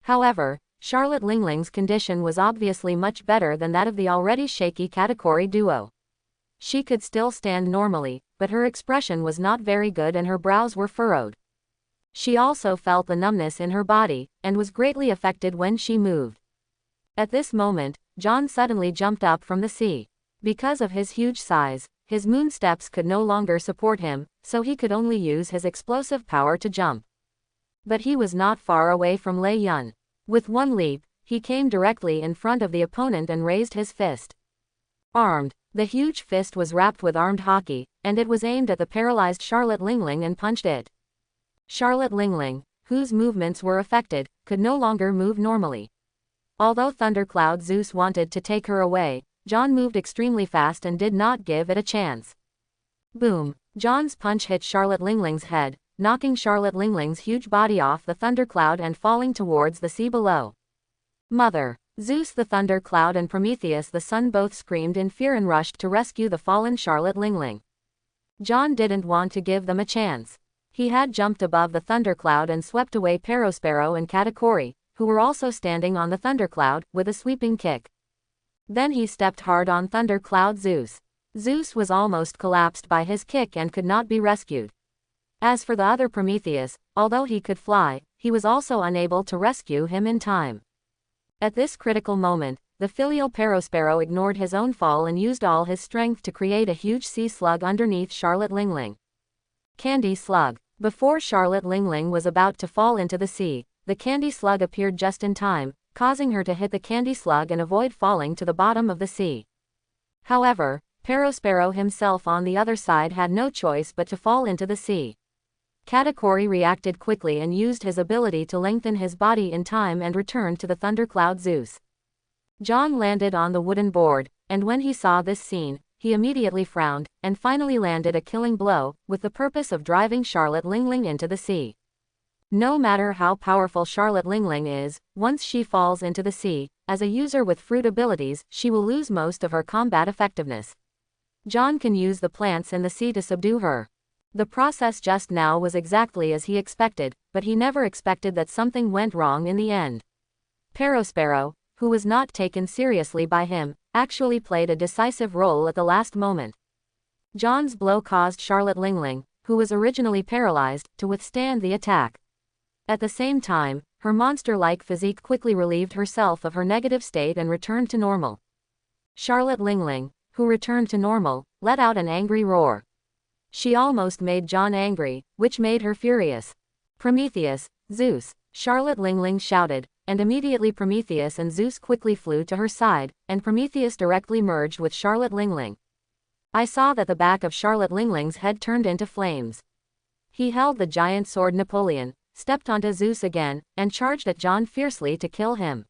However, Charlotte Lingling's condition was obviously much better than that of the already shaky Katakuri duo. She could still stand normally, but her expression was not very good and her brows were furrowed. She also felt the numbness in her body, and was greatly affected when she moved. At this moment, John suddenly jumped up from the sea. Because of his huge size, his moon steps could no longer support him, so he could only use his explosive power to jump. But he was not far away from Lei Yun. With one leap, he came directly in front of the opponent and raised his fist. Armed, the huge fist was wrapped with armed hockey, and it was aimed at the paralyzed Charlotte Lingling and punched it. Charlotte Lingling, whose movements were affected, could no longer move normally. Although Thundercloud Zeus wanted to take her away, John moved extremely fast and did not give it a chance. Boom! John's punch hit Charlotte Lingling's head, knocking Charlotte Lingling's huge body off the thundercloud and falling towards the sea below. Mother! Zeus the thundercloud and Prometheus the sun both screamed in fear and rushed to rescue the fallen Charlotte Lingling. John didn't want to give them a chance. He had jumped above the thundercloud and swept away Perospero and Katakuri, who were also standing on the thundercloud, with a sweeping kick. Then he stepped hard on thundercloud Zeus. Zeus was almost collapsed by his kick and could not be rescued. As for the other Prometheus, although he could fly, he was also unable to rescue him in time. At this critical moment, the filial Perospero ignored his own fall and used all his strength to create a huge sea slug underneath Charlotte Lingling. Candy slug. Before Charlotte Lingling was about to fall into the sea, the candy slug appeared just in time, causing her to hit the candy slug and avoid falling to the bottom of the sea. However, Perospero himself on the other side had no choice but to fall into the sea. Katakuri reacted quickly and used his ability to lengthen his body in time and returned to the thundercloud Zeus. John landed on the wooden board, and when he saw this scene, he immediately frowned, and finally landed a killing blow, with the purpose of driving Charlotte Lingling into the sea. No matter how powerful Charlotte Lingling is, once she falls into the sea, as a user with fruit abilities, she will lose most of her combat effectiveness. John can use the plants in the sea to subdue her. The process just now was exactly as he expected, but he never expected that something went wrong in the end. Perospero, who was not taken seriously by him, actually played a decisive role at the last moment. John's blow caused Charlotte Lingling, who was originally paralyzed, to withstand the attack. At the same time, her monster-like physique quickly relieved herself of her negative state and returned to normal. Charlotte Lingling, who returned to normal, let out an angry roar. She almost made John angry, which made her furious. Prometheus, Zeus, Charlotte Lingling shouted, and immediately Prometheus and Zeus quickly flew to her side, and Prometheus directly merged with Charlotte Lingling. I saw that the back of Charlotte Lingling's head turned into flames. He held the giant sword Napoleon, stepped onto Zeus again, and charged at John fiercely to kill him.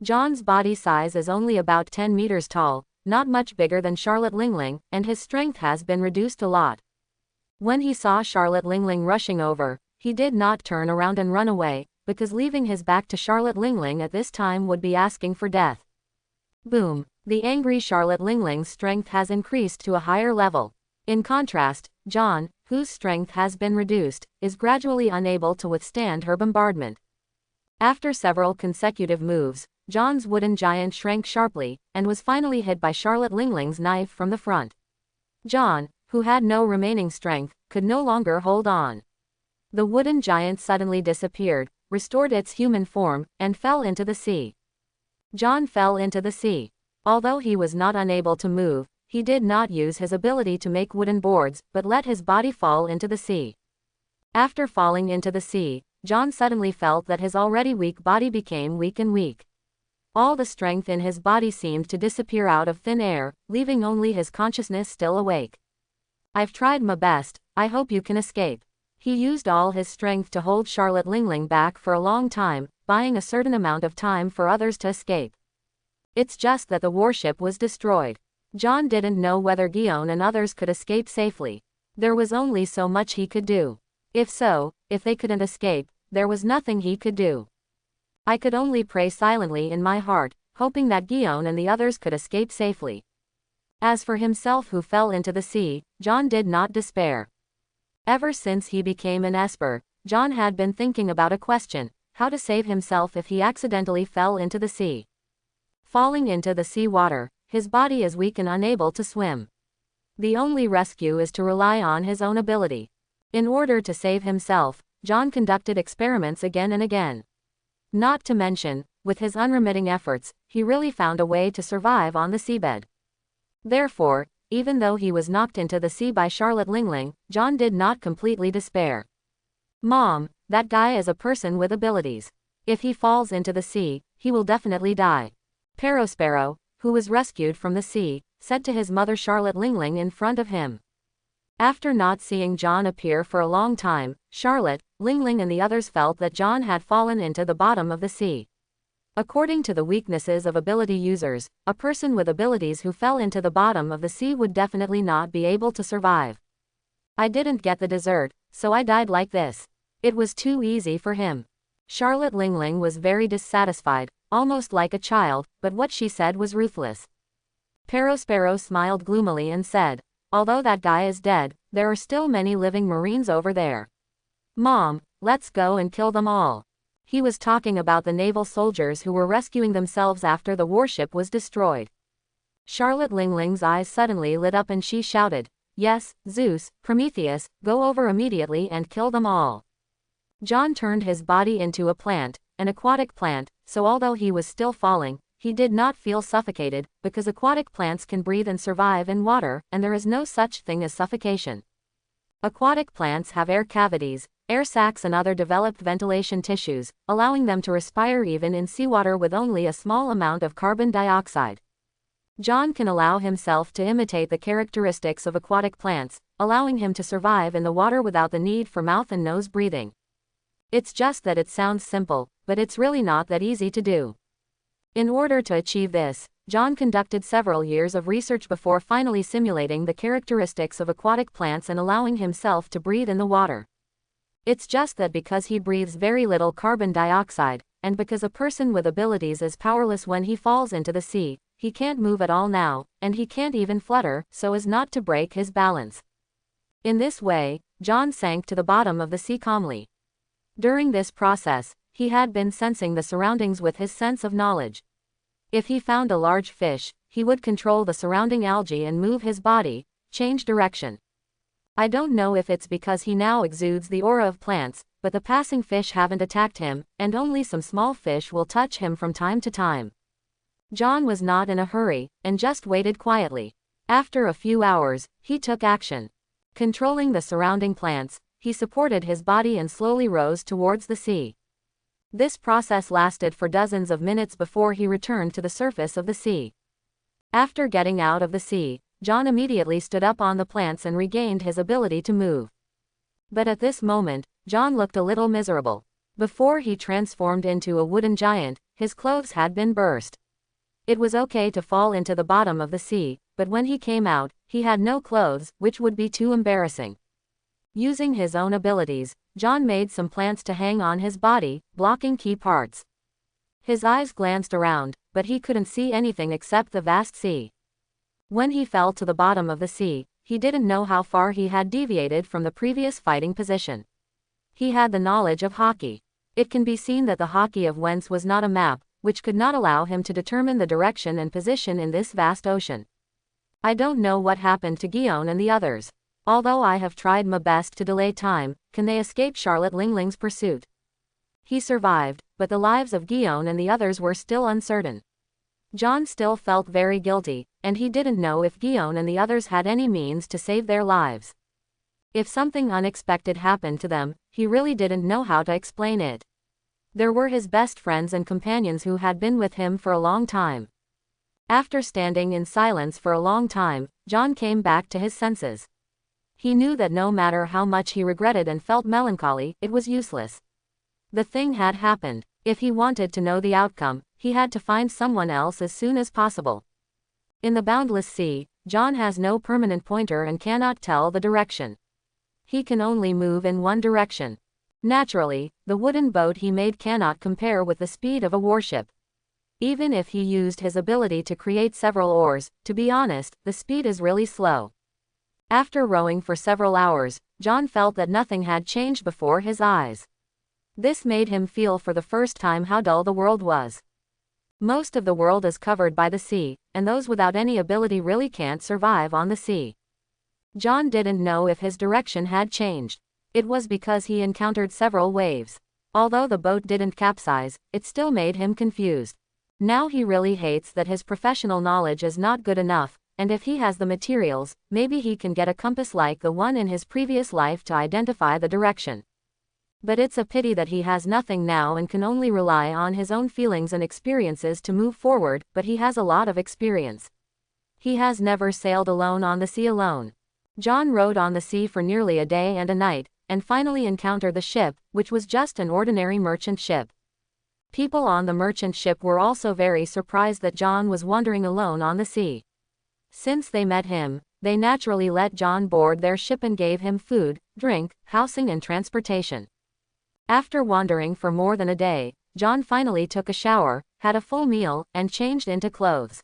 John's body size is only about 10 meters tall, not much bigger than Charlotte Lingling, and his strength has been reduced a lot. When he saw Charlotte Lingling rushing over, he did not turn around and run away, because leaving his back to Charlotte Lingling at this time would be asking for death. Boom! The angry Charlotte Lingling's strength has increased to a higher level. In contrast, John, whose strength has been reduced, is gradually unable to withstand her bombardment. After several consecutive moves, John's wooden giant shrank sharply, and was finally hit by Charlotte Lingling's knife from the front. John, who had no remaining strength, could no longer hold on. The wooden giant suddenly disappeared, restored its human form, and fell into the sea. John fell into the sea. Although he was not unable to move, he did not use his ability to make wooden boards, but let his body fall into the sea. After falling into the sea, John suddenly felt that his already weak body became weak and weak. All the strength in his body seemed to disappear out of thin air, leaving only his consciousness still awake. I've tried my best, I hope you can escape. He used all his strength to hold Charlotte Lingling back for a long time, buying a certain amount of time for others to escape. It's just that the warship was destroyed. John didn't know whether Guion and others could escape safely. There was only so much he could do. If they couldn't escape, there was nothing he could do. I could only pray silently in my heart, hoping that Guion and the others could escape safely. As for himself who fell into the sea, John did not despair. Ever since he became an Esper, John had been thinking about a question: how to save himself if he accidentally fell into the sea. Falling into the sea water, his body is weak and unable to swim. The only rescue is to rely on his own ability. In order to save himself, John conducted experiments again and again. Not to mention, with his unremitting efforts, he really found a way to survive on the seabed. Therefore, even though he was knocked into the sea by Charlotte Lingling, John did not completely despair. Mom, that guy is a person with abilities. If he falls into the sea, he will definitely die. Perospero, who was rescued from the sea, said to his mother Charlotte Lingling in front of him. After not seeing John appear for a long time, Charlotte, Lingling and the others felt that John had fallen into the bottom of the sea. According to the weaknesses of ability users, a person with abilities who fell into the bottom of the sea would definitely not be able to survive. I didn't get the dessert, so I died like this. It was too easy for him. Charlotte Lingling was very dissatisfied, almost like a child, but what she said was ruthless. Perospero smiled gloomily and said, although that guy is dead, there are still many living Marines over there. Mom, let's go and kill them all. He was talking about the naval soldiers who were rescuing themselves after the warship was destroyed. Charlotte Lingling's eyes suddenly lit up and she shouted, "Yes, Zeus, Prometheus, go over immediately and kill them all." John turned his body into a plant, an aquatic plant, so although he was still falling, he did not feel suffocated, because aquatic plants can breathe and survive in water, and there is no such thing as suffocation. Aquatic plants have air cavities, air sacs and other developed ventilation tissues, allowing them to respire even in seawater with only a small amount of carbon dioxide. John can allow himself to imitate the characteristics of aquatic plants, allowing him to survive in the water without the need for mouth and nose breathing. It's just that it sounds simple, but it's really not that easy to do. In order to achieve this, John conducted several years of research before finally simulating the characteristics of aquatic plants and allowing himself to breathe in the water. It's just that because he breathes very little carbon dioxide, and because a person with abilities is powerless when he falls into the sea, he can't move at all now, and he can't even flutter, so as not to break his balance. In this way, John sank to the bottom of the sea calmly. During this process, he had been sensing the surroundings with his sense of knowledge. If he found a large fish, he would control the surrounding algae and move his body, change direction. I don't know if it's because he now exudes the aura of plants, but the passing fish haven't attacked him, and only some small fish will touch him from time to time. John was not in a hurry, and just waited quietly. After a few hours, he took action. Controlling the surrounding plants, he supported his body and slowly rose towards the sea. This process lasted for dozens of minutes before he returned to the surface of the sea. After getting out of the sea, John immediately stood up on the plants and regained his ability to move. But at this moment, John looked a little miserable. Before he transformed into a wooden giant, his clothes had been burst. It was okay to fall into the bottom of the sea, but when he came out, he had no clothes, which would be too embarrassing. Using his own abilities, John made some plants to hang on his body, blocking key parts. His eyes glanced around, but he couldn't see anything except the vast sea. When he fell to the bottom of the sea, he didn't know how far he had deviated from the previous fighting position. He had the knowledge of hockey. It can be seen that the hockey of Wentz was not a map, which could not allow him to determine the direction and position in this vast ocean. I don't know what happened to Guillaume and the others. Although I have tried my best to delay time, can they escape Charlotte Lingling's pursuit? He survived, but the lives of Guillaume and the others were still uncertain. John still felt very guilty, and he didn't know if Guillaume and the others had any means to save their lives. If something unexpected happened to them, he really didn't know how to explain it. There were his best friends and companions who had been with him for a long time. After standing in silence for a long time, John came back to his senses. He knew that no matter how much he regretted and felt melancholy, it was useless. The thing had happened. If he wanted to know the outcome, he had to find someone else as soon as possible. In the boundless sea, John has no permanent pointer and cannot tell the direction. He can only move in one direction. Naturally, the wooden boat he made cannot compare with the speed of a warship. Even if he used his ability to create several oars, to be honest, the speed is really slow. After rowing for several hours, John felt that nothing had changed before his eyes. This made him feel for the first time how dull the world was. Most of the world is covered by the sea, and those without any ability really can't survive on the sea. John didn't know if his direction had changed. It was because he encountered several waves. Although the boat didn't capsize, it still made him confused. Now he really hates that his professional knowledge is not good enough, and if he has the materials, maybe he can get a compass like the one in his previous life to identify the direction. But it's a pity that he has nothing now and can only rely on his own feelings and experiences to move forward, but he has a lot of experience. He has never sailed alone on the sea alone. John rode on the sea for nearly a day and a night, and finally encountered the ship, which was just an ordinary merchant ship. People on the merchant ship were also very surprised that John was wandering alone on the sea. Since they met him, they naturally let John board their ship and gave him food, drink, housing and transportation. After wandering for more than a day, John finally took a shower, had a full meal, and changed into clothes.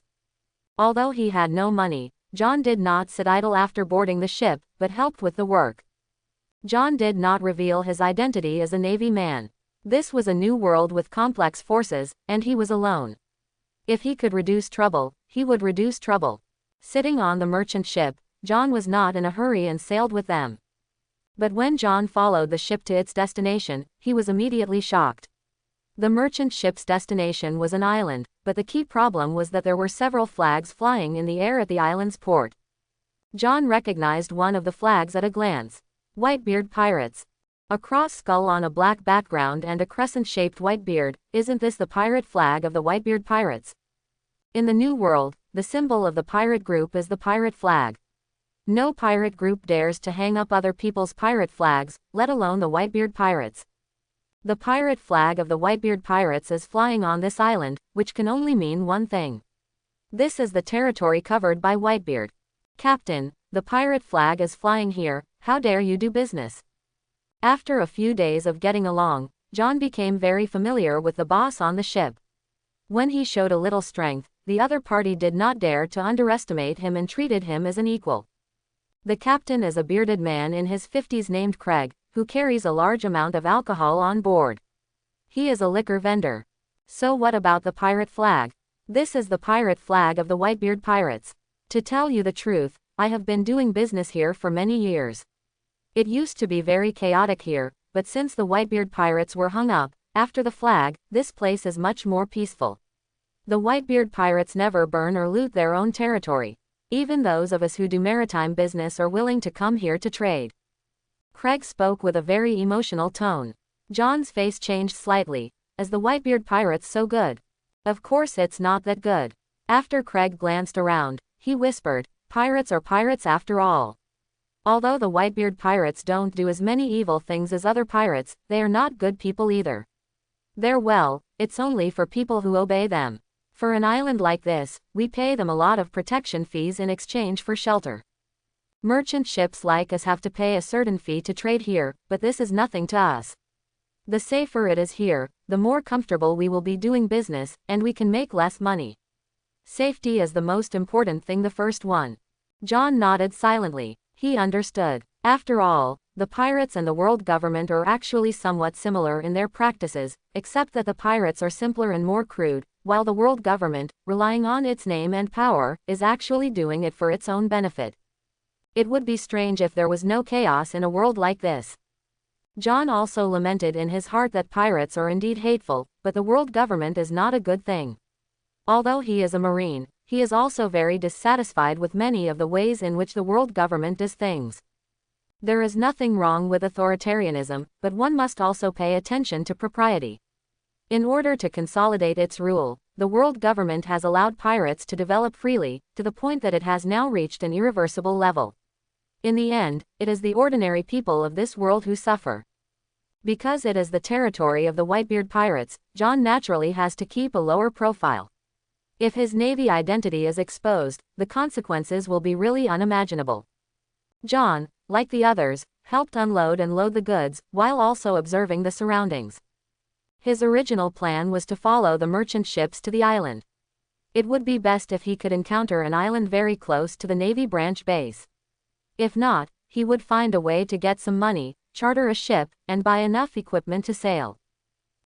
Although he had no money, John did not sit idle after boarding the ship, but helped with the work. John did not reveal his identity as a Navy man. This was a new world with complex forces, and he was alone. If he could reduce trouble, he would reduce trouble. Sitting on the merchant ship, John was not in a hurry and sailed with them. But when John followed the ship to its destination, he was immediately shocked. The merchant ship's destination was an island, but the key problem was that there were several flags flying in the air at the island's port. John recognized one of the flags at a glance. Whitebeard pirates. A cross skull on a black background and a crescent-shaped white beard. Isn't this the pirate flag of the Whitebeard pirates? In the New World, the symbol of the pirate group is the pirate flag. No pirate group dares to hang up other people's pirate flags, let alone the Whitebeard pirates. The pirate flag of the Whitebeard pirates is flying on this island, which can only mean one thing. This is the territory covered by Whitebeard. Captain, the pirate flag is flying here, how dare you do business? After a few days of getting along, John became very familiar with the boss on the ship. When he showed a little strength, the other party did not dare to underestimate him and treated him as an equal. The captain is a bearded man in his 50s named Craig, who carries a large amount of alcohol on board. He is a liquor vendor. So what about the pirate flag? This is the pirate flag of the Whitebeard pirates. To tell you the truth, I have been doing business here for many years. It used to be very chaotic here, but since the Whitebeard pirates were hung up, after the flag, this place is much more peaceful. The Whitebeard pirates never burn or loot their own territory. Even those of us who do maritime business are willing to come here to trade. Craig spoke with a very emotional tone. John's face changed slightly. Is the Whitebeard pirates so good? Of course it's not that good. After Craig glanced around, he whispered, pirates are pirates after all. Although the Whitebeard pirates don't do as many evil things as other pirates, they are not good people either. It's only for people who obey them. For an island like this, we pay them a lot of protection fees in exchange for shelter. Merchant ships like us have to pay a certain fee to trade here, but this is nothing to us. The safer it is here, the more comfortable we will be doing business, and we can make less money. Safety is the most important thing, the first one. John nodded silently. He understood. After all, the pirates and the world government are actually somewhat similar in their practices, except that the pirates are simpler and more crude, while the world government, relying on its name and power, is actually doing it for its own benefit. It would be strange if there was no chaos in a world like this. John also lamented in his heart that pirates are indeed hateful, but the world government is not a good thing. Although he is a Marine, he is also very dissatisfied with many of the ways in which the world government does things. There is nothing wrong with authoritarianism, but one must also pay attention to propriety. In order to consolidate its rule, the world government has allowed pirates to develop freely, to the point that it has now reached an irreversible level. In the end, it is the ordinary people of this world who suffer. Because it is the territory of the Whitebeard pirates, John naturally has to keep a lower profile. If his Navy identity is exposed, the consequences will be really unimaginable. John, like the others, helped unload and load the goods, while also observing the surroundings. His original plan was to follow the merchant ships to the island. It would be best if he could encounter an island very close to the Navy branch base. If not, he would find a way to get some money, charter a ship, and buy enough equipment to sail.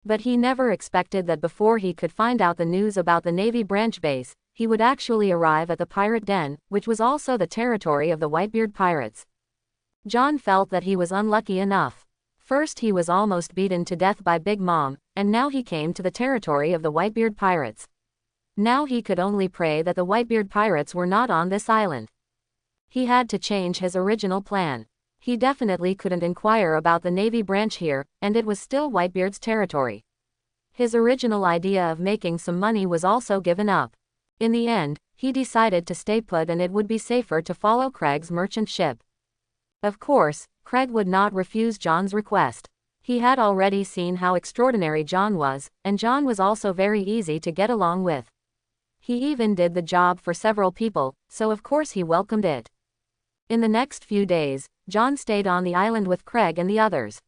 But he never expected that before he could find out the news about the Navy branch base, he would actually arrive at the pirate den, which was also the territory of the Whitebeard pirates. John felt that he was unlucky enough. First he was almost beaten to death by Big Mom, and now he came to the territory of the Whitebeard pirates. Now he could only pray that the Whitebeard pirates were not on this island. He had to change his original plan. He definitely couldn't inquire about the Navy branch here, and it was still Whitebeard's territory. His original idea of making some money was also given up. In the end, he decided to stay put, and it would be safer to follow Craig's merchant ship. Of course, Craig would not refuse John's request. He had already seen how extraordinary John was, and John was also very easy to get along with. He even did the job for several people, so of course he welcomed it. In the next few days, John stayed on the island with Craig and the others.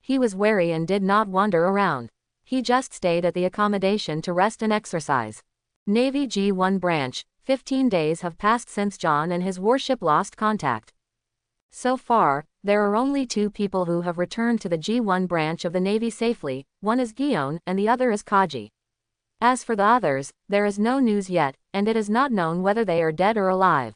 He was wary and did not wander around. He just stayed at the accommodation to rest and exercise. Navy G1 branch, 15 days have passed since John and his warship lost contact. So far, there are only two people who have returned to the G1 branch of the Navy safely, one is Guion and the other is Kaji. As for the others, there is no news yet, and it is not known whether they are dead or alive.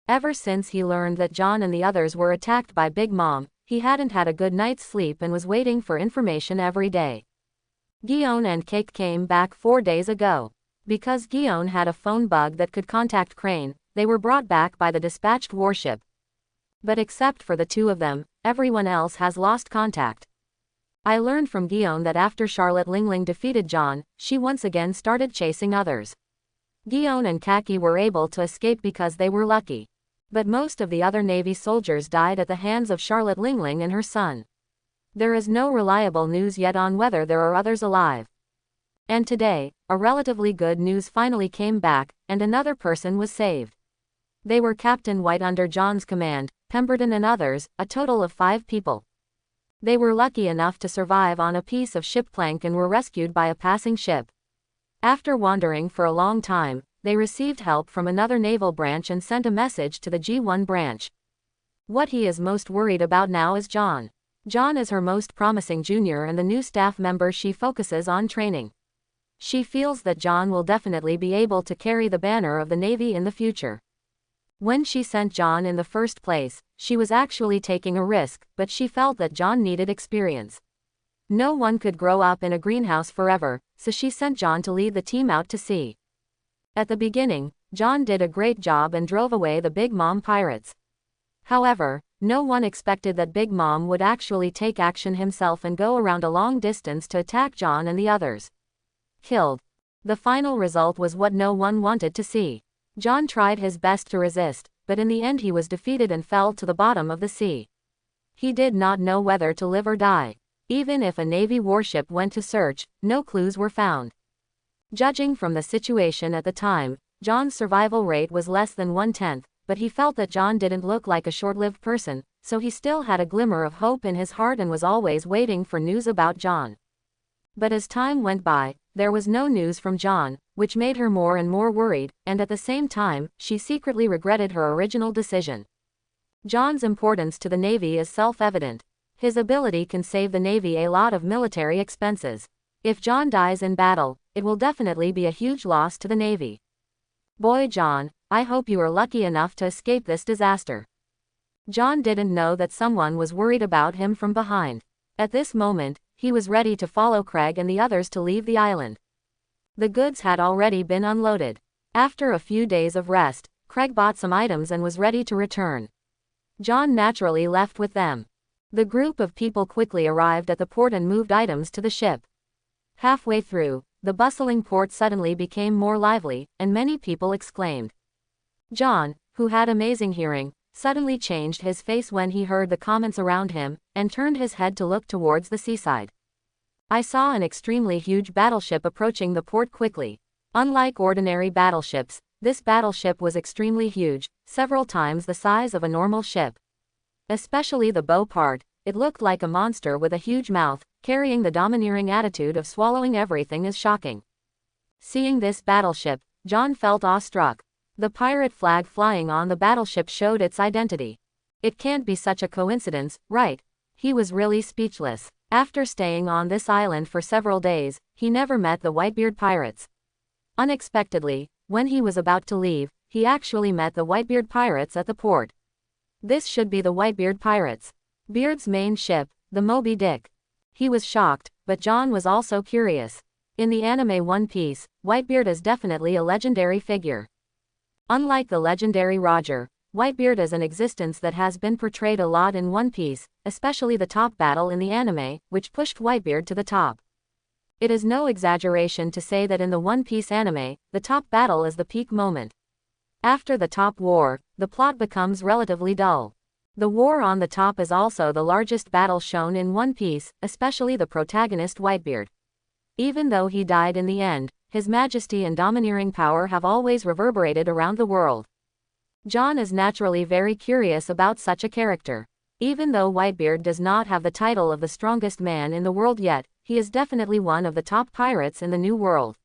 Ever since he learned that John and the others were attacked by Big Mom, he hadn't had a good night's sleep and was waiting for information every day. Guion and Cake came back 4 days ago. Because Guion had a phone bug that could contact Crane, they were brought back by the dispatched warship. But except for the two of them, everyone else has lost contact. I learned from Guion that after Charlotte Lingling defeated John, she once again started chasing others. Guion and Kaki were able to escape because they were lucky. But most of the other Navy soldiers died at the hands of Charlotte Lingling and her son. There is no reliable news yet on whether there are others alive. And today, a relatively good news finally came back, and another person was saved. They were Captain White under John's command, Pemberton and others, a total of 5 people. They were lucky enough to survive on a piece of ship plank and were rescued by a passing ship. After wandering for a long time, they received help from another naval branch and sent a message to the G1 branch. What he is most worried about now is John. John is her most promising junior and the new staff member she focuses on training. She feels that John will definitely be able to carry the banner of the Navy in the future. When she sent John in the first place, she was actually taking a risk, but she felt that John needed experience. No one could grow up in a greenhouse forever, so she sent John to lead the team out to sea. At the beginning, John did a great job and drove away the Big Mom pirates. However, no one expected that Big Mom would actually take action himself and go around a long distance to attack John and the others. Killed. The final result was what no one wanted to see. John tried his best to resist, but in the end he was defeated and fell to the bottom of the sea. He did not know whether to live or die. Even if a Navy warship went to search, no clues were found. Judging from the situation at the time, John's survival rate was less than 1/10, but he felt that John didn't look like a short-lived person, so he still had a glimmer of hope in his heart and was always waiting for news about John. But as time went by, there was no news from John, which made her more and more worried, and at the same time, she secretly regretted her original decision. John's importance to the Navy is self-evident. His ability can save the Navy a lot of military expenses. If John dies in battle, it will definitely be a huge loss to the Navy. Boy John, I hope you are lucky enough to escape this disaster. John didn't know that someone was worried about him from behind. At this moment, he was ready to follow Craig and the others to leave the island. The goods had already been unloaded. After a few days of rest, Craig bought some items and was ready to return. John naturally left with them. The group of people quickly arrived at the port and moved items to the ship. Halfway through, the bustling port suddenly became more lively, and many people exclaimed. John, who had amazing hearing, suddenly changed his face when he heard the comments around him, and turned his head to look towards the seaside. I saw an extremely huge battleship approaching the port quickly. Unlike ordinary battleships, this battleship was extremely huge, several times the size of a normal ship. Especially the bow part, it looked like a monster with a huge mouth, carrying the domineering attitude of swallowing everything as shocking. Seeing this battleship, John felt awestruck. The pirate flag flying on the battleship showed its identity. It can't be such a coincidence, right? He was really speechless. After staying on this island for several days, he never met the Whitebeard pirates. Unexpectedly, when he was about to leave, he actually met the Whitebeard pirates at the port. This should be the Whitebeard pirates. Beard's main ship, the Moby Dick. He was shocked, but John was also curious. In the anime One Piece, Whitebeard is definitely a legendary figure. Unlike the legendary Roger, Whitebeard is an existence that has been portrayed a lot in One Piece, especially the top battle in the anime, which pushed Whitebeard to the top. It is no exaggeration to say that in the One Piece anime, the top battle is the peak moment. After the top war, the plot becomes relatively dull. The war on the top is also the largest battle shown in One Piece, especially the protagonist Whitebeard. Even though he died in the end, his majesty and domineering power have always reverberated around the world. John is naturally very curious about such a character. Even though Whitebeard does not have the title of the strongest man in the world yet, he is definitely one of the top pirates in the New World.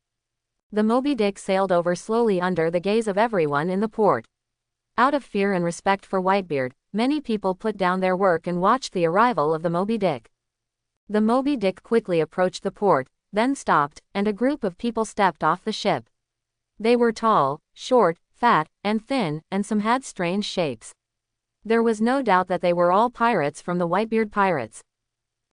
The Moby Dick sailed over slowly under the gaze of everyone in the port. Out of fear and respect for Whitebeard, many people put down their work and watched the arrival of the Moby Dick. The Moby Dick quickly approached the port, then stopped, and a group of people stepped off the ship. They were tall, short, fat, and thin, and some had strange shapes. There was no doubt that they were all pirates from the Whitebeard pirates.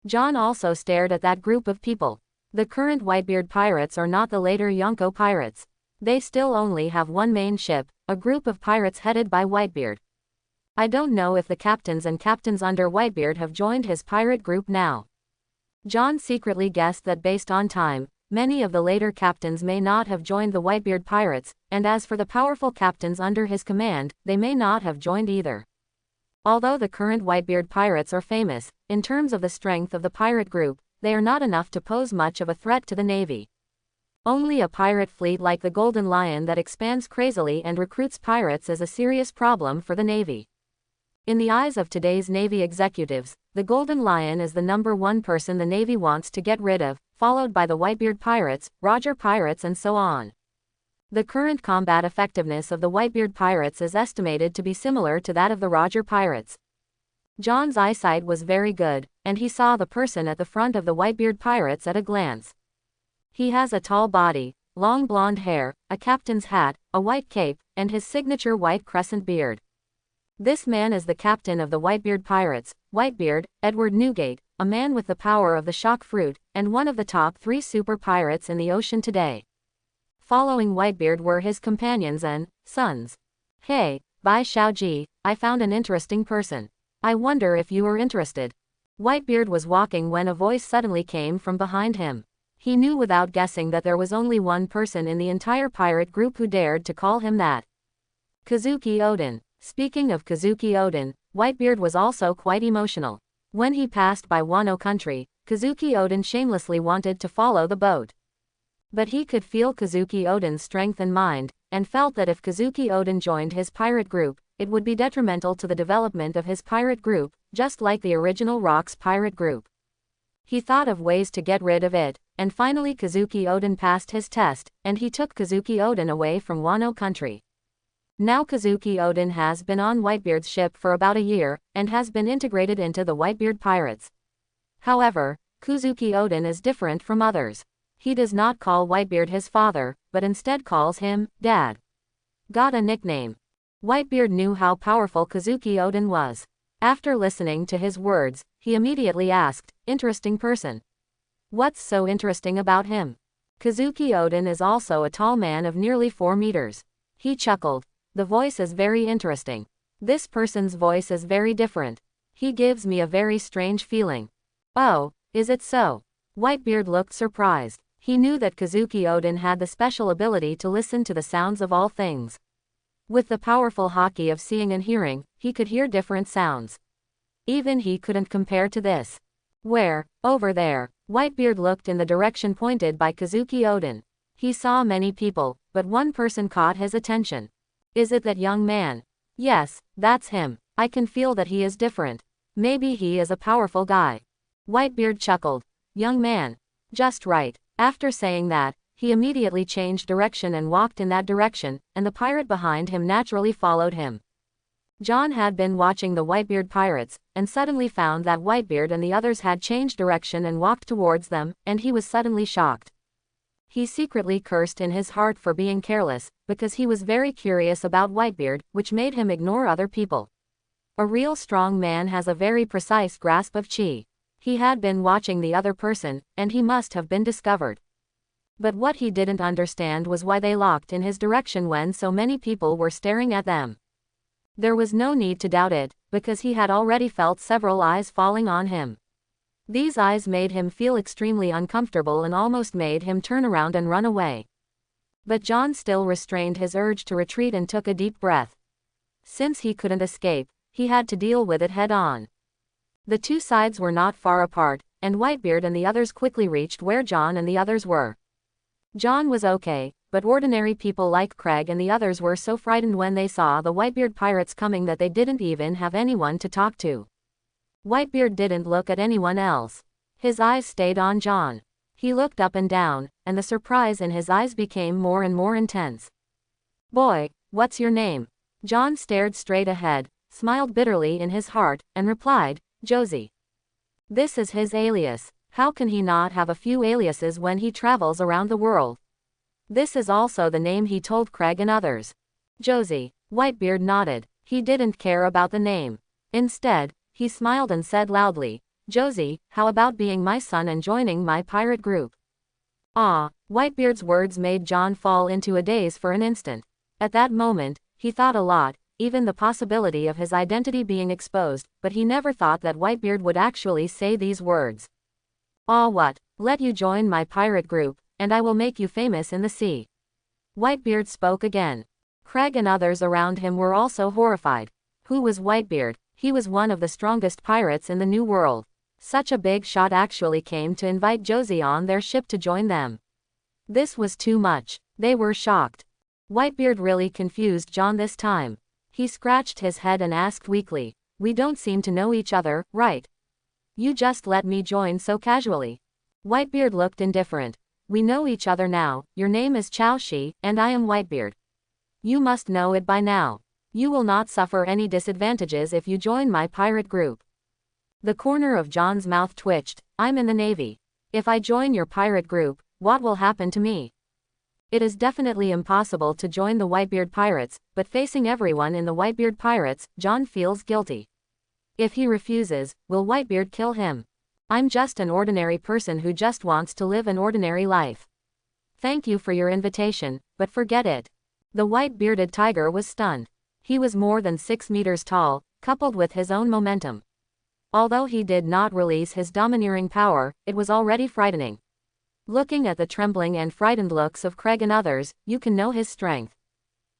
John also stared at that group of people. The current Whitebeard pirates are not the later Yonko pirates. They still only have one main ship, a group of pirates headed by Whitebeard. I don't know if the captains and captains under Whitebeard have joined his pirate group now. John secretly guessed that based on time, many of the later captains may not have joined the Whitebeard pirates, and as for the powerful captains under his command, they may not have joined either. Although the current Whitebeard pirates are famous, in terms of the strength of the pirate group, they are not enough to pose much of a threat to the Navy. Only a pirate fleet like the Golden Lion that expands crazily and recruits pirates is a serious problem for the Navy. In the eyes of today's Navy executives, the Golden Lion is the #1 person the Navy wants to get rid of, followed by the Whitebeard pirates, Roger pirates, and so on. The current combat effectiveness of the Whitebeard pirates is estimated to be similar to that of the Roger pirates. John's eyesight was very good, and he saw the person at the front of the Whitebeard pirates at a glance. He has a tall body, long blonde hair, a captain's hat, a white cape, and his signature white crescent beard. This man is the captain of the Whitebeard pirates, Whitebeard, Edward Newgate, a man with the power of the shock fruit, and one of the top 3 super pirates in the ocean today. Following Whitebeard were his companions and sons. Hey, Bai Shaoji, I found an interesting person. I wonder if you are interested. Whitebeard was walking when a voice suddenly came from behind him. He knew without guessing that there was only one person in the entire pirate group who dared to call him that. Kazuki Odin. Speaking of Kazuki Odin, Whitebeard was also quite emotional. When he passed by Wano country, Kazuki Odin shamelessly wanted to follow the boat. But he could feel Kazuki Odin's strength and mind, and felt that if Kazuki Odin joined his pirate group, it would be detrimental to the development of his pirate group, just like the original Rock's pirate group. He thought of ways to get rid of it, and finally Kazuki Odin passed his test, and he took Kazuki Odin away from Wano country. Now Kazuki Odin has been on Whitebeard's ship for about a year, and has been integrated into the Whitebeard pirates. However, Kazuki Odin is different from others. He does not call Whitebeard his father, but instead calls him Dad. Got a nickname. Whitebeard knew how powerful Kazuki Odin was. After listening to his words, he immediately asked, "Interesting person. What's so interesting about him?" Kazuki Odin is also a tall man of nearly 4 meters. He chuckled. The voice is very interesting. This person's voice is very different. He gives me a very strange feeling. Oh, is it so? Whitebeard looked surprised. He knew that Kazuki Odin had the special ability to listen to the sounds of all things. With the powerful haki of seeing and hearing, he could hear different sounds. Even he couldn't compare to this. Where? Over there. Whitebeard looked in the direction pointed by Kazuki Odin. He saw many people, but one person caught his attention. Is it that young man? Yes, that's him. I can feel that he is different. Maybe he is a powerful guy. Whitebeard chuckled. Young man. Just right. After saying that, he immediately changed direction and walked in that direction, and the pirate behind him naturally followed him. John had been watching the Whitebeard pirates, and suddenly found that Whitebeard and the others had changed direction and walked towards them, and he was suddenly shocked. He secretly cursed in his heart for being careless, because he was very curious about Whitebeard, which made him ignore other people. A real strong man has a very precise grasp of chi. He had been watching the other person, and he must have been discovered. But what he didn't understand was why they looked in his direction when so many people were staring at them. There was no need to doubt it, because he had already felt several eyes falling on him. These eyes made him feel extremely uncomfortable and almost made him turn around and run away. But John still restrained his urge to retreat and took a deep breath. Since he couldn't escape, he had to deal with it head on. The two sides were not far apart, and Whitebeard and the others quickly reached where John and the others were. John was okay, but ordinary people like Craig and the others were so frightened when they saw the Whitebeard pirates coming that they didn't even have anyone to talk to. Whitebeard didn't look at anyone else. His eyes stayed on John. He looked up and down, and the surprise in his eyes became more and more intense. Boy, what's your name? John stared straight ahead, smiled bitterly in his heart, and replied, Josie. This is his alias. How can he not have a few aliases when he travels around the world? This is also the name he told Craig and others. Josie. Whitebeard nodded. He didn't care about the name. Instead, he smiled and said loudly, Josie, how about being my son and joining my pirate group? Ah, Whitebeard's words made John fall into a daze for an instant. At that moment, he thought a lot, even the possibility of his identity being exposed, but he never thought that Whitebeard would actually say these words. Ah, what? Let you join my pirate group, and I will make you famous in the sea. Whitebeard spoke again. Craig and others around him were also horrified. Who was Whitebeard? He was one of the strongest pirates in the New World. Such a big shot actually came to invite Josie on their ship to join them. This was too much. They were shocked. Whitebeard really confused John this time. He scratched his head and asked weakly, we don't seem to know each other, right? You just let me join so casually. Whitebeard looked indifferent. We know each other now. Your name is Chao Shi, and I am Whitebeard. You must know it by now. You will not suffer any disadvantages if you join my pirate group. The corner of John's mouth twitched. I'm in the Navy. If I join your pirate group, what will happen to me? It is definitely impossible to join the Whitebeard Pirates, but facing everyone in the Whitebeard Pirates, John feels guilty. If he refuses, will Whitebeard kill him? I'm just an ordinary person who just wants to live an ordinary life. Thank you for your invitation, but forget it. The white-bearded tiger was stunned. He was more than 6 meters tall, coupled with his own momentum. Although he did not release his domineering power, it was already frightening. Looking at the trembling and frightened looks of Craig and others, you can know his strength.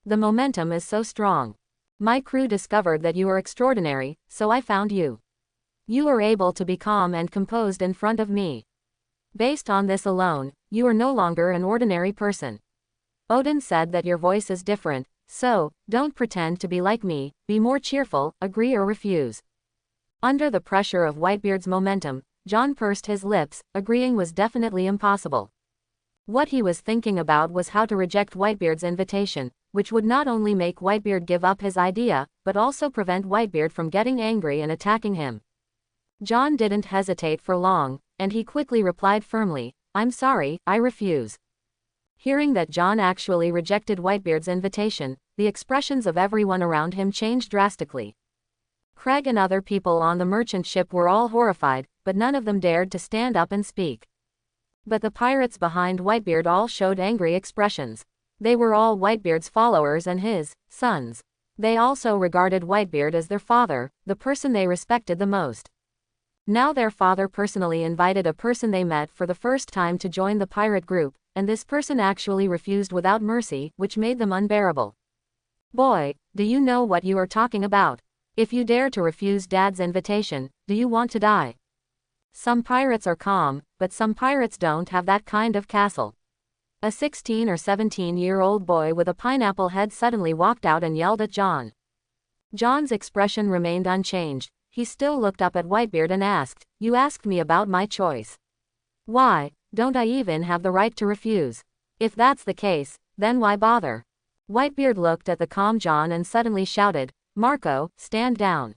The momentum is so strong. My crew discovered that you are extraordinary, so I found you. You are able to be calm and composed in front of me. Based on this alone, you are no longer an ordinary person. Odin said that your voice is different, so, don't pretend to be like me, be more cheerful, agree or refuse. Under the pressure of Whitebeard's momentum, John pursed his lips, agreeing was definitely impossible. What he was thinking about was how to reject Whitebeard's invitation, which would not only make Whitebeard give up his idea, but also prevent Whitebeard from getting angry and attacking him. John didn't hesitate for long, and he quickly replied firmly, I'm sorry, I refuse. Hearing that John actually rejected Whitebeard's invitation, the expressions of everyone around him changed drastically. Craig and other people on the merchant ship were all horrified, but none of them dared to stand up and speak. But the pirates behind Whitebeard all showed angry expressions. They were all Whitebeard's followers and his sons. They also regarded Whitebeard as their father, the person they respected the most. Now their father personally invited a person they met for the first time to join the pirate group, and this person actually refused without mercy, which made them unbearable. Boy, do you know what you are talking about? If you dare to refuse Dad's invitation, do you want to die? Some pirates are calm, but some pirates don't have that kind of castle. A 16 or 17-year-old boy with a pineapple head suddenly walked out and yelled at John. John's expression remained unchanged. He still looked up at Whitebeard and asked, You asked me about my choice. Why, don't I even have the right to refuse? If that's the case, then why bother? Whitebeard looked at the calm John and suddenly shouted, Marco, stand down.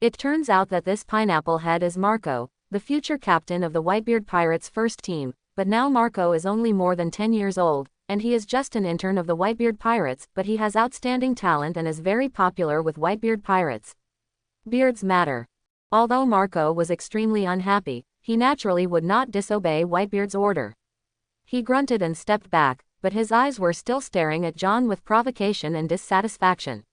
It turns out that this pineapple head is Marco, the future captain of the Whitebeard Pirates' first team, but now Marco is only more than 10 years old, and he is just an intern of the Whitebeard Pirates, but he has outstanding talent and is very popular with Whitebeard Pirates. Beards matter. Although Marco was extremely unhappy, he naturally would not disobey Whitebeard's order. He grunted and stepped back, but his eyes were still staring at John with provocation and dissatisfaction.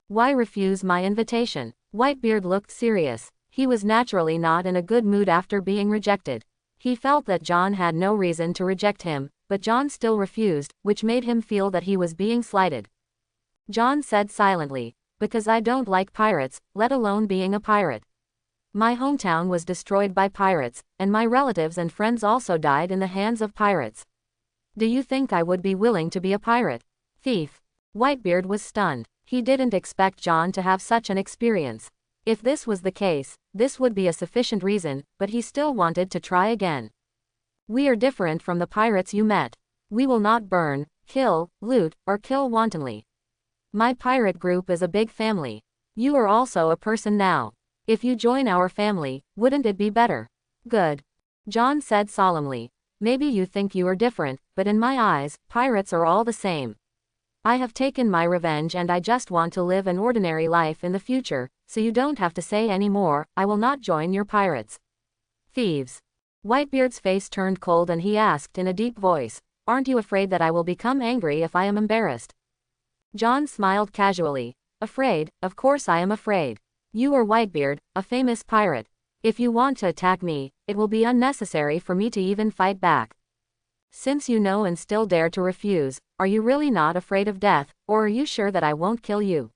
Why refuse my invitation? Whitebeard looked serious. He was naturally not in a good mood after being rejected. He felt that John had no reason to reject him, but John still refused, which made him feel that he was being slighted. John said silently, Because I don't like pirates, let alone being a pirate. My hometown was destroyed by pirates, and my relatives and friends also died in the hands of pirates. Do you think I would be willing to be a pirate? Thief. Whitebeard was stunned. He didn't expect John to have such an experience. If this was the case, this would be a sufficient reason, but he still wanted to try again. We are different from the pirates you met. We will not burn, kill, loot, or kill wantonly. My pirate group is a big family. You are also a person now. If you join our family, wouldn't it be better? Good. John said solemnly. Maybe you think you are different, but in my eyes, pirates are all the same. I have taken my revenge and I just want to live an ordinary life in the future, so you don't have to say any more. I will not join your pirates. Thieves. Whitebeard's face turned cold and he asked in a deep voice, aren't you afraid that I will become angry if I am embarrassed? John smiled casually. Afraid? Of course I am afraid. You are Whitebeard, a famous pirate. If you want to attack me, it will be unnecessary for me to even fight back. Since you know and still dare to refuse, are you really not afraid of death, or are you sure that I won't kill you?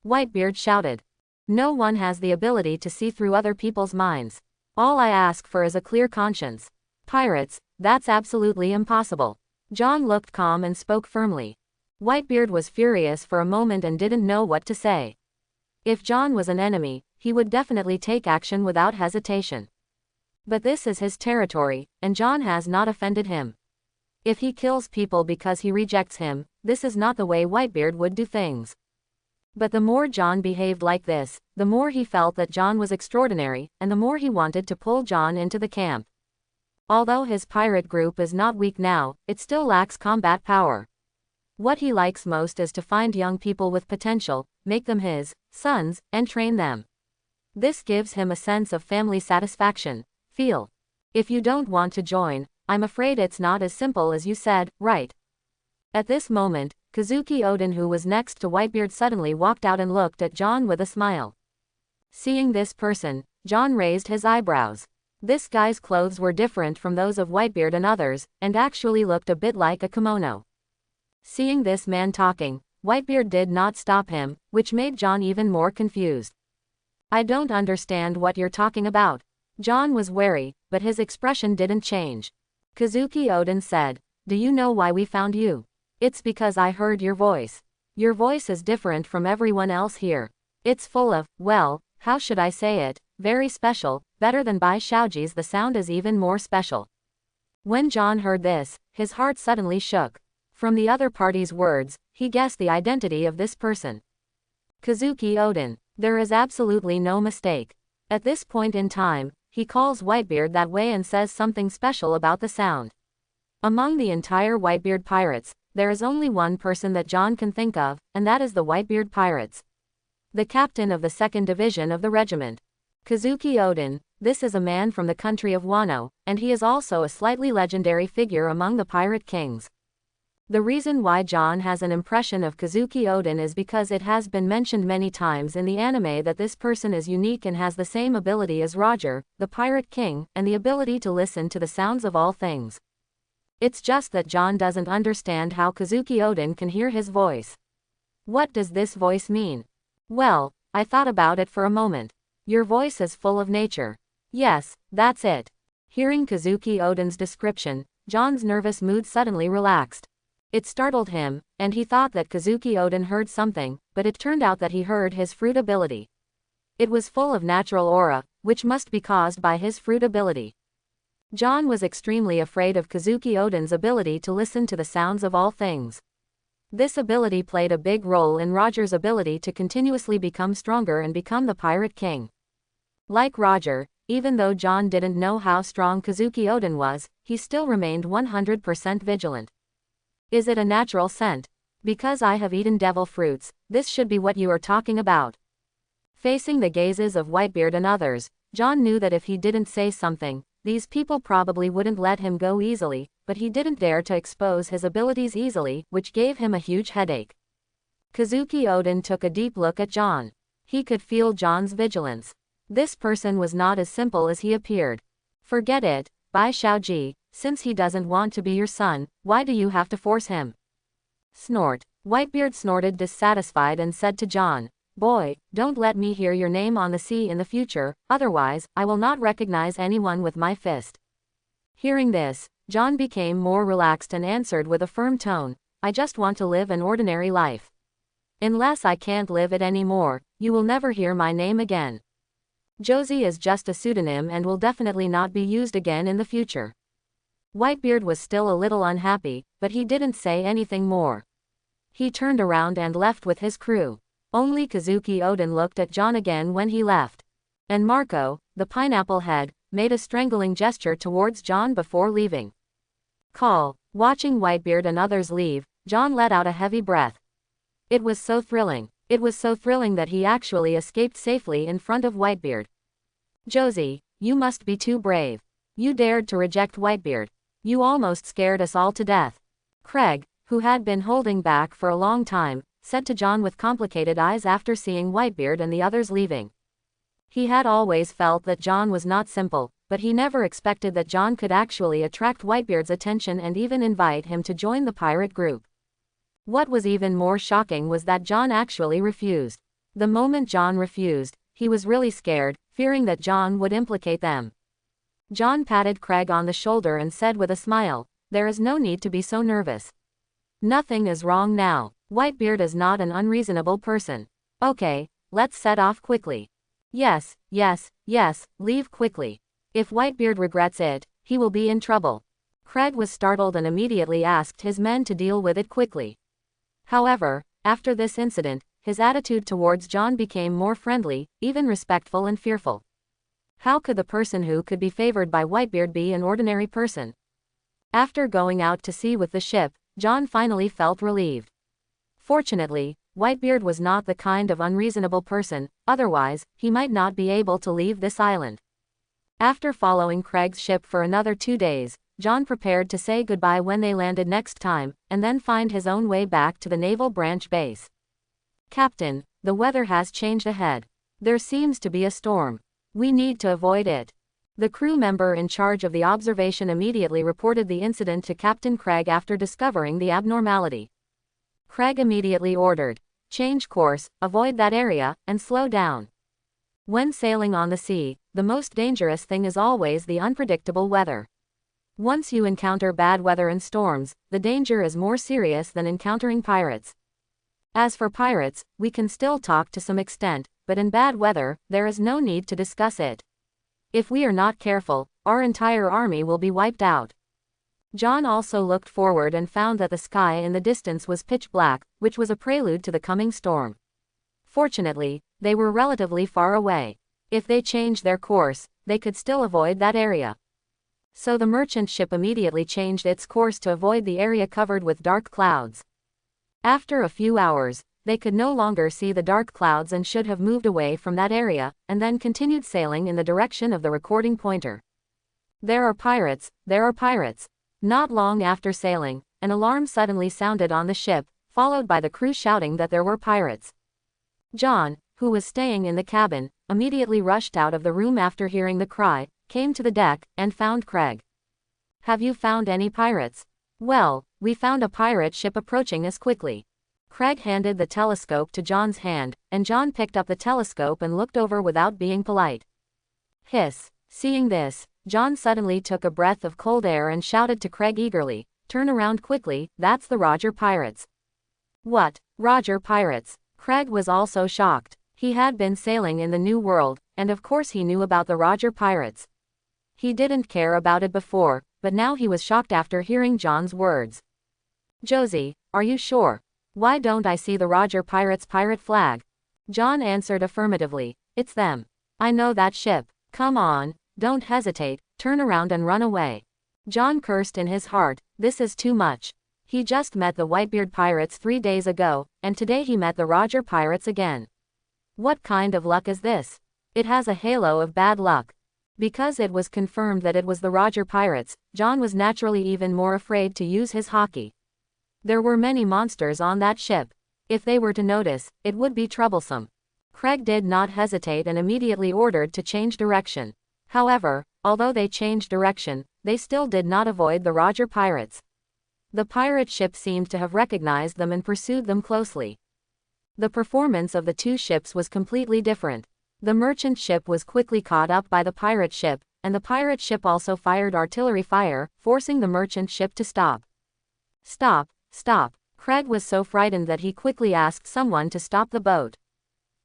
Whitebeard shouted. No one has the ability to see through other people's minds. All I ask for is a clear conscience. Pirates, that's absolutely impossible. John looked calm and spoke firmly. Whitebeard was furious for a moment and didn't know what to say. If John was an enemy, he would definitely take action without hesitation. But this is his territory, and John has not offended him. If he kills people because he rejects him, this is not the way Whitebeard would do things. But the more John behaved like this, the more he felt that John was extraordinary, and the more he wanted to pull John into the camp. Although his pirate group is not weak now, it still lacks combat power. What he likes most is to find young people with potential, make them his sons, and train them. This gives him a sense of family satisfaction. Feel. If you don't want to join, I'm afraid it's not as simple as you said, right? At this moment, Kazuki Odin, who was next to Whitebeard, suddenly walked out and looked at John with a smile. Seeing this person, John raised his eyebrows. This guy's clothes were different from those of Whitebeard and others, and actually looked a bit like a kimono. Seeing this man talking, Whitebeard did not stop him, which made John even more confused. I don't understand what you're talking about. John was wary, but his expression didn't change. Kazuki Odin said, do you know why we found you? It's because I heard your voice. Your voice is different from everyone else here. It's full of, well, how should I say it, very special, better than Bai Shaoji's. The sound is even more special. When John heard this, his heart suddenly shook. From the other party's words, he guessed the identity of this person. Kazuki Odin. There is absolutely no mistake. At this point in time, he calls Whitebeard that way and says something special about the sound. Among the entire Whitebeard pirates, there is only one person that John can think of, and that is the Whitebeard pirates. The captain of the 2nd division of the regiment. Kazuki Odin. This is a man from the country of Wano, and he is also a slightly legendary figure among the pirate kings. The reason why John has an impression of Kazuki Odin is because it has been mentioned many times in the anime that this person is unique and has the same ability as Roger, the Pirate King, and the ability to listen to the sounds of all things. It's just that John doesn't understand how Kazuki Odin can hear his voice. What does this voice mean? Well, I thought about it for a moment. Your voice is full of nature. Yes, that's it. Hearing Kazuki Odin's description, John's nervous mood suddenly relaxed. It startled him, and he thought that Kazuki Odin heard something, but it turned out that he heard his fruit ability. It was full of natural aura, which must be caused by his fruit ability. John was extremely afraid of Kazuki Odin's ability to listen to the sounds of all things. This ability played a big role in Roger's ability to continuously become stronger and become the Pirate King. Like Roger, even though John didn't know how strong Kazuki Odin was, he still remained 100% vigilant. Is it a natural scent? Because I have eaten devil fruits, this should be what you are talking about. Facing the gazes of Whitebeard and others, John knew that if he didn't say something, these people probably wouldn't let him go easily, but he didn't dare to expose his abilities easily, which gave him a huge headache. Kazuki Odin took a deep look at John. He could feel John's vigilance. This person was not as simple as he appeared. Forget it, Bai Shaoji. Since he doesn't want to be your son, why do you have to force him? Snort. Whitebeard snorted dissatisfied and said to John, boy, don't let me hear your name on the sea in the future, otherwise, I will not recognize anyone with my fist. Hearing this, John became more relaxed and answered with a firm tone, I just want to live an ordinary life. Unless I can't live it anymore, you will never hear my name again. Josie is just a pseudonym and will definitely not be used again in the future. Whitebeard was still a little unhappy, but he didn't say anything more. He turned around and left with his crew. Only Kazuki Odin looked at John again when he left. And Marco, the pineapple head, made a strangling gesture towards John before leaving. Watching Whitebeard and others leave, John let out a heavy breath. It was so thrilling. It was so thrilling that he actually escaped safely in front of Whitebeard. Josie, you must be too brave. You dared to reject Whitebeard. You almost scared us all to death. Craig, who had been holding back for a long time, said to John with complicated eyes after seeing Whitebeard and the others leaving. He had always felt that John was not simple, but he never expected that John could actually attract Whitebeard's attention and even invite him to join the pirate group. What was even more shocking was that John actually refused. The moment John refused, he was really scared, fearing that John would implicate them. John patted Craig on the shoulder and said with a smile, "There is no need to be so nervous. Nothing is wrong now. Whitebeard is not an unreasonable person. Okay, let's set off quickly. Yes, leave quickly. If Whitebeard regrets it, he will be in trouble." Craig was startled and immediately asked his men to deal with it quickly. However, after this incident, his attitude towards John became more friendly, even respectful and fearful. How could the person who could be favored by Whitebeard be an ordinary person? After going out to sea with the ship, John finally felt relieved. Fortunately, Whitebeard was not the kind of unreasonable person, otherwise, he might not be able to leave this island. After following Craig's ship for another 2 days, John prepared to say goodbye when they landed next time, and then find his own way back to the Naval Branch base. "Captain, the weather has changed ahead. There seems to be a storm. We need to avoid it." The crew member in charge of the observation immediately reported the incident to Captain Craig after discovering the abnormality. Craig immediately ordered, "Change course, avoid that area, and slow down." When sailing on the sea, the most dangerous thing is always the unpredictable weather. Once you encounter bad weather and storms, the danger is more serious than encountering pirates. As for pirates, we can still talk to some extent, but in bad weather, there is no need to discuss it. If we are not careful, our entire army will be wiped out. John also looked forward and found that the sky in the distance was pitch black, which was a prelude to the coming storm. Fortunately, they were relatively far away. If they changed their course, they could still avoid that area. So the merchant ship immediately changed its course to avoid the area covered with dark clouds. After a few hours, they could no longer see the dark clouds and should have moved away from that area, and then continued sailing in the direction of the recording pointer. "There are pirates, there are pirates." Not long after sailing, an alarm suddenly sounded on the ship, followed by the crew shouting that there were pirates. John, who was staying in the cabin, immediately rushed out of the room after hearing the cry, came to the deck, and found Craig. "Have you found any pirates?" "Well, we found a pirate ship approaching us quickly." Craig handed the telescope to John's hand, and John picked up the telescope and looked over without being polite. Hiss. Seeing this, John suddenly took a breath of cold air and shouted to Craig eagerly, "Turn around quickly, that's the Roger pirates." "What, Roger pirates?" Craig was also shocked. He had been sailing in the New World, and of course he knew about the Roger pirates. He didn't care about it before, but now he was shocked after hearing John's words. "Josie, are you sure? Why don't I see the Roger pirates' pirate flag?" John answered affirmatively, "It's them. I know that ship. Come on, don't hesitate, turn around and run away." John cursed in his heart, this is too much. He just met the Whitebeard pirates 3 days ago, and today he met the Roger pirates again. What kind of luck is this? It has a halo of bad luck. Because it was confirmed that it was the Roger pirates, John was naturally even more afraid to use his hockey. There were many monsters on that ship. If they were to notice, it would be troublesome. Craig did not hesitate and immediately ordered to change direction. However, although they changed direction, they still did not avoid the Roger pirates. The pirate ship seemed to have recognized them and pursued them closely. The performance of the two ships was completely different. The merchant ship was quickly caught up by the pirate ship, and the pirate ship also fired artillery fire, forcing the merchant ship to stop. "Stop, stop." Craig was so frightened that he quickly asked someone to stop the boat.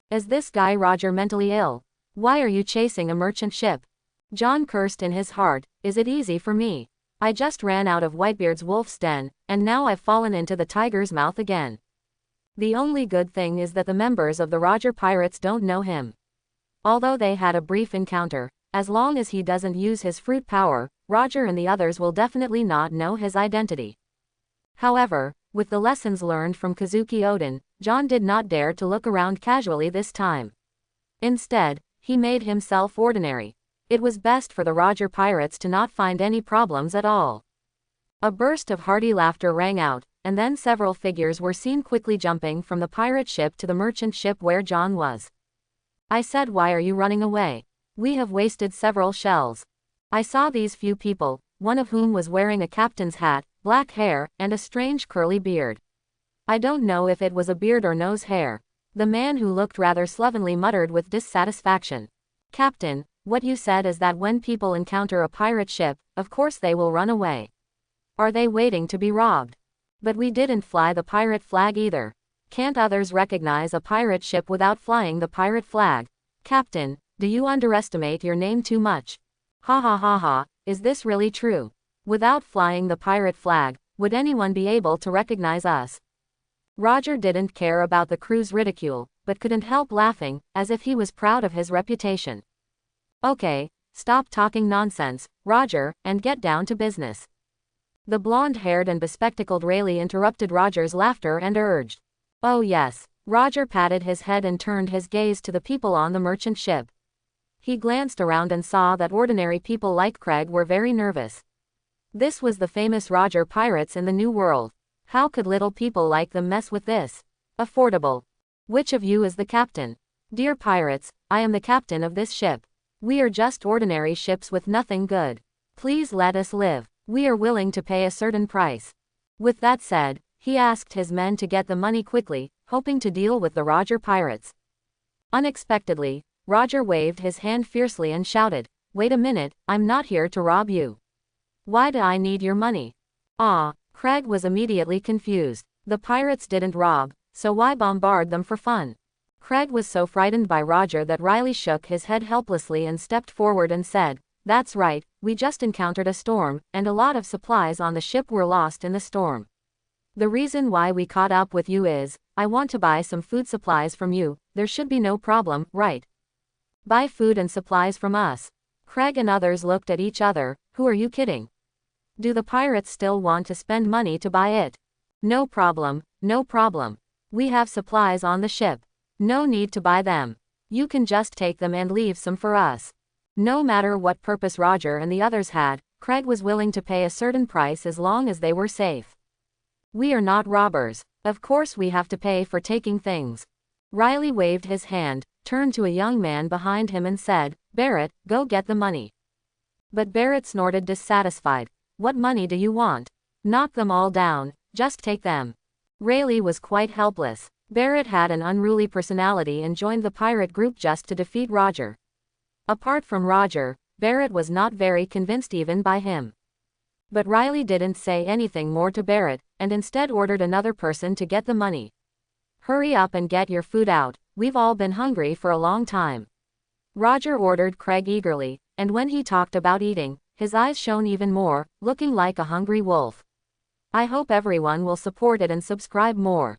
"Is this guy Roger mentally ill? Why are you chasing a merchant ship?" John cursed in his heart, "Is it easy for me? I just ran out of Whitebeard's wolf's den, and now I've fallen into the tiger's mouth again." The only good thing is that the members of the Roger Pirates don't know him. Although they had a brief encounter, as long as he doesn't use his fruit power, Roger and the others will definitely not know his identity. However, with the lessons learned from Kazuki Odin, John did not dare to look around casually this time. Instead, he made himself ordinary. It was best for the Roger Pirates to not find any problems at all. A burst of hearty laughter rang out, and then several figures were seen quickly jumping from the pirate ship to the merchant ship where John was. I said, why are you running away? We have wasted several shells. I saw these few people, one of whom was wearing a captain's hat, black hair, and a strange curly beard. I don't know if it was a beard or nose hair. The man who looked rather slovenly muttered with dissatisfaction. Captain, what you said is that when people encounter a pirate ship, of course they will run away. Are they waiting to be robbed? But we didn't fly the pirate flag either. Can't others recognize a pirate ship without flying the pirate flag? Captain, do you underestimate your name too much? Ha ha ha ha, is this really true? Without flying the pirate flag, would anyone be able to recognize us? Roger didn't care about the crew's ridicule, but couldn't help laughing, as if he was proud of his reputation. Okay, stop talking nonsense, Roger, and get down to business. The blonde-haired and bespectacled Rayleigh interrupted Roger's laughter and urged. Oh yes. Roger patted his head and turned his gaze to the people on the merchant ship. He glanced around and saw that ordinary people like Craig were very nervous. This was the famous Roger Pirates in the New World. How could little people like them mess with this? Affordable. Which of you is the captain? Dear pirates, I am the captain of this ship. We are just ordinary ships with nothing good. Please let us live. We are willing to pay a certain price. With that said, he asked his men to get the money quickly, hoping to deal with the Roger Pirates. Unexpectedly, Roger waved his hand fiercely and shouted, wait a minute, I'm not here to rob you. Why do I need your money? Craig was immediately confused. The pirates didn't rob, so why bombard them for fun? Craig was so frightened by Roger that Riley shook his head helplessly and stepped forward and said, that's right, we just encountered a storm, and a lot of supplies on the ship were lost in the storm. The reason why we caught up with you is, I want to buy some food supplies from you. There should be no problem, right? Buy food and supplies from us. Craig and others looked at each other. Who are you kidding? Do the pirates still want to spend money to buy it? No problem, no problem. We have supplies on the ship. No need to buy them. You can just take them and leave some for us. No matter what purpose Roger and the others had, Craig was willing to pay a certain price as long as they were safe. We are not robbers. Of course we have to pay for taking things. Riley waved his hand, turned to a young man behind him and said, Barrett, go get the money. But Barrett snorted dissatisfied. What money do you want? Knock them all down, just take them. Rayleigh was quite helpless. Barrett had an unruly personality and joined the pirate group just to defeat Roger. Apart from Roger, Barrett was not very convinced even by him. But Riley didn't say anything more to Barrett, and instead ordered another person to get the money. Hurry up and get your food out, we've all been hungry for a long time. Roger ordered Craig eagerly, and when he talked about eating, his eyes shone even more, looking like a hungry wolf. I hope everyone will support it and subscribe more.